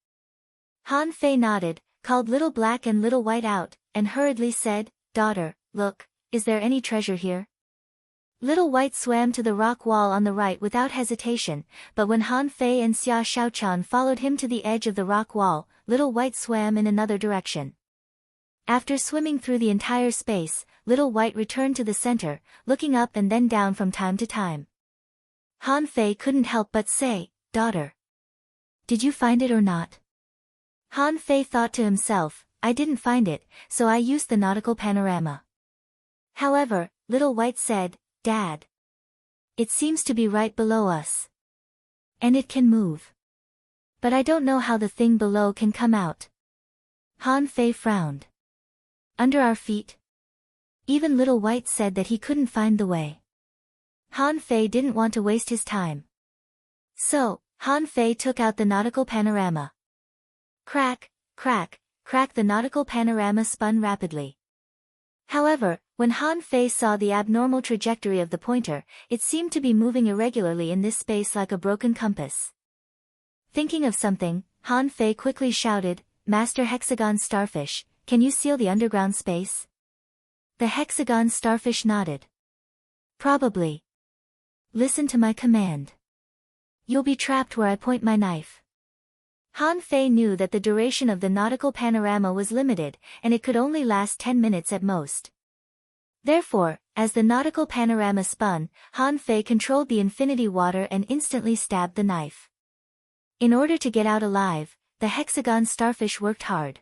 Han Fei nodded, called Little Black and Little White out, and hurriedly said, daughter, look, is there any treasure here? Little White swam to the rock wall on the right without hesitation, but when Han Fei and Xia Shaochan followed him to the edge of the rock wall, Little White swam in another direction. After swimming through the entire space, Little White returned to the center, looking up and then down from time to time. Han Fei couldn't help but say, daughter. Did you find it or not? Han Fei thought to himself, I didn't find it, so I used the nautical panorama. However, Little White said, Dad. It seems to be right below us. And it can move. But I don't know how the thing below can come out. Han Fei frowned. Under our feet? Even Little White said that he couldn't find the way. Han Fei didn't want to waste his time. So, Han Fei took out the nautical panorama. Crack, crack, crack, the nautical panorama spun rapidly. However, when Han Fei saw the abnormal trajectory of the pointer, it seemed to be moving irregularly in this space like a broken compass. Thinking of something, Han Fei quickly shouted, "Master Hexagon Starfish, can you seal the underground space?" The Hexagon Starfish nodded. "Probably. Listen to my command. You'll be trapped where I point my knife." Han Fei knew that the duration of the nautical panorama was limited, and it could only last 10 minutes at most. Therefore, as the nautical panorama spun, Han Fei controlled the infinity water and instantly stabbed the knife. In order to get out alive, the Hexagon Starfish worked hard.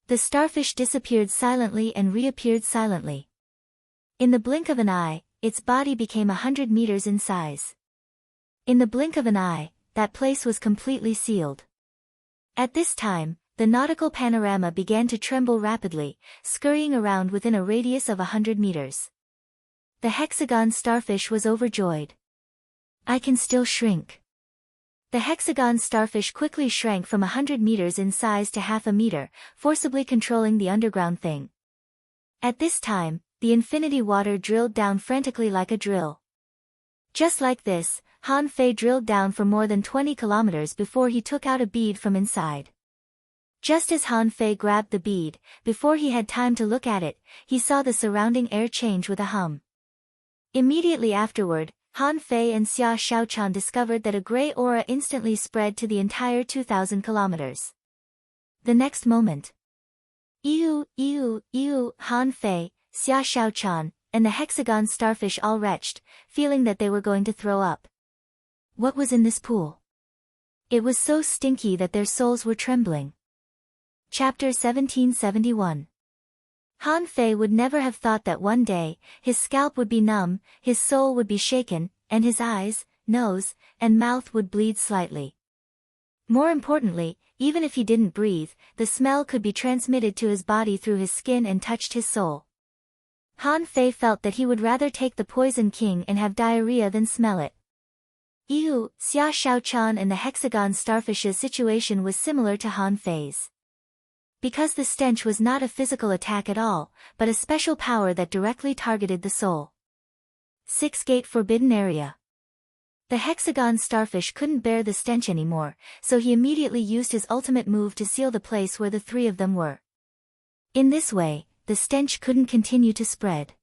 The starfish disappeared silently and reappeared silently. In the blink of an eye, its body became 100 meters in size. In the blink of an eye, that place was completely sealed. At this time, the nautical panorama began to tremble rapidly, scurrying around within a radius of 100 meters. The Hexagon Starfish was overjoyed. "I can still shrink." The Hexagon Starfish quickly shrank from 100 meters in size to half a meter, forcibly controlling the underground thing. At this time, the infinity water drilled down frantically like a drill. Just like this, Han Fei drilled down for more than 20 kilometers before he took out a bead from inside. Just as Han Fei grabbed the bead, before he had time to look at it, he saw the surrounding air change with a hum. Immediately afterward, Han Fei and Xia Shaochan discovered that a gray aura instantly spread to the entire 2,000 kilometers. The next moment, "Ew, ew, ew," Han Fei, Xia Shaochan, and the Hexagon Starfish all retched, feeling that they were going to throw up. What was in this pool? It was so stinky that their souls were trembling. Chapter 1771. Han Fei would never have thought that one day, his scalp would be numb, his soul would be shaken, and his eyes, nose, and mouth would bleed slightly. More importantly, even if he didn't breathe, the smell could be transmitted to his body through his skin and touched his soul. Han Fei felt that he would rather take the Poison King and have diarrhea than smell it. Ew, Xia Shaochan and the Hexagon Starfish's situation was similar to Han Fei's. Because the stench was not a physical attack at all, but a special power that directly targeted the soul. 6-Gate Forbidden Area. The Hexagon Starfish couldn't bear the stench anymore, so he immediately used his ultimate move to seal the place where the three of them were. In this way, the stench couldn't continue to spread.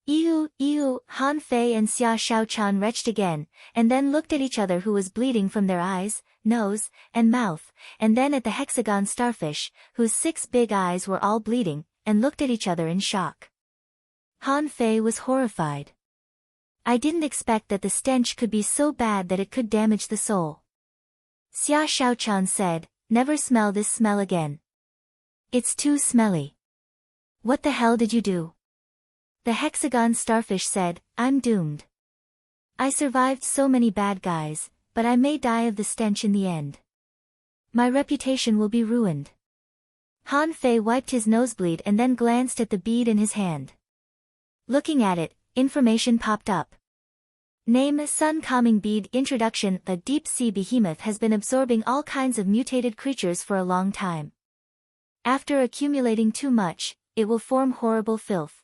Ew, ew, Han Fei and Xia Shaochan retched again, and then looked at each other who was bleeding from their eyes, nose, and mouth, and then at the Hexagon Starfish, whose 6 big eyes were all bleeding, and looked at each other in shock. Han Fei was horrified. "I didn't expect that the stench could be so bad that it could damage the soul." Xia Shaochan said, "Never smell this smell again. It's too smelly." "What the hell did you do?" The Hexagon Starfish said, "I'm doomed. I survived so many bad guys, but I may die of the stench in the end. My reputation will be ruined." Han Fei wiped his nosebleed and then glanced at the bead in his hand. Looking at it, information popped up. Name: Sun Calming Bead. Introduction: A deep-sea behemoth has been absorbing all kinds of mutated creatures for a long time. After accumulating too much, it will form horrible filth.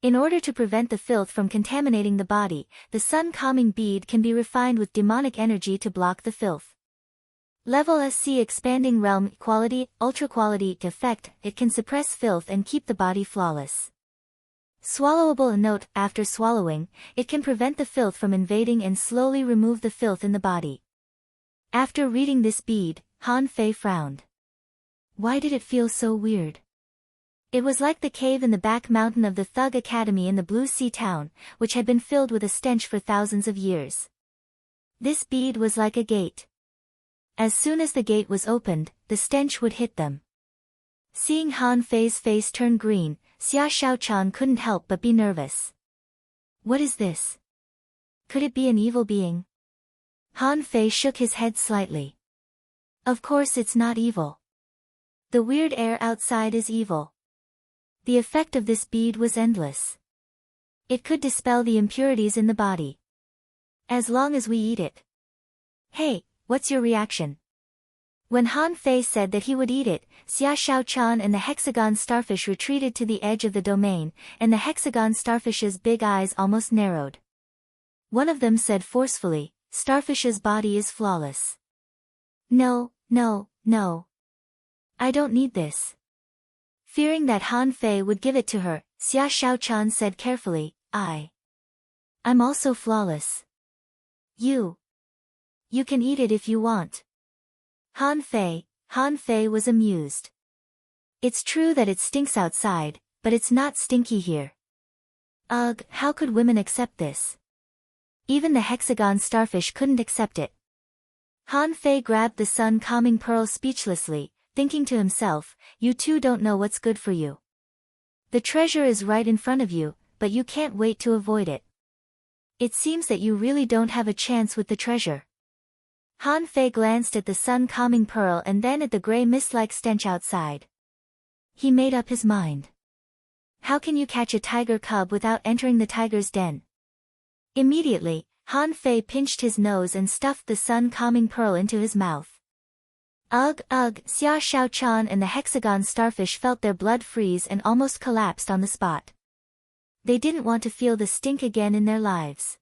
In order to prevent the filth from contaminating the body, the Sun Calming Bead can be refined with demonic energy to block the filth. Level SC Expanding Realm. Quality, Ultra Quality. Effect: It can suppress filth and keep the body flawless. Swallowable. Note: After swallowing, it can prevent the filth from invading and slowly remove the filth in the body. After reading this bead, Han Fei frowned. Why did it feel so weird? It was like the cave in the back mountain of the Thug Academy in the Blue Sea town, which had been filled with a stench for thousands of years. This bead was like a gate. As soon as the gate was opened, the stench would hit them. Seeing Han Fei's face turn green, Xia Shaochan couldn't help but be nervous. "What is this?" Could it be an evil being? Han Fei shook his head slightly. Of course it's not evil. The weird air outside is evil. The effect of this bead was endless. It could dispel the impurities in the body. As long as we eat it. Hey, what's your reaction? When Han Fei said that he would eat it, Xia Shaochan and the hexagon starfish retreated to the edge of the domain, and the hexagon starfish's big eyes almost narrowed. One of them said forcefully, "Starfish's body is flawless." No, no, no. I don't need this. Fearing that Han Fei would give it to her, Xia Shaochan said carefully, I'm also flawless. You can eat it if you want. Han Fei was amused. It's true that it stinks outside, but it's not stinky here. Ugh, how could women accept this? Even the hexagon starfish couldn't accept it. Han Fei grabbed the sun calming pearl speechlessly, thinking to himself, you two don't know what's good for you. The treasure is right in front of you, but you can't wait to avoid it. It seems that you really don't have a chance with the treasure. Han Fei glanced at the sun calming pearl and then at the gray mist-like stench outside. He made up his mind. How can you catch a tiger cub without entering the tiger's den? Immediately, Han Fei pinched his nose and stuffed the sun calming pearl into his mouth. Ugh, Xia Shaochan and the hexagon starfish felt their blood freeze and almost collapsed on the spot. They didn't want to feel the stink again in their lives.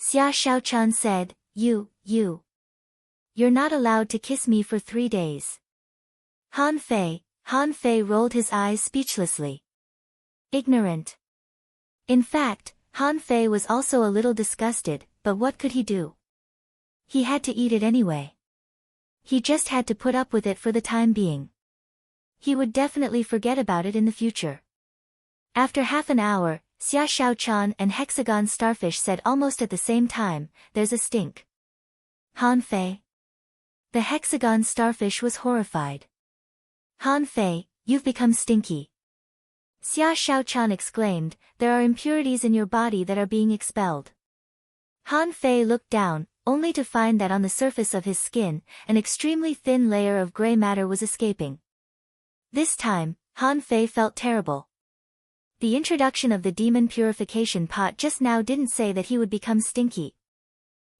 Xia Shaochan said, You're not allowed to kiss me for 3 days. Han Fei rolled his eyes speechlessly. Ignorant. In fact, Han Fei was also a little disgusted, but what could he do? He had to eat it anyway. He just had to put up with it for the time being. He would definitely forget about it in the future. After half an hour, Xia Shaochan and hexagon starfish said almost at the same time, there's a stink. Han Fei. The hexagon starfish was horrified. Han Fei, you've become stinky. Xia Shaochan exclaimed, there are impurities in your body that are being expelled. Han Fei looked down, only to find that on the surface of his skin, an extremely thin layer of gray matter was escaping. This time, Han Fei felt terrible. The introduction of the demon purification pot just now didn't say that he would become stinky.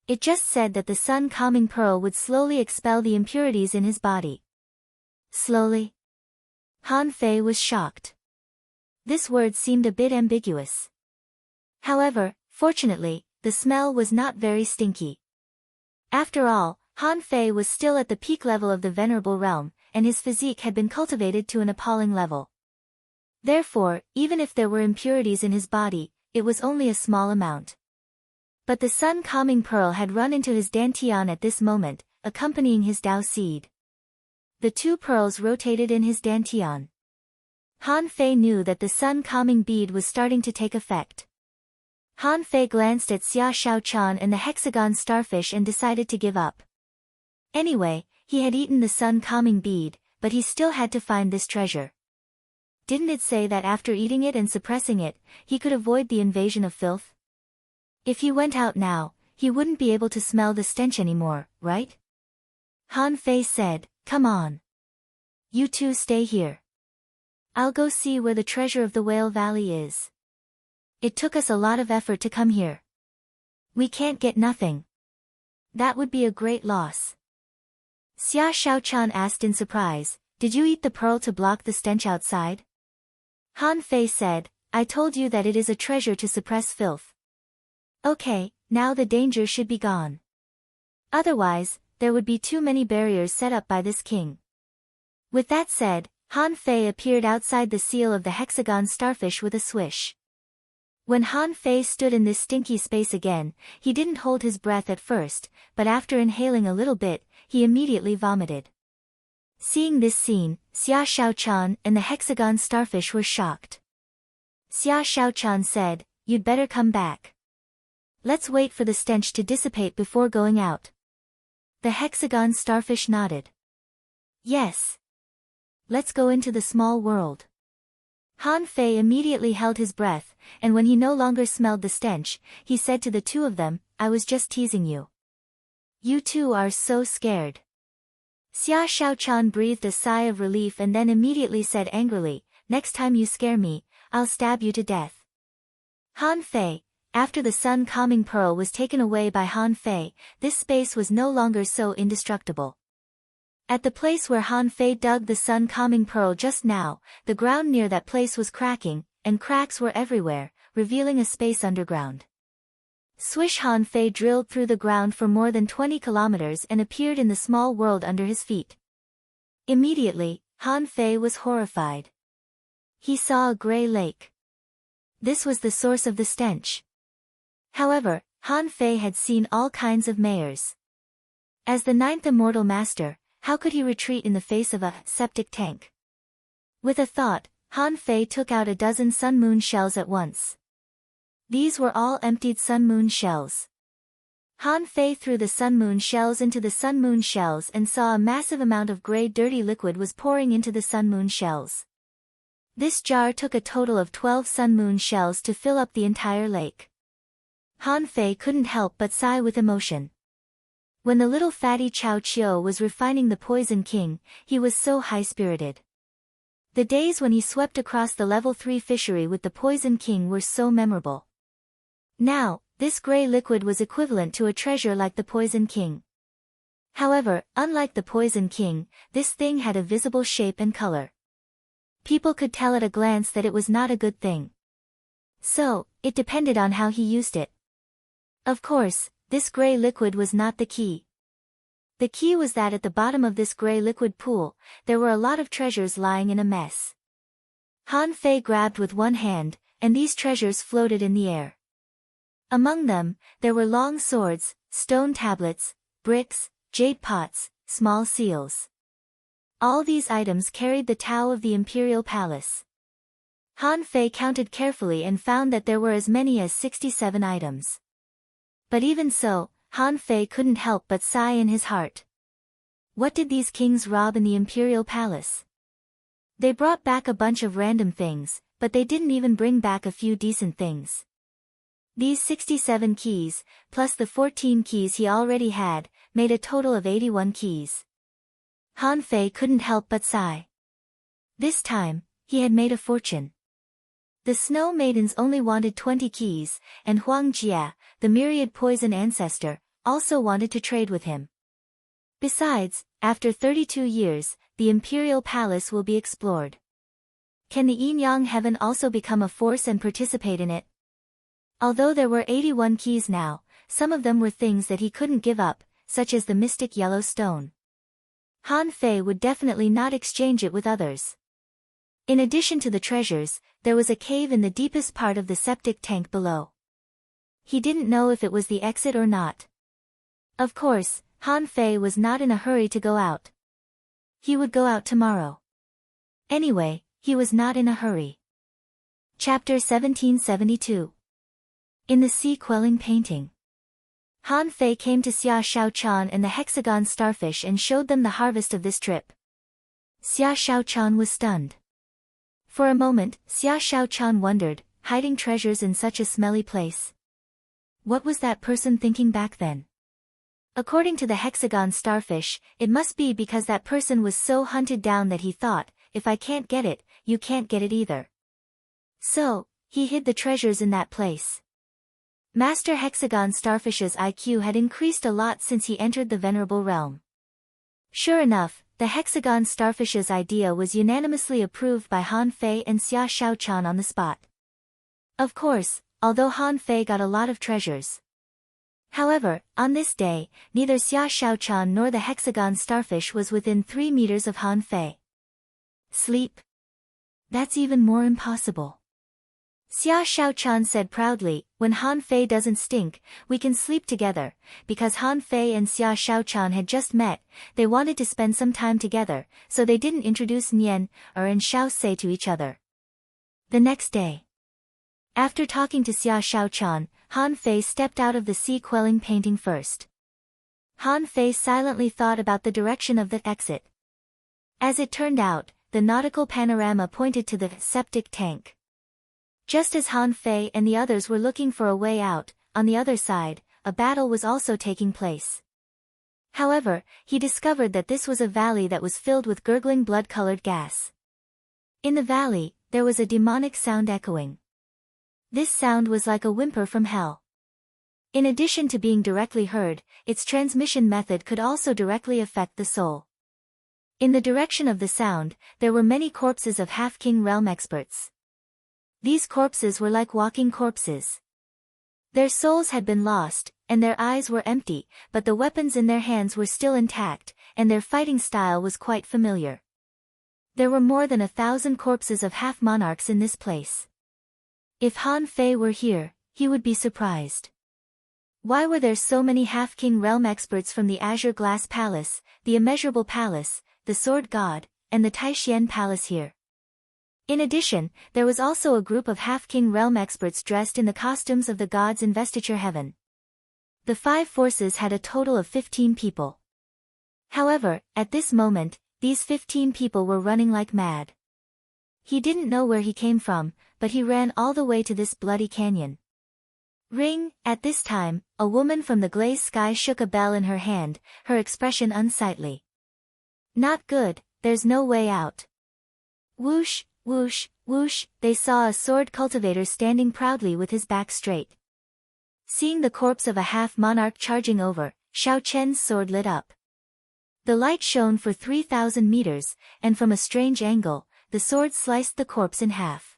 It just said that the sun calming pearl would slowly expel the impurities in his body. Slowly? Han Fei was shocked. This word seemed a bit ambiguous. However, fortunately, the smell was not very stinky. After all, Han Fei was still at the peak level of the venerable realm, and his physique had been cultivated to an appalling level. Therefore, even if there were impurities in his body, it was only a small amount. But the sun calming pearl had run into his dantian at this moment, accompanying his Dao seed. The 2 pearls rotated in his dantian. Han Fei knew that the sun calming bead was starting to take effect. Han Fei glanced at Xia Shaochan and the hexagon starfish and decided to give up. Anyway, he had eaten the sun calming bead, but he still had to find this treasure. Didn't it say that after eating it and suppressing it, he could avoid the invasion of filth? If he went out now, he wouldn't be able to smell the stench anymore, right? Han Fei said, come on. You two stay here. I'll go see where the treasure of the Whale Valley is. It took us a lot of effort to come here. We can't get nothing. That would be a great loss. Xia Shaochan asked in surprise, did you eat the pearl to block the stench outside? Han Fei said, I told you that it is a treasure to suppress filth. Okay, now the danger should be gone. Otherwise, there would be too many barriers set up by this king. With that said, Han Fei appeared outside the seal of the hexagon starfish with a swish. When Han Fei stood in this stinky space again, he didn't hold his breath at first, but after inhaling a little bit, he immediately vomited. Seeing this scene, Xia Shaochan and the hexagon starfish were shocked. Xia Shaochan said, you'd better come back. Let's wait for the stench to dissipate before going out. The hexagon starfish nodded. Yes. Let's go into the small world. Han Fei immediately held his breath, and when he no longer smelled the stench, he said to the two of them, "I was just teasing you. You two are so scared." Xia Shaochan breathed a sigh of relief and then immediately said angrily, "Next time you scare me, I'll stab you to death." Han Fei, after the sun calming pearl was taken away by Han Fei, this space was no longer so indestructible. At the place where Han Fei dug the sun calming pearl just now, the ground near that place was cracking, and cracks were everywhere, revealing a space underground. Swish! Han Fei drilled through the ground for more than 20 kilometers and appeared in the small world under his feet. Immediately, Han Fei was horrified. He saw a gray lake. This was the source of the stench. However, Han Fei had seen all kinds of mayors. As the ninth immortal master, how could he retreat in the face of a septic tank? With a thought, Han Fei took out a dozen sun moon shells at once. These were all emptied sun moon shells. Han Fei threw the sun moon shells into the sun moon shells and saw a massive amount of gray dirty liquid was pouring into the sun moon shells. This jar took a total of 12 sun moon shells to fill up the entire lake. Han Fei couldn't help but sigh with emotion. When the little fatty Chao Chiu was refining the Poison King, he was so high-spirited. The days when he swept across the level 3 fishery with the Poison King were so memorable. Now, this gray liquid was equivalent to a treasure like the Poison King. However, unlike the Poison King, this thing had a visible shape and color. People could tell at a glance that it was not a good thing. So, it depended on how he used it. Of course, this gray liquid was not the key. The key was that at the bottom of this gray liquid pool, there were a lot of treasures lying in a mess. Han Fei grabbed with one hand, and these treasures floated in the air. Among them, there were long swords, stone tablets, bricks, jade pots, small seals. All these items carried the Tao of the Imperial Palace. Han Fei counted carefully and found that there were as many as 67 items. But even so, Han Fei couldn't help but sigh in his heart. What did these kings rob in the Imperial Palace? They brought back a bunch of random things, but they didn't even bring back a few decent things. These 67 keys, plus the 14 keys he already had, made a total of 81 keys. Han Fei couldn't help but sigh. This time, he had made a fortune. The Snow Maidens only wanted 20 keys, and Huang Jia, the myriad poison ancestor, also wanted to trade with him. Besides, after 32 years, the Imperial Palace will be explored. Can the Yin-Yang Heaven also become a force and participate in it? Although there were 81 keys now, some of them were things that he couldn't give up, such as the mystic yellow stone. Han Fei would definitely not exchange it with others. In addition to the treasures, there was a cave in the deepest part of the septic tank below. He didn't know if it was the exit or not. Of course, Han Fei was not in a hurry to go out. He would go out tomorrow. Anyway, he was not in a hurry. Chapter 1772. In the Sea Quelling Painting. Han Fei came to Xia Shaochan and the hexagon starfish and showed them the harvest of this trip. Xia Shaochan was stunned. For a moment, Xia Shaochan wondered, hiding treasures in such a smelly place. What was that person thinking back then? According to the hexagon starfish, it must be because that person was so hunted down that he thought, if I can't get it, you can't get it either. So, he hid the treasures in that place. Master Hexagon Starfish's IQ had increased a lot since he entered the Venerable Realm. Sure enough, the Hexagon Starfish's idea was unanimously approved by Han Fei and Xia Shaochan on the spot. Of course, although Han Fei got a lot of treasures. However, on this day, neither Xia Shaochan nor the Hexagon Starfish was within 3 meters of Han Fei. Sleep? That's even more impossible. Xia Shaochan said proudly, when Han Fei doesn't stink, we can sleep together. Because Han Fei and Xia Shaochan had just met, they wanted to spend some time together, so they didn't introduce Nian and Xiao Sei to each other. The next day. After talking to Xia Shaochan, Han Fei stepped out of the sea quelling painting first. Han Fei silently thought about the direction of the exit. As it turned out, the nautical panorama pointed to the septic tank. Just as Han Fei and the others were looking for a way out, on the other side, a battle was also taking place. However, he discovered that this was a valley that was filled with gurgling blood-colored gas. In the valley, there was a demonic sound echoing. This sound was like a whimper from hell. In addition to being directly heard, its transmission method could also directly affect the soul. In the direction of the sound, there were many corpses of half-king realm experts. These corpses were like walking corpses. Their souls had been lost, and their eyes were empty, but the weapons in their hands were still intact, and their fighting style was quite familiar. There were more than 1,000 corpses of half-monarchs in this place. If Han Fei were here, he would be surprised. Why were there so many half-king realm experts from the Azure Glass Palace, the Immeasurable Palace, the Sword God, and the Taishian Palace here? In addition, there was also a group of half-king realm experts dressed in the costumes of the gods' investiture heaven. The 5 forces had a total of 15 people. However, at this moment, these 15 people were running like mad. He didn't know where he came from, but he ran all the way to this bloody canyon. Ring! At this time, a woman from the glazed sky shook a bell in her hand, her expression unsightly. Not good, there's no way out. Whoosh, whoosh, whoosh, they saw a sword cultivator standing proudly with his back straight. Seeing the corpse of a half-monarch charging over, Xiao Chen's sword lit up. The light shone for 3,000 meters, and from a strange angle, the sword sliced the corpse in half.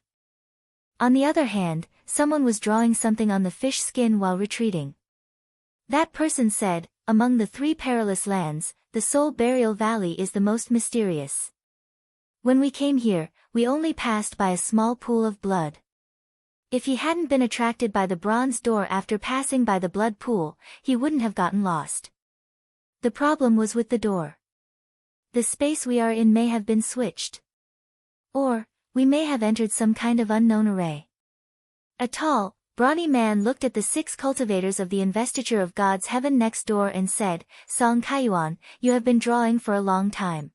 On the other hand, someone was drawing something on the fish skin while retreating. That person said, among the 3 perilous lands, the Soul Burial Valley is the most mysterious. When we came here, we only passed by a small pool of blood. If he hadn't been attracted by the bronze door after passing by the blood pool, he wouldn't have gotten lost. The problem was with the door. The space we are in may have been switched. Or, we may have entered some kind of unknown array. A tall, brawny man looked at the 6 cultivators of the investiture of God's heaven next door and said, Song Kaiyuan, you have been drawing for a long time.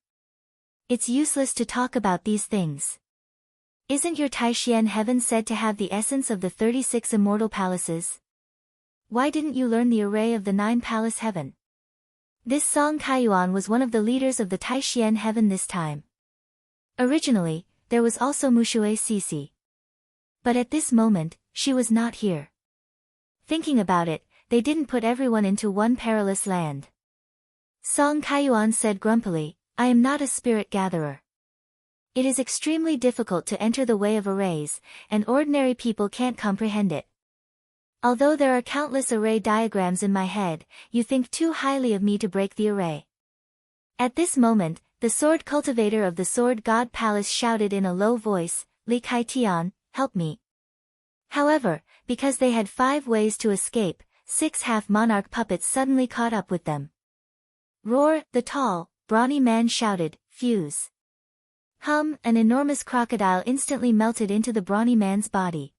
It's useless to talk about these things. Isn't your Taishian heaven said to have the essence of the 36 immortal palaces? Why didn't you learn the array of the 9 palace heaven? This Song Kaiyuan was one of the leaders of the Taishian heaven this time. Originally, there was also Mushue Sisi. But at this moment, she was not here. Thinking about it, they didn't put everyone into one perilous land. Song Kaiyuan said grumpily, I am not a spirit gatherer. It is extremely difficult to enter the way of arrays, and ordinary people can't comprehend it. Although there are countless array diagrams in my head, you think too highly of me to break the array. At this moment, the sword cultivator of the Sword God Palace shouted in a low voice, Li Kaitian, help me. However, because they had 5 ways to escape, 6 half-monarch puppets suddenly caught up with them. Roar, the tall, brawny man shouted, fuse. An enormous crocodile instantly melted into the brawny man's body.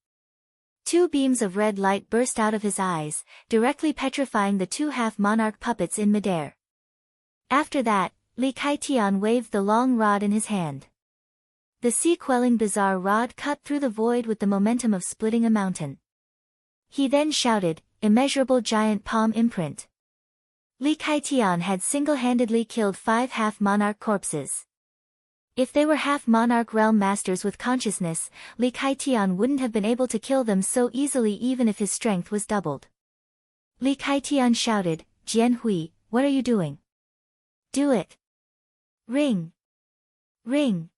2 beams of red light burst out of his eyes, directly petrifying the 2 half-monarch puppets in midair. After that, Li Kaitian waved the long rod in his hand. The sea-quelling bizarre rod cut through the void with the momentum of splitting a mountain. He then shouted, immeasurable giant palm imprint. Li Kaitian had single-handedly killed 5 half-monarch corpses. If they were half-monarch realm masters with consciousness, Li Kaitian wouldn't have been able to kill them so easily even if his strength was doubled. Li Kaitian shouted, Jian Hui, what are you doing? Do it. Ring. Ring.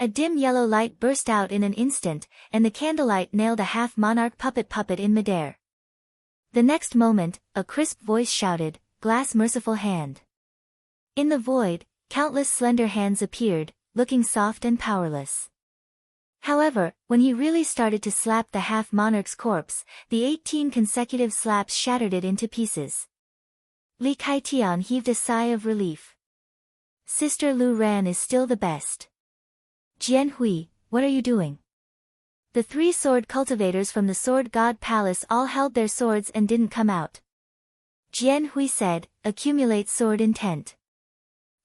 A dim yellow light burst out in an instant, and the candlelight nailed a half-monarch puppet in midair. The next moment, a crisp voice shouted, Glass merciful hand. In the void, countless slender hands appeared, looking soft and powerless. However, when he really started to slap the half-monarch's corpse, the 18 consecutive slaps shattered it into pieces. Li Kaitian heaved a sigh of relief. Sister Lu Ran is still the best. Jian Hui, what are you doing? The 3 sword cultivators from the Sword God Palace all held their swords and didn't come out. Jian Hui said, accumulate sword intent.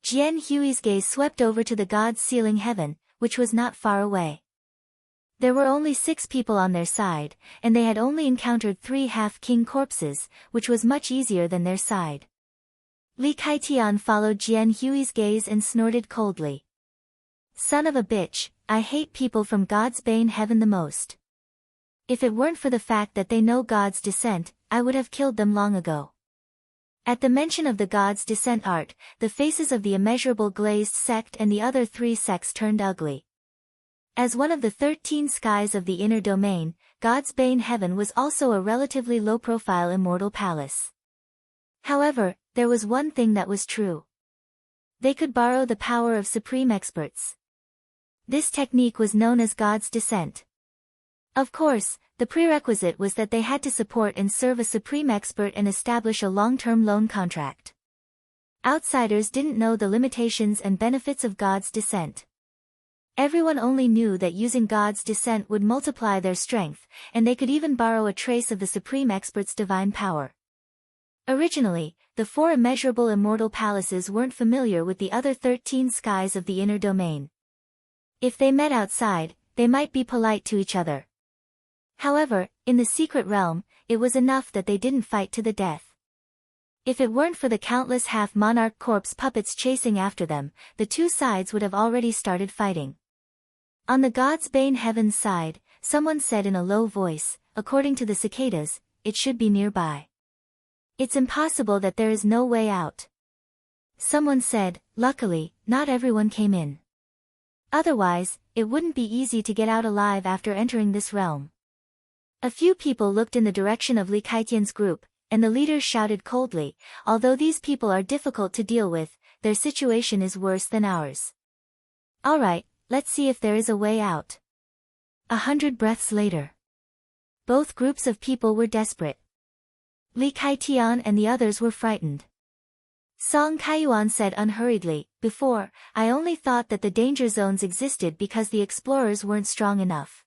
Jian Hui's gaze swept over to the gods sealing heaven, which was not far away. There were only 6 people on their side, and they had only encountered 3 half-king corpses, which was much easier than their side. Li Kaitian followed Jian Hui's gaze and snorted coldly. Son of a bitch, I hate people from God's Bane Heaven the most. If it weren't for the fact that they know God's descent, I would have killed them long ago. At the mention of the God's descent art, the faces of the immeasurable glazed sect and the other 3 sects turned ugly. As one of the 13 skies of the inner domain, God's Bane Heaven was also a relatively low-profile immortal palace. However, there was one thing that was true. They could borrow the power of supreme experts. This technique was known as God's descent. Of course, the prerequisite was that they had to support and serve a supreme expert and establish a long-term loan contract. Outsiders didn't know the limitations and benefits of God's descent. Everyone only knew that using God's descent would multiply their strength, and they could even borrow a trace of the supreme expert's divine power. Originally, the 4 immeasurable immortal palaces weren't familiar with the other 13 skies of the inner domain. If they met outside, they might be polite to each other. However, in the secret realm, it was enough that they didn't fight to the death. If it weren't for the countless half-monarch corpse puppets chasing after them, the 2 sides would have already started fighting. On the God's Bane Heaven's side, someone said in a low voice, according to the cicadas, it should be nearby. It's impossible that there is no way out. Someone said, luckily, not everyone came in. Otherwise, it wouldn't be easy to get out alive after entering this realm. A few people looked in the direction of Li Kaitian's group, and the leaders shouted coldly, although these people are difficult to deal with, their situation is worse than ours. Alright, let's see if there is a way out. 100 breaths later. Both groups of people were desperate. Li Kaitian and the others were frightened. Song Kaiyuan said unhurriedly, before, I only thought that the danger zones existed because the explorers weren't strong enough.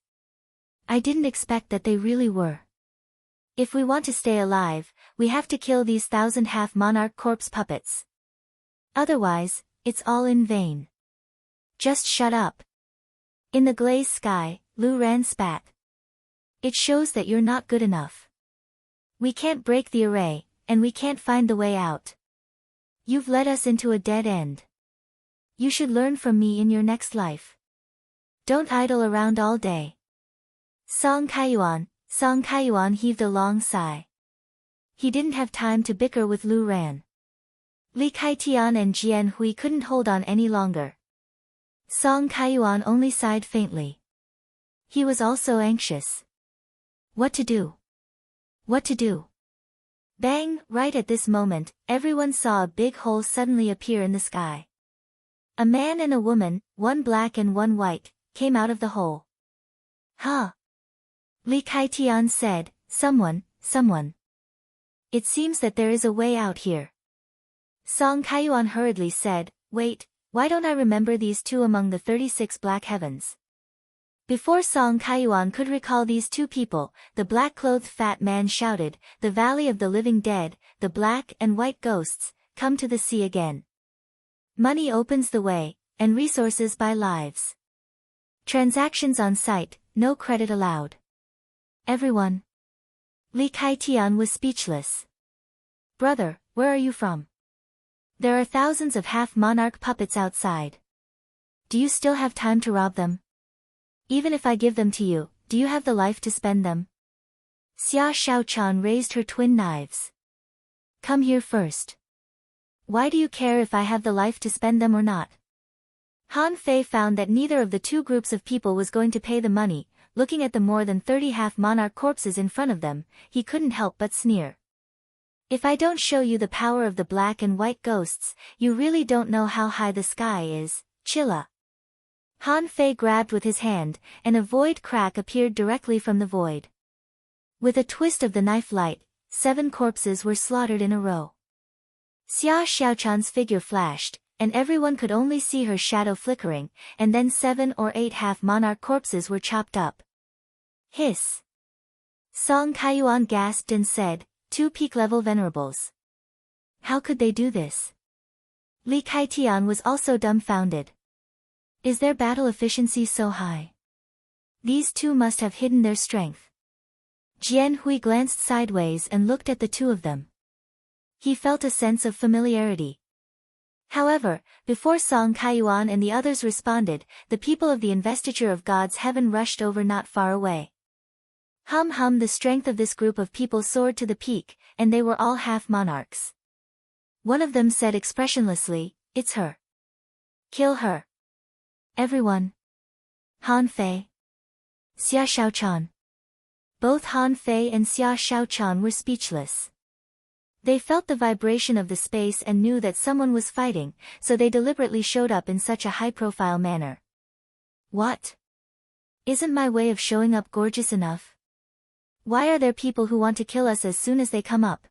I didn't expect that they really were. If we want to stay alive, we have to kill these 1,000 half-monarch corpse puppets. Otherwise, it's all in vain. Just shut up. In the glazed sky, Lu Ran spat. It shows that you're not good enough. We can't break the array, and we can't find the way out. You've led us into a dead end. You should learn from me in your next life. Don't idle around all day. Song Kaiyuan heaved a long sigh. He didn't have time to bicker with Lu Ran. Li Kaitian and Jian Hui couldn't hold on any longer. Song Kaiyuan only sighed faintly. He was also anxious. What to do? What to do? Bang! Right at this moment, everyone saw a big hole suddenly appear in the sky. A man and a woman, one black and one white, came out of the hole. Huh? Li Kaitian said, someone. It seems that there is a way out here. Song Kaiyuan hurriedly said, wait, why don't I remember these 2 among the 36 black heavens? Before Song Kaiyuan could recall these 2 people, the black-clothed fat man shouted, the Valley of the Living Dead, the black and white ghosts, come to the sea again. Money opens the way, and resources buy lives. Transactions on site, no credit allowed. Everyone. Li Kaitian was speechless. Brother, where are you from? There are thousands of half-monarch puppets outside. Do you still have time to rob them? Even if I give them to you, do you have the life to spend them? Xia Xiaochan raised her twin knives. Come here first. Why do you care if I have the life to spend them or not? Han Fei found that neither of the 2 groups of people was going to pay the money. Looking at the more than 30 half-monarch corpses in front of them, he couldn't help but sneer. If I don't show you the power of the black and white ghosts, you really don't know how high the sky is, Chilla. Han Fei grabbed with his hand, and a void crack appeared directly from the void. With a twist of the knife light, 7 corpses were slaughtered in a row. Xia Xiaochan's figure flashed, and everyone could only see her shadow flickering, and then 7 or 8 half-monarch corpses were chopped up. Hiss! Song Kaiyuan gasped and said, 2 peak-level venerables. How could they do this? Li Kaitian was also dumbfounded. Is their battle efficiency so high? These two must have hidden their strength. Jian Hui glanced sideways and looked at the two of them. He felt a sense of familiarity. However, before Song Kaiyuan and the others responded, the people of the investiture of God's heaven rushed over not far away. The strength of this group of people soared to the peak, and they were all half-monarchs. One of them said expressionlessly, "It's her. Kill her. Everyone." Han Fei. Xia Shaochan. Both Han Fei and Xia Shaochan were speechless. They felt the vibration of the space and knew that someone was fighting, so they deliberately showed up in such a high-profile manner. What? Isn't my way of showing up gorgeous enough? Why are there people who want to kill us as soon as they come up?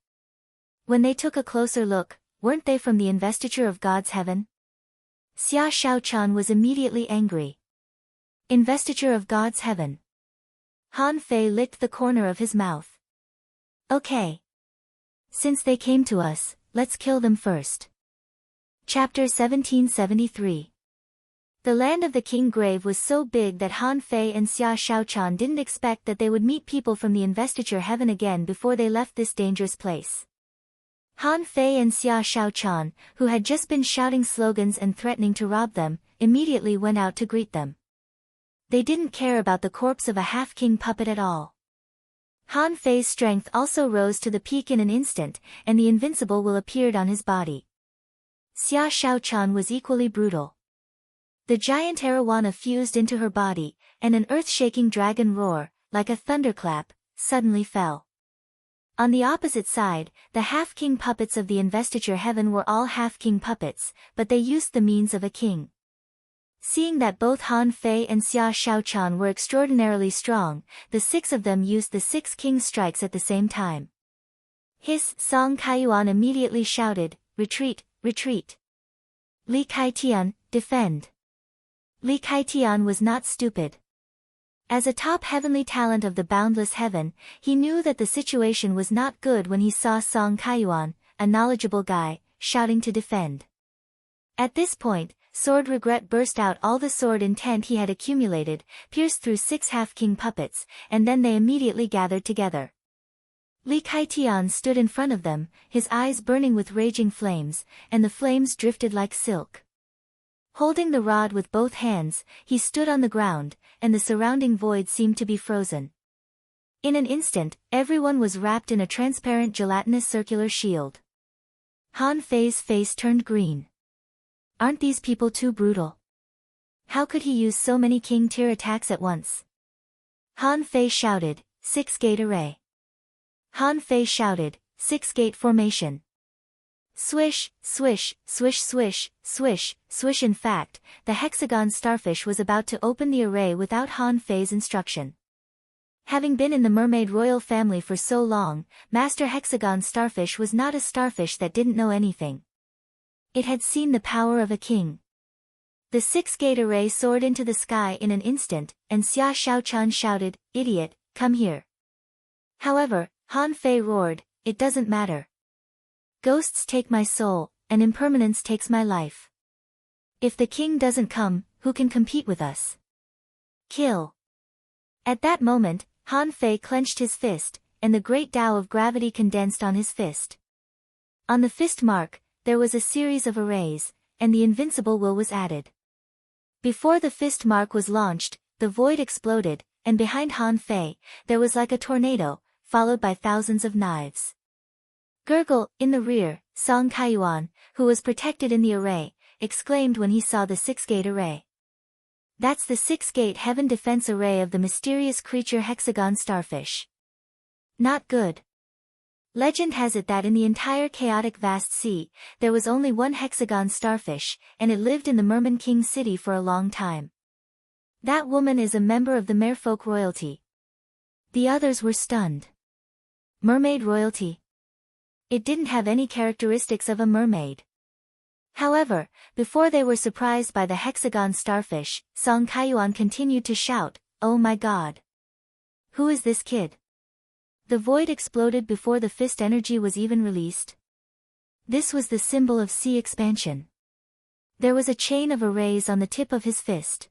When they took a closer look, weren't they from the investiture of God's heaven? Xia Shaochan was immediately angry. Investiture of God's heaven. Han Fei licked the corner of his mouth. Okay. Since they came to us, let's kill them first. Chapter 1773. The land of the King Grave was so big that Han Fei and Xia Shaochan didn't expect that they would meet people from the investiture heaven again before they left this dangerous place. Han Fei and Xia Shaochan, who had just been shouting slogans and threatening to rob them, immediately went out to greet them. They didn't care about the corpse of a half-king puppet at all. Han Fei's strength also rose to the peak in an instant, and the invincible will appeared on his body. Xia Shaochan was equally brutal. The giant arowana fused into her body, and an earth-shaking dragon roar, like a thunderclap, suddenly fell. On the opposite side, the half-king puppets of the investiture heaven were all half-king puppets, but they used the means of a king. Seeing that both Han Fei and Xia Shaochan were extraordinarily strong, the six of them used the 6 king strikes at the same time. Song Kaiyuan immediately shouted, "Retreat, retreat! Li Kaitian, defend!" Li Kaitian was not stupid. As a top heavenly talent of the boundless heaven, he knew that the situation was not good when he saw Song Kaiyuan, a knowledgeable guy, shouting to defend. At this point, sword regret burst out all the sword intent he had accumulated, pierced through 6 half-king puppets, and then they immediately gathered together. Li Kaitian stood in front of them, his eyes burning with raging flames, and the flames drifted like silk. Holding the rod with both hands, he stood on the ground, and the surrounding void seemed to be frozen. In an instant, everyone was wrapped in a transparent gelatinous circular shield. Han Fei's face turned green. Aren't these people too brutal? How could he use so many king-tier attacks at once? Han Fei shouted, 6-gate array. Han Fei shouted, 6-gate formation. Swish, swish, swish, swish, swish, swish. In fact, the hexagon starfish was about to open the array without Han Fei's instruction. Having been in the mermaid royal family for so long, Master Hexagon Starfish was not a starfish that didn't know anything. It had seen the power of a king. The 6-gate array soared into the sky in an instant, and Xia Shaochan shouted, "Idiot, come here." However, Han Fei roared, "It doesn't matter. Ghosts take my soul, and impermanence takes my life. If the king doesn't come, who can compete with us? Kill." At that moment, Han Fei clenched his fist, and the great Tao of gravity condensed on his fist. On the fist mark, there was a series of arrays, and the invincible will was added. Before the fist mark was launched, the void exploded, and behind Han Fei, there was like a tornado, followed by thousands of knives. Gurgle, in the rear, Song Kaiyuan, who was protected in the array, exclaimed when he saw the 6-gate array. That's the 6-gate heaven defense array of the mysterious creature hexagon starfish. Not good. Legend has it that in the entire chaotic vast sea, there was only one hexagon starfish, and it lived in the Merman King city for a long time. That woman is a member of the merfolk royalty. The others were stunned. Mermaid royalty? It didn't have any characteristics of a mermaid. However, before they were surprised by the hexagon starfish, Song Kaiyuan continued to shout, "Oh my god! Who is this kid?" The void exploded before the fist energy was even released. This was the symbol of sea expansion. There was a chain of arrays on the tip of his fist.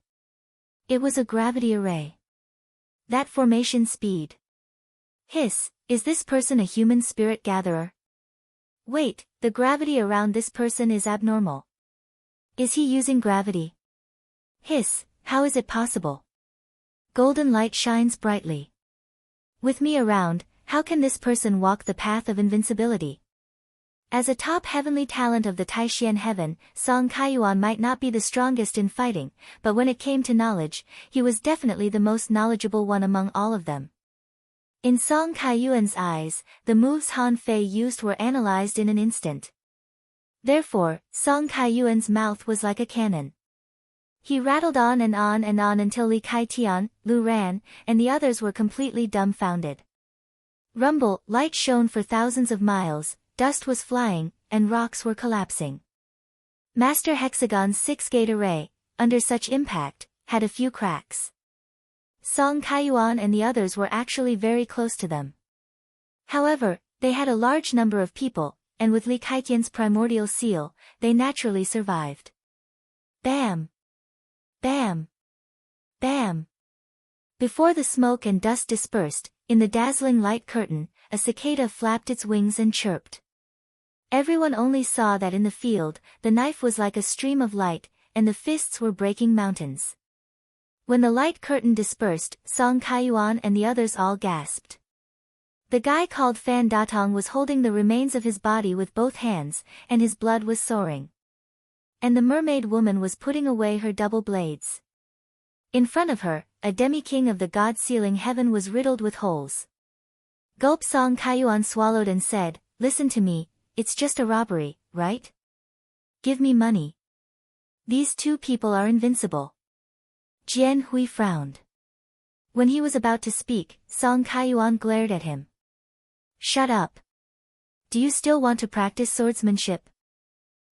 It was a gravity array. That formation speed. Hiss, is this person a human spirit gatherer? Wait, the gravity around this person is abnormal. Is he using gravity? Hiss, how is it possible? Golden light shines brightly. With me around, how can this person walk the path of invincibility? As a top heavenly talent of the Taishian heaven, Song Kaiyuan might not be the strongest in fighting, but when it came to knowledge, he was definitely the most knowledgeable one among all of them. In Song Kaiyuan's eyes, the moves Han Fei used were analyzed in an instant. Therefore, Song Kaiyuan's mouth was like a cannon. He rattled on and on and on until Li Kaitian, Lu Ran, and the others were completely dumbfounded. Rumble, light shone for thousands of miles, dust was flying, and rocks were collapsing. Master Hexagon's six-gate array, under such impact, had a few cracks. Song Kaiyuan and the others were actually very close to them. However, they had a large number of people, and with Li Kaitian's primordial seal, they naturally survived. Bam! Bam! Bam! Before the smoke and dust dispersed, in the dazzling light curtain, a cicada flapped its wings and chirped. Everyone only saw that in the field, the knife was like a stream of light, and the fists were breaking mountains. When the light curtain dispersed, Song Kaiyuan and the others all gasped. The guy called Fan Datong was holding the remains of his body with both hands, and his blood was soaring. And the mermaid woman was putting away her double blades. In front of her, a demi-king of the god-sealing heaven was riddled with holes. Gulp Song Kaiyuan swallowed and said, "Listen to me, it's just a robbery, right? Give me money. These two people are invincible." Jian Hui frowned. When he was about to speak, Song Kaiyuan glared at him. "Shut up. Do you still want to practice swordsmanship?"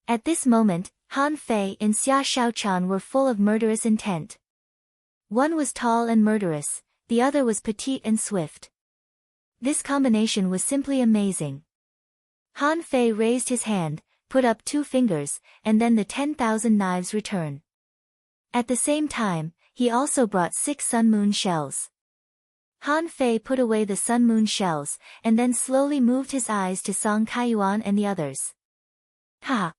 At this moment, Han Fei and Xia Shaochan were full of murderous intent. One was tall and murderous, the other was petite and swift. This combination was simply amazing. Han Fei raised his hand, put up 2 fingers, and then the 10,000 knives return. At the same time, he also brought 6 sun moon shells. Han Fei put away the sun moon shells, and then slowly moved his eyes to Song Kaiyuan and the others. Ha!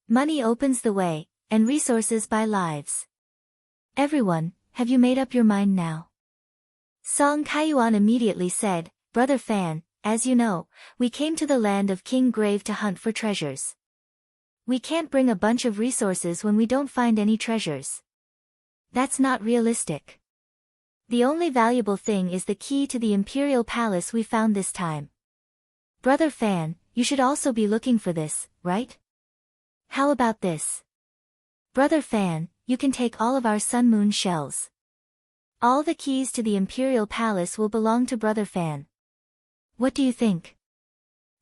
Money opens the way, and resources buy lives. Everyone, have you made up your mind now? Song Kaiyuan immediately said, "Brother Fan, as you know, we came to the land of King Grave to hunt for treasures. We can't bring a bunch of resources when we don't find any treasures. That's not realistic. The only valuable thing is the key to the Imperial Palace we found this time. Brother Fan, you should also be looking for this, right? How about this? Brother Fan, you can take all of our sun moon shells. All the keys to the Imperial Palace will belong to Brother Fan. What do you think?"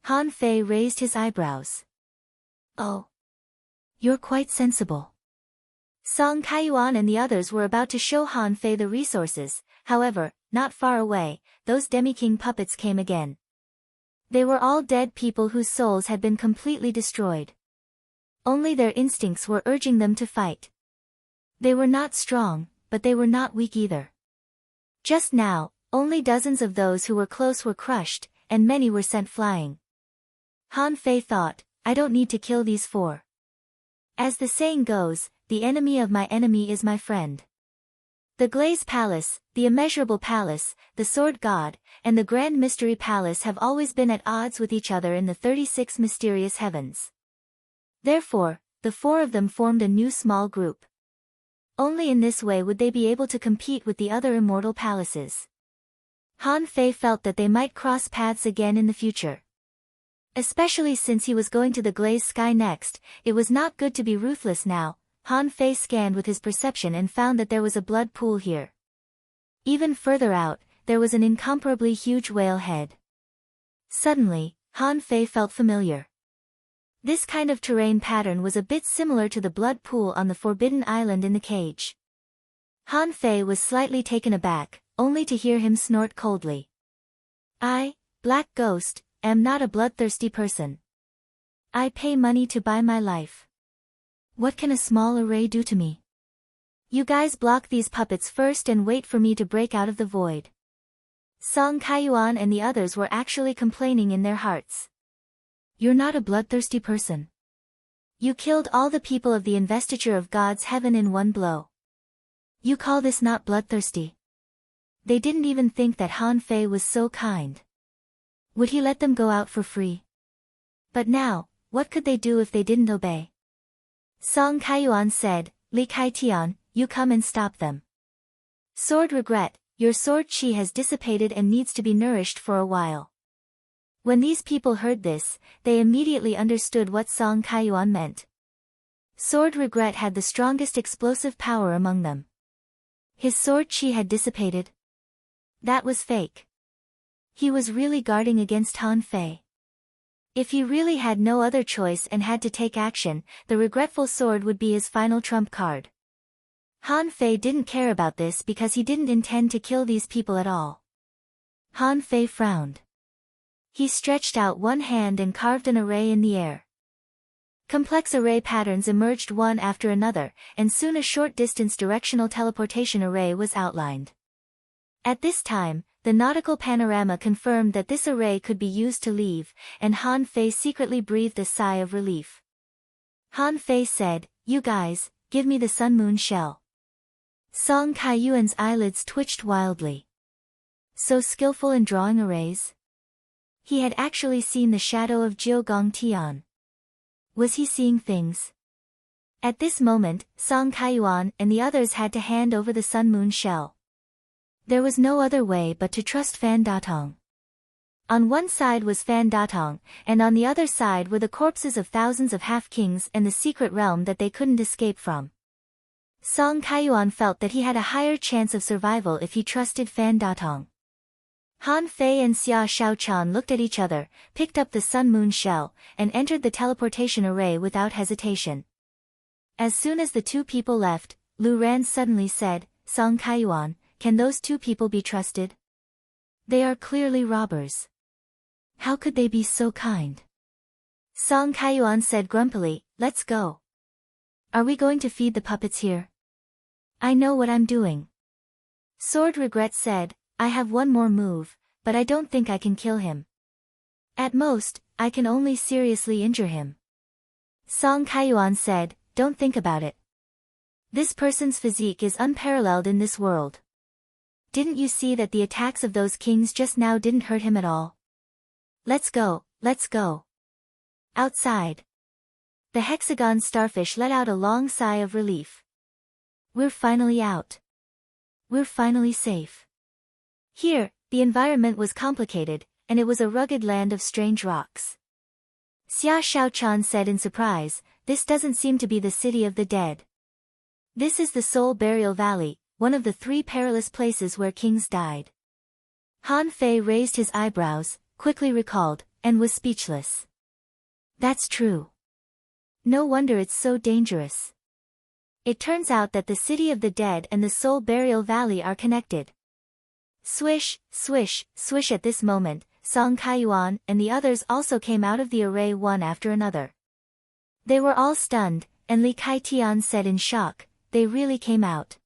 Han Fei raised his eyebrows. "Oh. You're quite sensible." Song Kaiyuan and the others were about to show Han Fei the resources, however, not far away, those demi-king puppets came again. They were all dead people whose souls had been completely destroyed. Only their instincts were urging them to fight. They were not strong, but they were not weak either. Just now, only dozens of those who were close were crushed, and many were sent flying. Han Fei thought, "I don't need to kill these 4. As the saying goes, the enemy of my enemy is my friend." The Glaze Palace, the Immeasurable Palace, the Sword God, and the Grand Mystery Palace have always been at odds with each other in the 36 mysterious heavens. Therefore, the 4 of them formed a new small group. Only in this way would they be able to compete with the other immortal palaces. Han Fei felt that they might cross paths again in the future. Especially since he was going to the Glaze Sky next, it was not good to be ruthless now. Han Fei scanned with his perception and found that there was a blood pool here. Even further out, there was an incomparably huge whale head. Suddenly, Han Fei felt familiar. This kind of terrain pattern was a bit similar to the blood pool on the Forbidden Island in the cage. Han Fei was slightly taken aback, only to hear him snort coldly. "I, Black Ghost, am not a bloodthirsty person. I pay money to buy my life. What can a small array do to me? You guys block these puppets first and wait for me to break out of the void. Song Kaiyuan and the others were actually complaining in their hearts. You're not a bloodthirsty person. You killed all the people of the investiture of God's heaven in one blow. You call this not bloodthirsty? They didn't even think that Han Fei was so kind. Would he let them go out for free? But now, what could they do if they didn't obey? Song Kaiyuan said, Li Kaitian, you come and stop them. Sword regret, your sword chi has dissipated and needs to be nourished for a while. When these people heard this, they immediately understood what Song Kaiyuan meant. Sword regret had the strongest explosive power among them. His sword chi had dissipated. That was fake. He was really guarding against Han Fei. If he really had no other choice and had to take action, the regretful sword would be his final trump card. Han Fei didn't care about this because he didn't intend to kill these people at all. Han Fei frowned. He stretched out one hand and carved an array in the air. Complex array patterns emerged one after another, and soon a short-distance directional teleportation array was outlined. At this time, the nautical panorama confirmed that this array could be used to leave, and Han Fei secretly breathed a sigh of relief. Han Fei said, You guys, give me the sun-moon shell. Song Kaiyuan's eyelids twitched wildly. So skillful in drawing arrays? He had actually seen the shadow of Jiugong Tian. Was he seeing things? At this moment, Song Kaiyuan and the others had to hand over the sun-moon shell. There was no other way but to trust Fan Datong. On one side was Fan Datong, and on the other side were the corpses of thousands of half-kings and the secret realm that they couldn't escape from. Song Kaiyuan felt that he had a higher chance of survival if he trusted Fan Datong. Han Fei and Xia Shaochan looked at each other, picked up the sun-moon shell, and entered the teleportation array without hesitation. As soon as the two people left, Lu Ran suddenly said, Song Kaiyuan, can those two people be trusted? They are clearly robbers. How could they be so kind? Song Kaiyuan said grumpily, Let's go. Are we going to feed the puppets here? I know what I'm doing. Sword Regret said, I have one more move, but I don't think I can kill him. At most, I can only seriously injure him. Song Kaiyuan said, Don't think about it. This person's physique is unparalleled in this world. Didn't you see that the attacks of those kings just now didn't hurt him at all? Let's go, let's go. Outside. The hexagon starfish let out a long sigh of relief. We're finally out. We're finally safe. Here, the environment was complicated, and it was a rugged land of strange rocks. Xia Shaochan said in surprise, This doesn't seem to be the city of the dead. This is the Soul Burial Valley, one of the 3 perilous places where kings died. Han Fei raised his eyebrows, quickly recalled, and was speechless. That's true. No wonder it's so dangerous. It turns out that the city of the dead and the Soul Burial Valley are connected. Swish, swish, swish. At this moment, Song Kaiyuan and the others also came out of the array one after another. They were all stunned, and Li Kaitian said in shock, They really came out.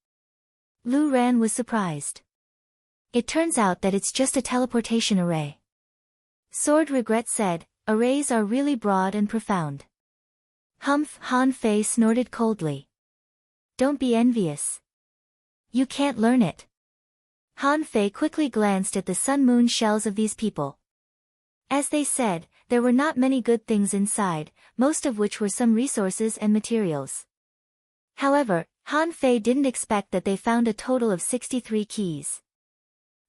Lu Ran was surprised. It turns out that it's just a teleportation array. Sword Regret said, Arrays are really broad and profound. Humph! Han Fei snorted coldly. Don't be envious. You can't learn it. Han Fei quickly glanced at the sun-moon shells of these people. As they said, there were not many good things inside, most of which were some resources and materials. However, Han Fei didn't expect that they found a total of 63 keys.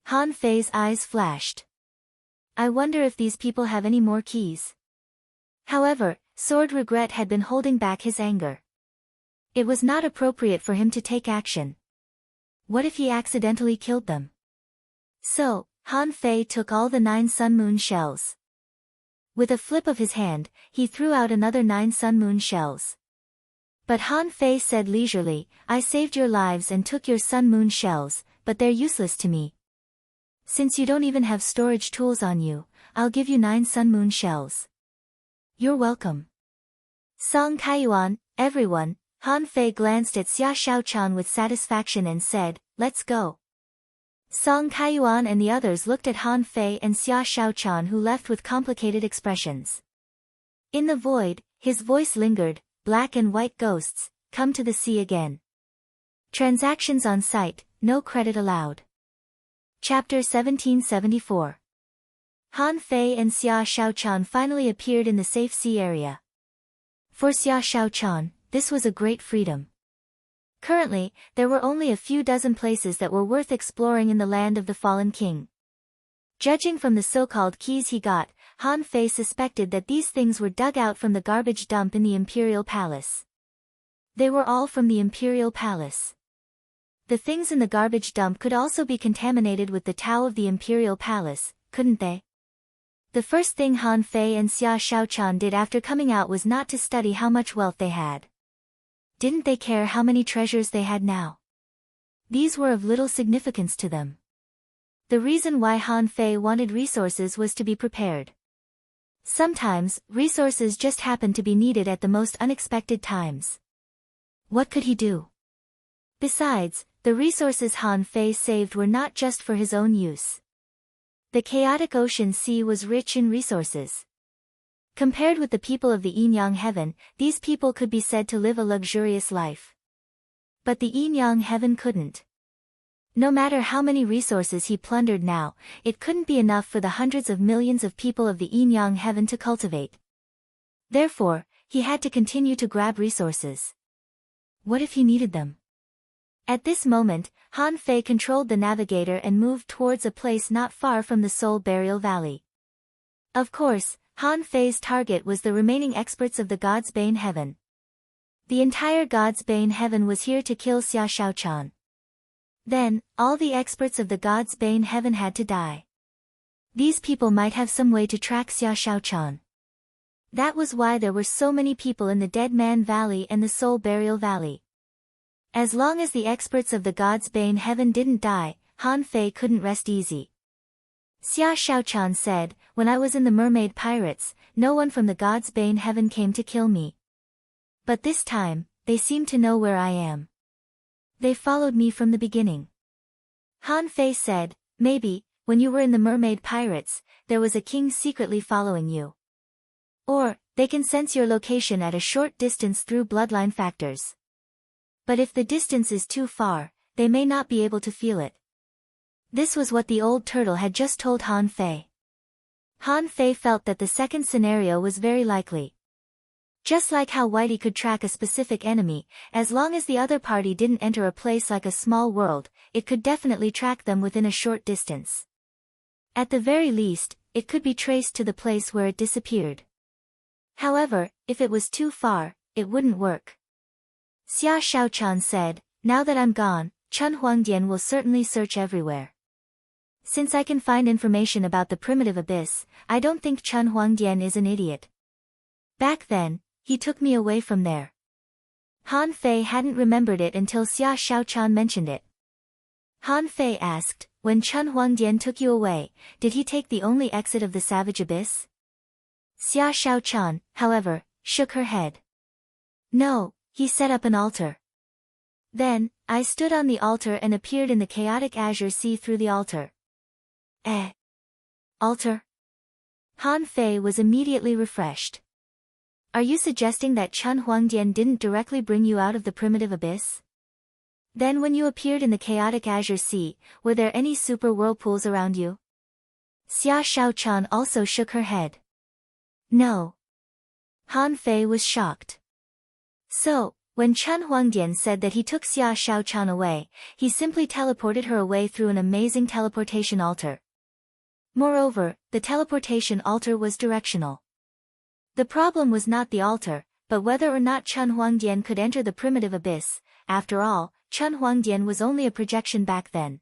Han Fei's eyes flashed. I wonder if these people have any more keys. However, Sword Regret had been holding back his anger. It was not appropriate for him to take action. What if he accidentally killed them? So, Han Fei took all the 9 sun-moon shells. With a flip of his hand, he threw out another 9 sun-moon shells. But Han Fei said leisurely, I saved your lives and took your sun-moon shells, but they're useless to me. Since you don't even have storage tools on you, I'll give you 9 sun-moon shells. You're welcome. Song Kaiyuan, Everyone, Han Fei glanced at Xia Shaochan with satisfaction and said, "Let's go." Song Kaiyuan and the others looked at Han Fei and Xia Shaochan, who left with complicated expressions. In the void, his voice lingered, "Black and white ghosts, come to the sea again. Transactions on site, no credit allowed." Chapter 1774. Han Fei and Xia Shaochan finally appeared in the safe sea area. For Xia Shaochan, this was a great freedom. Currently, there were only a few dozen places that were worth exploring in the land of the fallen king. Judging from the so-called keys he got, Han Fei suspected that these things were dug out from the garbage dump in the Imperial Palace. They were all from the Imperial Palace. The things in the garbage dump could also be contaminated with the Tao of the Imperial Palace, couldn't they? The first thing Han Fei and Xia Shaochan did after coming out was not to study how much wealth they had. Didn't they care how many treasures they had now? These were of little significance to them. The reason why Han Fei wanted resources was to be prepared. Sometimes, resources just happened to be needed at the most unexpected times. What could he do? Besides, the resources Han Fei saved were not just for his own use. The chaotic ocean sea was rich in resources. Compared with the people of the Yin-Yang heaven, these people could be said to live a luxurious life. But the Yin-Yang heaven couldn't. No matter how many resources he plundered now, it couldn't be enough for the hundreds of millions of people of the Yin-Yang heaven to cultivate. Therefore, he had to continue to grab resources. What if he needed them? At this moment, Han Fei controlled the navigator and moved towards a place not far from the Soul Burial Valley. Of course, Han Fei's target was the remaining experts of the God's Bane Heaven. The entire God's Bane Heaven was here to kill Xia Shaochan. Then, all the experts of the God's Bane Heaven had to die. These people might have some way to track Xia Shaochan. That was why there were so many people in the Dead Man Valley and the Soul Burial Valley. As long as the experts of the God's Bane Heaven didn't die, Han Fei couldn't rest easy. Xia Shaochan said, "When I was in the Mermaid Pirates, no one from the God's Bane Heaven came to kill me. But this time, they seem to know where I am. They followed me from the beginning." Han Fei said, "Maybe, when you were in the Mermaid Pirates, there was a king secretly following you. Or, they can sense your location at a short distance through bloodline factors. But if the distance is too far, they may not be able to feel it." This was what the old turtle had just told Han Fei. Han Fei felt that the second scenario was very likely. Just like how Whitey could track a specific enemy, as long as the other party didn't enter a place like a small world, it could definitely track them within a short distance. At the very least, it could be traced to the place where it disappeared. However, if it was too far, it wouldn't work. Xia Shaochan said, "Now that I'm gone, Chen Huangdian will certainly search everywhere. Since I can find information about the primitive abyss, I don't think Chen Huangdian is an idiot. Back then, he took me away from there." Han Fei hadn't remembered it until Xia Shaochan mentioned it. Han Fei asked, "When Chen Huangdian took you away, did he take the only exit of the savage abyss?" Xia Shaochan, however, shook her head. "No, he set up an altar. Then, I stood on the altar and appeared in the chaotic azure sea through the altar." Altar? Han Fei was immediately refreshed. "Are you suggesting that Chen Huangdian didn't directly bring you out of the primitive abyss? Then when you appeared in the chaotic azure sea, were there any super whirlpools around you?" Xia Shaochan also shook her head. "No." Han Fei was shocked. So, when Chen Huangdian said that he took Xia Shaochan away, he simply teleported her away through an amazing teleportation altar. Moreover, the teleportation altar was directional. The problem was not the altar, but whether or not Chen Huangdian could enter the primitive abyss. After all, Chen Huangdian was only a projection back then.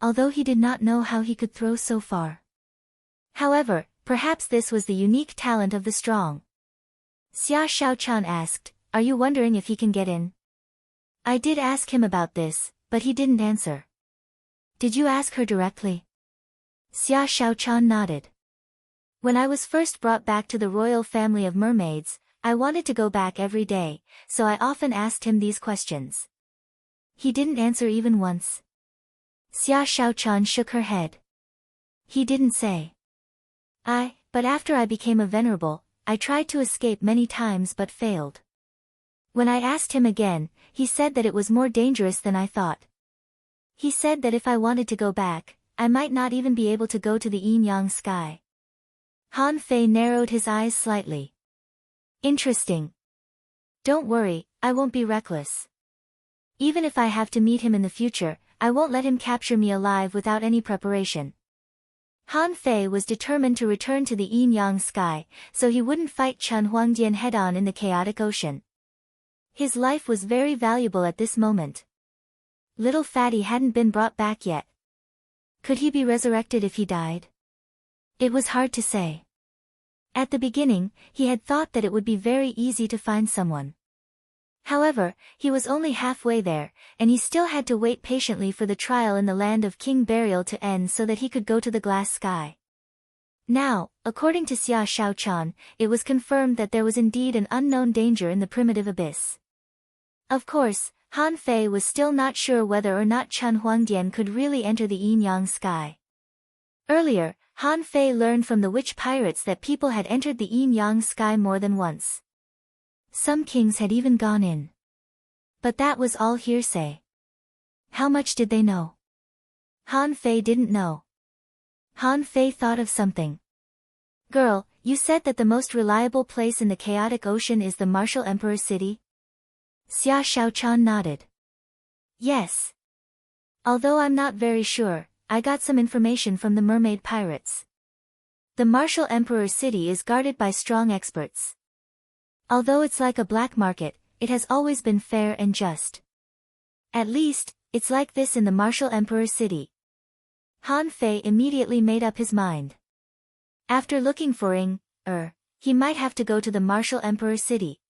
Although he did not know how he could throw so far. However, perhaps this was the unique talent of the strong. Xia Shaochan asked, "Are you wondering if he can get in?" "I did ask him about this, but he didn't answer." "Did you ask her directly?" Xia Shaochan nodded. "When I was first brought back to the royal family of mermaids, I wanted to go back every day, so I often asked him these questions. He didn't answer even once. Xia Shaochan shook her head. He didn't say. But after I became a venerable, I tried to escape many times but failed. When I asked him again, he said that it was more dangerous than I thought. He said that if I wanted to go back, I might not even be able to go to the yin-yang sky. Han Fei narrowed his eyes slightly. Interesting. Don't worry, I won't be reckless. Even if I have to meet him in the future, I won't let him capture me alive without any preparation. Han Fei was determined to return to the yin-yang sky, so he wouldn't fight Chen Huangdian head-on in the chaotic ocean. His life was very valuable at this moment. Little Fatty hadn't been brought back yet. Could he be resurrected if he died? It was hard to say. At the beginning, he had thought that it would be very easy to find someone. However, he was only halfway there, and he still had to wait patiently for the trial in the land of King Burial to end so that he could go to the glass sky. Now, according to Xia Shaochan, it was confirmed that there was indeed an unknown danger in the primitive abyss. Of course, Han Fei was still not sure whether or not Chen Huangdian could really enter the yin-yang sky. Earlier, Han Fei learned from the witch pirates that people had entered the yin-yang sky more than once. Some kings had even gone in. But that was all hearsay. How much did they know? Han Fei didn't know. Han Fei thought of something. Girl, you said that the most reliable place in the chaotic ocean is the Martial Emperor City? Xia Shaochan nodded. Yes. Although I'm not very sure, I got some information from the mermaid pirates. The Martial Emperor City is guarded by strong experts. Although it's like a black market, it has always been fair and just. At least, it's like this in the Martial Emperor City. Han Fei immediately made up his mind. After looking for he might have to go to the Martial Emperor City.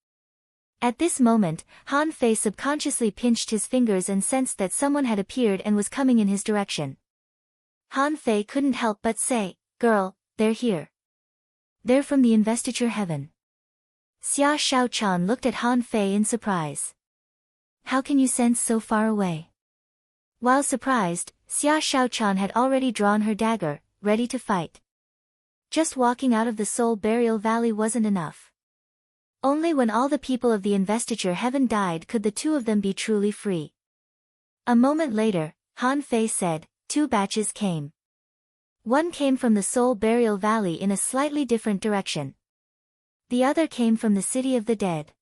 At this moment, Han Fei subconsciously pinched his fingers and sensed that someone had appeared and was coming in his direction. Han Fei couldn't help but say, "Girl, they're here. They're from the investiture heaven." Xia Shaochan looked at Han Fei in surprise. How can you sense so far away? While surprised, Xia Shaochan had already drawn her dagger, ready to fight. Just walking out of the Soul Burial Valley wasn't enough. Only when all the people of the investiture heaven died could the two of them be truly free. A moment later, Han Fei said, 2 batches came. One came from the Soul Burial Valley in a slightly different direction. The other came from the City of the Dead.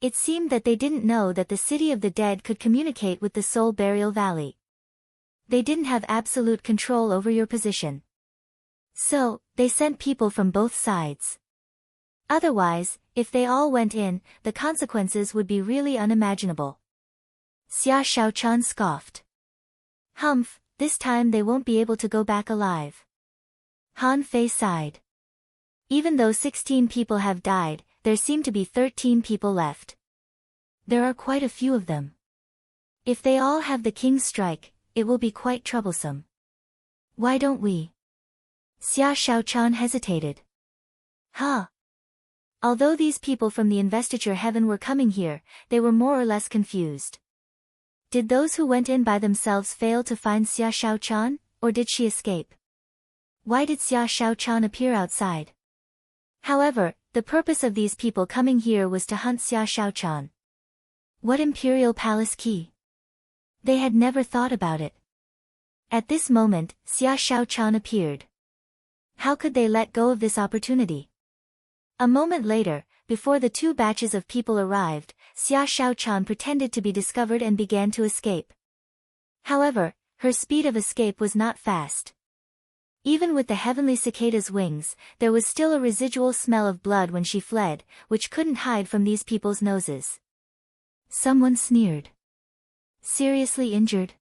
It seemed that they didn't know that the City of the Dead could communicate with the Soul Burial Valley. They didn't have absolute control over your position. So, they sent people from both sides. Otherwise, if they all went in, the consequences would be really unimaginable. Xia Shaochan scoffed. Humph, this time they won't be able to go back alive. Han Fei sighed. Even though 16 people have died, there seem to be 13 people left. There are quite a few of them. If they all have the king's strike, it will be quite troublesome. Why don't we? Xia Shaochan hesitated. Although these people from the investiture heaven were coming here, they were more or less confused. Did those who went in by themselves fail to find Xia Shaochan, or did she escape? Why did Xia Shaochan appear outside? However, the purpose of these people coming here was to hunt Xia Shaochan. What imperial palace key? They had never thought about it. At this moment, Xia Shaochan appeared. How could they let go of this opportunity? A moment later, before the 2 batches of people arrived, Xia Shaochan pretended to be discovered and began to escape. However, her speed of escape was not fast. Even with the heavenly cicada's wings, there was still a residual smell of blood when she fled, which couldn't hide from these people's noses. Someone sneered. Seriously injured?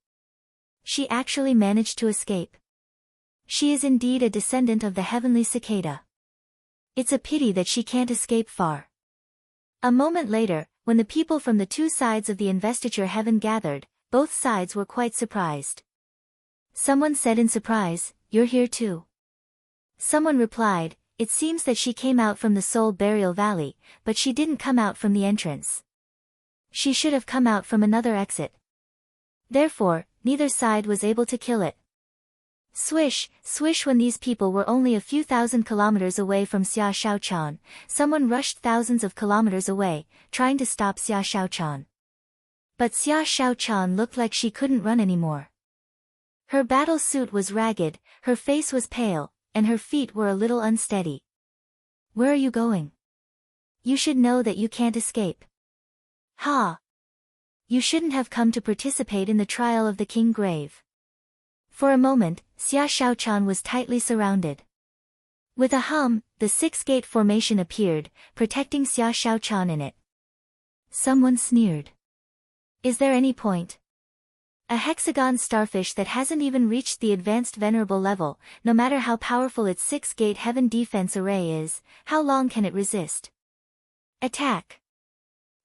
She actually managed to escape. She is indeed a descendant of the heavenly cicada. It's a pity that she can't escape far. A moment later, when the people from the 2 sides of the investiture heaven gathered, both sides were quite surprised. Someone said in surprise, "You're here too." Someone replied, it seems that she came out from the Soul Burial Valley, but she didn't come out from the entrance. She should have come out from another exit. Therefore, neither side was able to kill it. Swish, swish. When these people were only a few thousand kilometers away from Xia Shaochan, someone rushed thousands of kilometers away, trying to stop Xia Shaochan. But Xia Shaochan looked like she couldn't run anymore. Her battle suit was ragged, her face was pale, and her feet were a little unsteady. Where are you going? You should know that you can't escape. Ha! You shouldn't have come to participate in the trial of the King Grave. For a moment, Xia Shaochan was tightly surrounded. With a hum, the six-gate formation appeared, protecting Xia Shaochan in it. Someone sneered. Is there any point? A hexagon starfish that hasn't even reached the advanced venerable level, no matter how powerful its six-gate heaven defense array is, how long can it resist? Attack!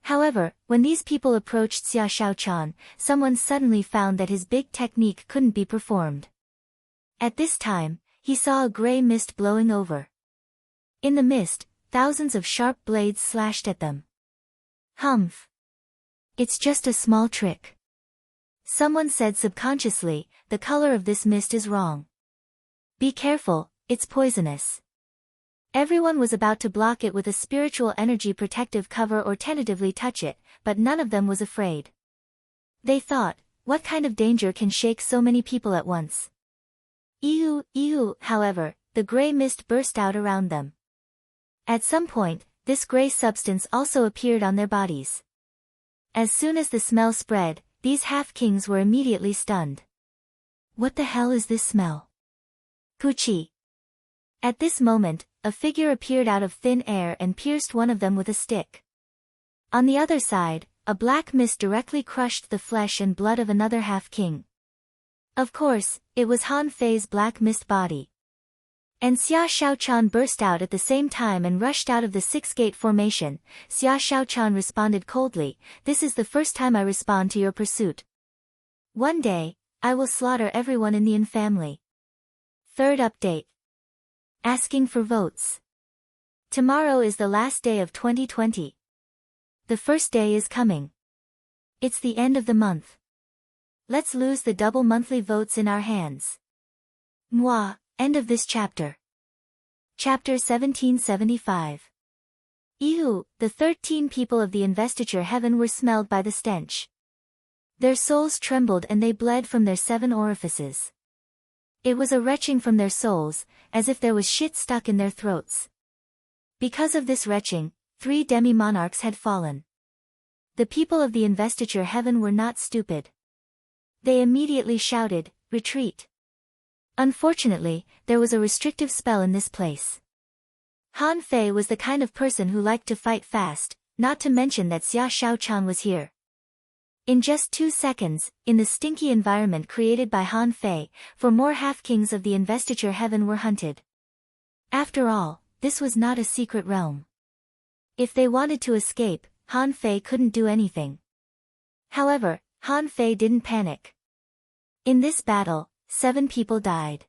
However, when these people approached Xia Shaochan, someone suddenly found that his big technique couldn't be performed. At this time, he saw a gray mist blowing over. In the mist, thousands of sharp blades slashed at them. Humph! It's just a small trick. Someone said subconsciously, the color of this mist is wrong. Be careful, it's poisonous. Everyone was about to block it with a spiritual energy protective cover or tentatively touch it, but none of them was afraid. They thought, what kind of danger can shake so many people at once? Ew, ew. However, the gray mist burst out around them. At some point, this gray substance also appeared on their bodies. As soon as the smell spread, these half-kings were immediately stunned. What the hell is this smell? Puchi. At this moment, a figure appeared out of thin air and pierced one of them with a stick. On the other side, a black mist directly crushed the flesh and blood of another half-king. Of course, it was Han Fei's black mist body. And Xia Shaochan burst out at the same time and rushed out of the six-gate formation. Xia Shaochan responded coldly, "This is the first time I respond to your pursuit. One day, I will slaughter everyone in the Yin family." Third update. Asking for votes. Tomorrow is the last day of 2020. The first day is coming. It's the end of the month. Let's lose the double monthly votes in our hands. Mwah, end of this chapter. Chapter 1775. Ew, the 13 people of the investiture heaven were smelled by the stench. Their souls trembled and they bled from their 7 orifices. It was a retching from their souls, as if there was shit stuck in their throats. Because of this retching, 3 demi-monarchs had fallen. The people of the investiture heaven were not stupid. They immediately shouted, "Retreat!" Unfortunately, there was a restrictive spell in this place. Han Fei was the kind of person who liked to fight fast, not to mention that Xia Shaochan was here. In just 2 seconds, in the stinky environment created by Han Fei, 4 more half-kings of the investiture heaven were hunted. After all, this was not a secret realm. If they wanted to escape, Han Fei couldn't do anything. However, Han Fei didn't panic. In this battle, 7 people died.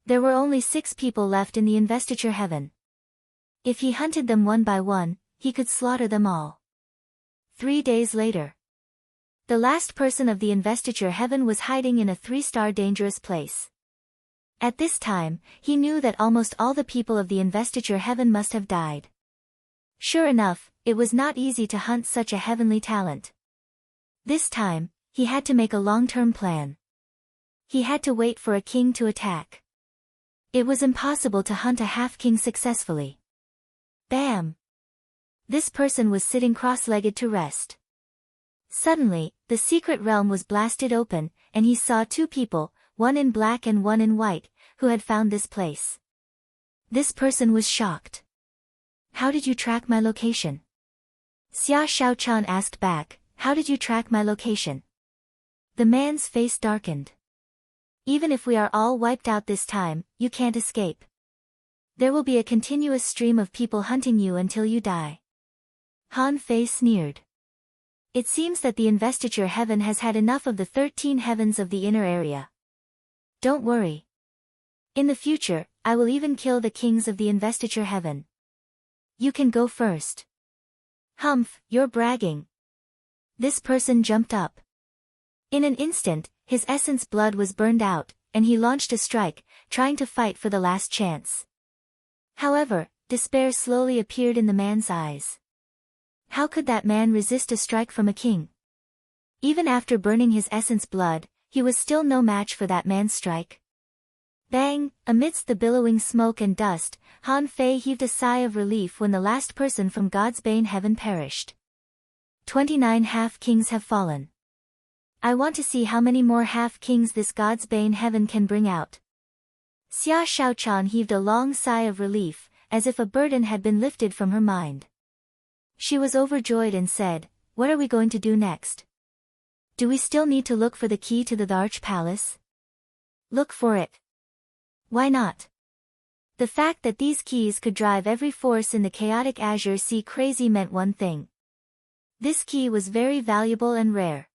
There were only 6 people left in the investiture heaven. If he hunted them one by one, he could slaughter them all. 3 days later. The last person of the investiture heaven was hiding in a 3-star dangerous place. At this time, he knew that almost all the people of the investiture heaven must have died. Sure enough, it was not easy to hunt such a heavenly talent. This time, he had to make a long-term plan. He had to wait for a king to attack. It was impossible to hunt a half-king successfully. Bam! This person was sitting cross-legged to rest. Suddenly, the secret realm was blasted open, and he saw 2 people, one in black and one in white, who had found this place. This person was shocked. "How did you track my location?" Xia Shaochan asked back, "How did you track my location?" The man's face darkened. "Even if we are all wiped out this time, you can't escape. There will be a continuous stream of people hunting you until you die." Han Fei sneered. It seems that the investiture heaven has had enough of the 13 heavens of the inner area. Don't worry. In the future, I will even kill the kings of the investiture heaven. You can go first. Humph, you're bragging. This person jumped up. In an instant, his essence blood was burned out, and he launched a strike, trying to fight for the last chance. However, despair slowly appeared in the man's eyes. How could that man resist a strike from a king? Even after burning his essence blood, he was still no match for that man's strike. Bang! Amidst the billowing smoke and dust, Han Fei heaved a sigh of relief when the last person from God's Bane heaven perished. 29 half-kings have fallen. I want to see how many more half-kings this God's Bane heaven can bring out. Xia Shaochan heaved a long sigh of relief, as if a burden had been lifted from her mind. She was overjoyed and said, "What are we going to do next? Do we still need to look for the key to the Arch Palace?" Look for it. Why not? The fact that these keys could drive every force in the chaotic Azure Sea crazy meant one thing. This key was very valuable and rare.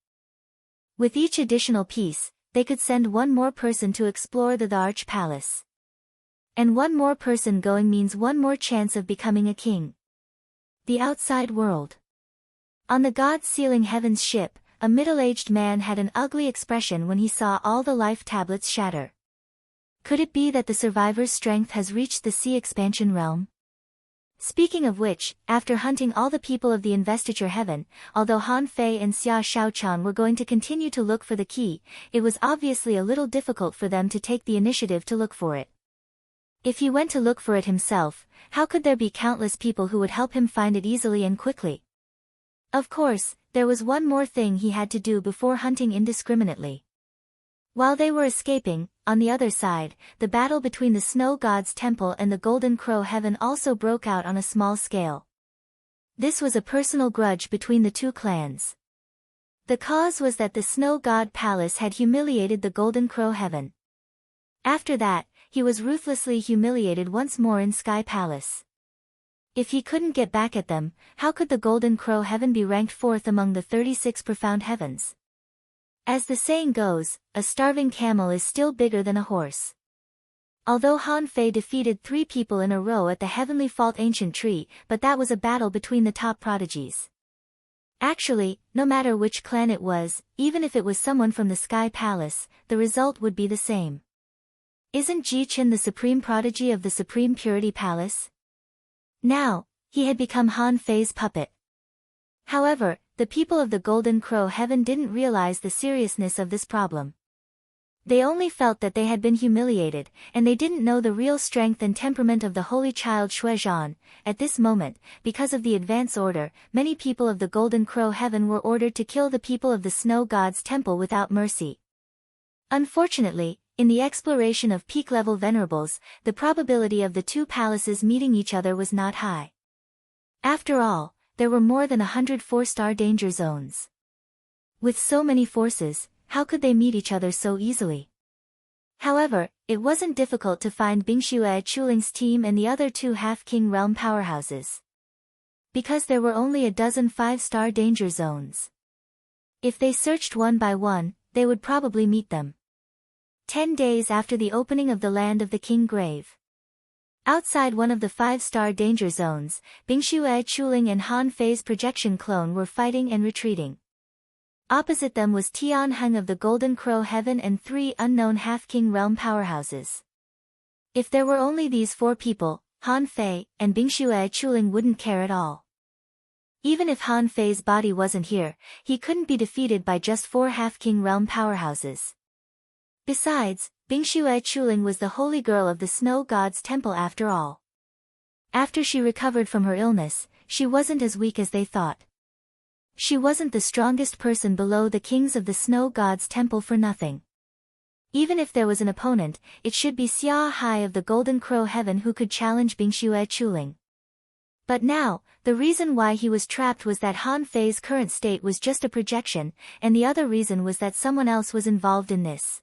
With each additional piece, they could send one more person to explore the Arch Palace. And one more person going means one more chance of becoming a king. The outside world. On the God-sealing heaven's ship, a middle-aged man had an ugly expression when he saw all the life tablets shatter. Could it be that the survivor's strength has reached the sea expansion realm? Speaking of which, after hunting all the people of the investiture heaven, although Han Fei and Xia Shaochan were going to continue to look for the key, it was obviously a little difficult for them to take the initiative to look for it. If he went to look for it himself, how could there be countless people who would help him find it easily and quickly? Of course, there was one more thing he had to do before hunting indiscriminately. While they were escaping, on the other side, the battle between the Snow God's Temple and the Golden Crow Heaven also broke out on a small scale. This was a personal grudge between the two clans. The cause was that the Snow God Palace had humiliated the Golden Crow Heaven. After that, he was ruthlessly humiliated once more in Sky Palace. If he couldn't get back at them, how could the Golden Crow Heaven be ranked fourth among the 36 profound heavens? As the saying goes, a starving camel is still bigger than a horse. Although Han Fei defeated 3 people in a row at the Heavenly Fault Ancient Tree, but that was a battle between the top prodigies. Actually, no matter which clan it was, even if it was someone from the Sky Palace, the result would be the same. Isn't Ji Qin the supreme prodigy of the Supreme Purity Palace? Now, he had become Han Fei's puppet. However, the people of the Golden Crow Heaven didn't realize the seriousness of this problem. They only felt that they had been humiliated, and they didn't know the real strength and temperament of the holy child Xuezhan. At this moment, because of the advance order, many people of the Golden Crow Heaven were ordered to kill the people of the Snow God's Temple without mercy. Unfortunately, in the exploration of peak-level venerables, the probability of the two palaces meeting each other was not high. After all, there were more than 100 4-star danger zones. With so many forces, how could they meet each other so easily? However, it wasn't difficult to find Bingxue Chuling's team and the other 2 half-king realm powerhouses. Because there were only a dozen 5-star danger zones. If they searched one by one, they would probably meet them. 10 days after the opening of the Land of the King Grave. Outside one of the 5-star danger zones, Bingxue Chuling and Han Fei's projection clone were fighting and retreating. Opposite them was Tian Heng of the Golden Crow Heaven and 3 unknown half-king realm powerhouses. If there were only these 4 people, Han Fei and Bingxue Chuling wouldn't care at all. Even if Han Fei's body wasn't here, he couldn't be defeated by just 4 half-king realm powerhouses. Besides, Bingxue Chuling was the holy girl of the Snow God's Temple after all. After she recovered from her illness, she wasn't as weak as they thought. She wasn't the strongest person below the kings of the Snow God's Temple for nothing. Even if there was an opponent, it should be Xia Hai of the Golden Crow Heaven who could challenge Bingxue Chuling. But now, the reason why he was trapped was that Han Fei's current state was just a projection, and the other reason was that someone else was involved in this.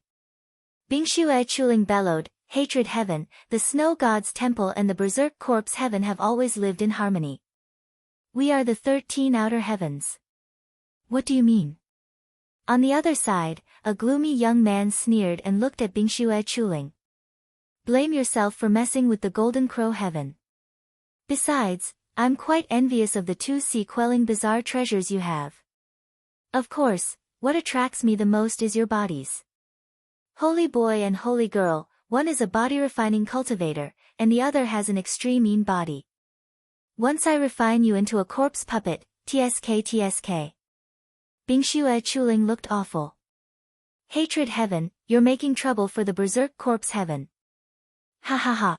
Bingxue Chuling bellowed, "Hatred Heaven, the Snow God's Temple and the Berserk Corpse Heaven have always lived in harmony. We are the 13 outer heavens." What do you mean? On the other side, a gloomy young man sneered and looked at Bingxue Chuling. Blame yourself for messing with the Golden Crow heaven. Besides, I'm quite envious of the 2 sea-quelling bizarre treasures you have. Of course, what attracts me the most is your bodies. Holy boy and holy girl, one is a body-refining cultivator, and the other has an extreme mean body. Once I refine you into a corpse puppet, tsk. Bingxue Chuling looked awful. Hatred heaven, you're making trouble for the berserk corpse heaven. Ha ha ha.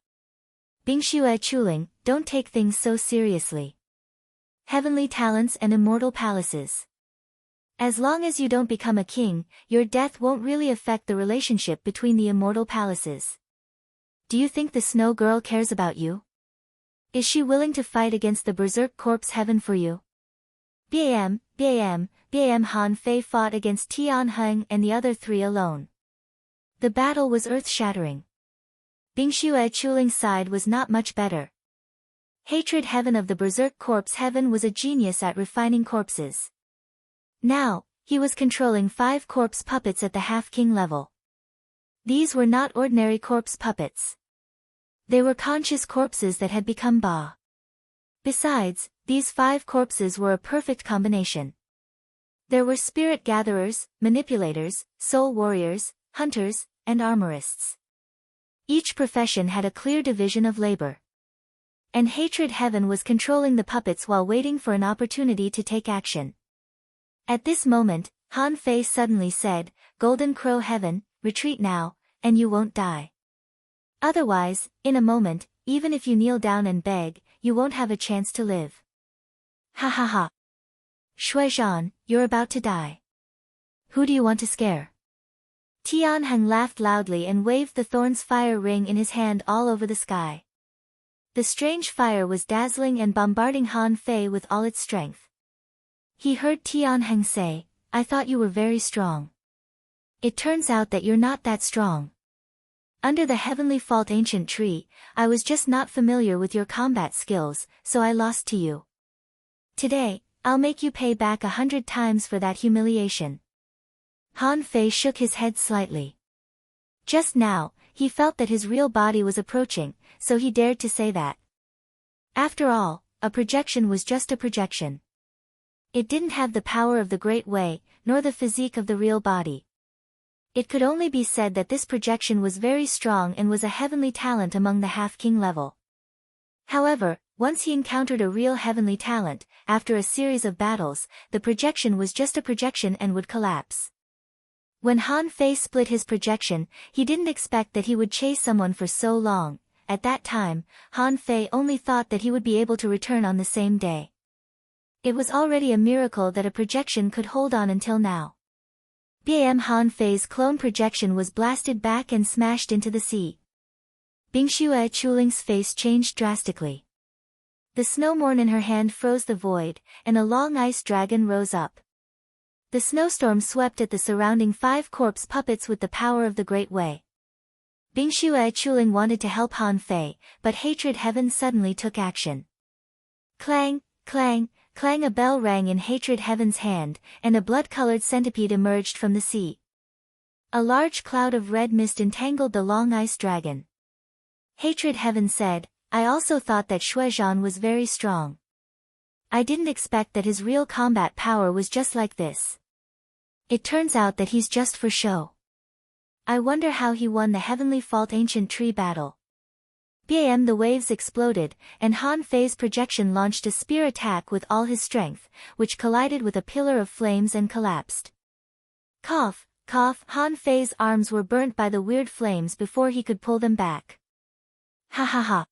Bingxue Chuling, don't take things so seriously. Heavenly talents and immortal palaces. As long as you don't become a king, your death won't really affect the relationship between the immortal palaces. Do you think the Snow Girl cares about you? Is she willing to fight against the berserk corpse heaven for you? Bam, Han Fei fought against Tian Heng and the other 3 alone. The battle was earth-shattering. Bingxue Chuling's side was not much better. Hatred heaven of the berserk corpse heaven was a genius at refining corpses. Now, he was controlling 5 corpse puppets at the half-king level. These were not ordinary corpse puppets. They were conscious corpses that had become Ba. Besides, these 5 corpses were a perfect combination. There were spirit gatherers, manipulators, soul warriors, hunters, and armorists. Each profession had a clear division of labor. And Hatred Heaven was controlling the puppets while waiting for an opportunity to take action. At this moment, Han Fei suddenly said, "Golden Crow Heaven, retreat now, and you won't die. Otherwise, in a moment, even if you kneel down and beg, you won't have a chance to live." Ha ha ha. Shuizhan, you're about to die. Who do you want to scare? Tianheng laughed loudly and waved the thorn's fire ring in his hand all over the sky. The strange fire was dazzling and bombarding Han Fei with all its strength. He heard Tianheng say, "I thought you were very strong. It turns out that you're not that strong. Under the Heavenly Fault Ancient Tree, I was just not familiar with your combat skills, so I lost to you. Today, I'll make you pay back 100 times for that humiliation." Han Fei shook his head slightly. Just now, he felt that his real body was approaching, so he dared to say that. After all, a projection was just a projection. It didn't have the power of the Great Way, nor the physique of the real body. It could only be said that this projection was very strong and was a heavenly talent among the half-king level. However, once he encountered a real heavenly talent, after a series of battles, the projection was just a projection and would collapse. When Han Fei split his projection, he didn't expect that he would chase someone for so long. At that time, Han Fei only thought that he would be able to return on the same day. It was already a miracle that a projection could hold on until now. Bam! Han Fei's clone projection was blasted back and smashed into the sea. Bingxue Chuling's face changed drastically. The snowmorn in her hand froze the void, and a long ice dragon rose up. The snowstorm swept at the surrounding 5 corpse puppets with the power of the Great Way. Bingxue Chuling wanted to help Han Fei, but Hatred Heaven suddenly took action. Clang, clang, clang! A bell rang in Hatred Heaven's hand, and a blood-colored centipede emerged from the sea. A large cloud of red mist entangled the long ice dragon. Hatred Heaven said, "I also thought that Shuizhan was very strong. I didn't expect that his real combat power was just like this. It turns out that he's just for show. I wonder how he won the Heavenly Fault Ancient Tree battle." Bam! The waves exploded, and Han Fei's projection launched a spear attack with all his strength, which collided with a pillar of flames and collapsed. Cough, cough! Han Fei's arms were burnt by the weird flames before he could pull them back. Ha ha ha!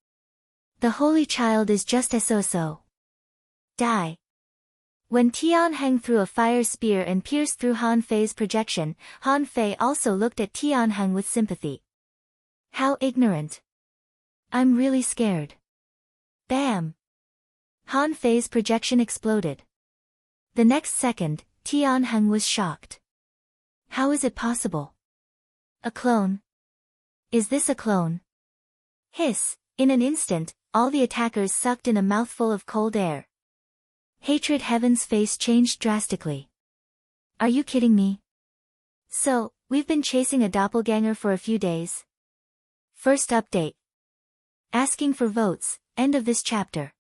The Holy Child is just so. Die! When Tianheng threw a fire spear and pierced through Han Fei's projection, Han Fei also looked at Tianheng with sympathy. How ignorant! I'm really scared. Bam! Han Fei's projection exploded. The next second, Tianheng was shocked. How is it possible? A clone? Is this a clone? Hiss! In an instant, all the attackers sucked in a mouthful of cold air. Hatred Heaven's face changed drastically. Are you kidding me? So, we've been chasing a doppelganger for a few days? First update. Asking for votes, end of this chapter.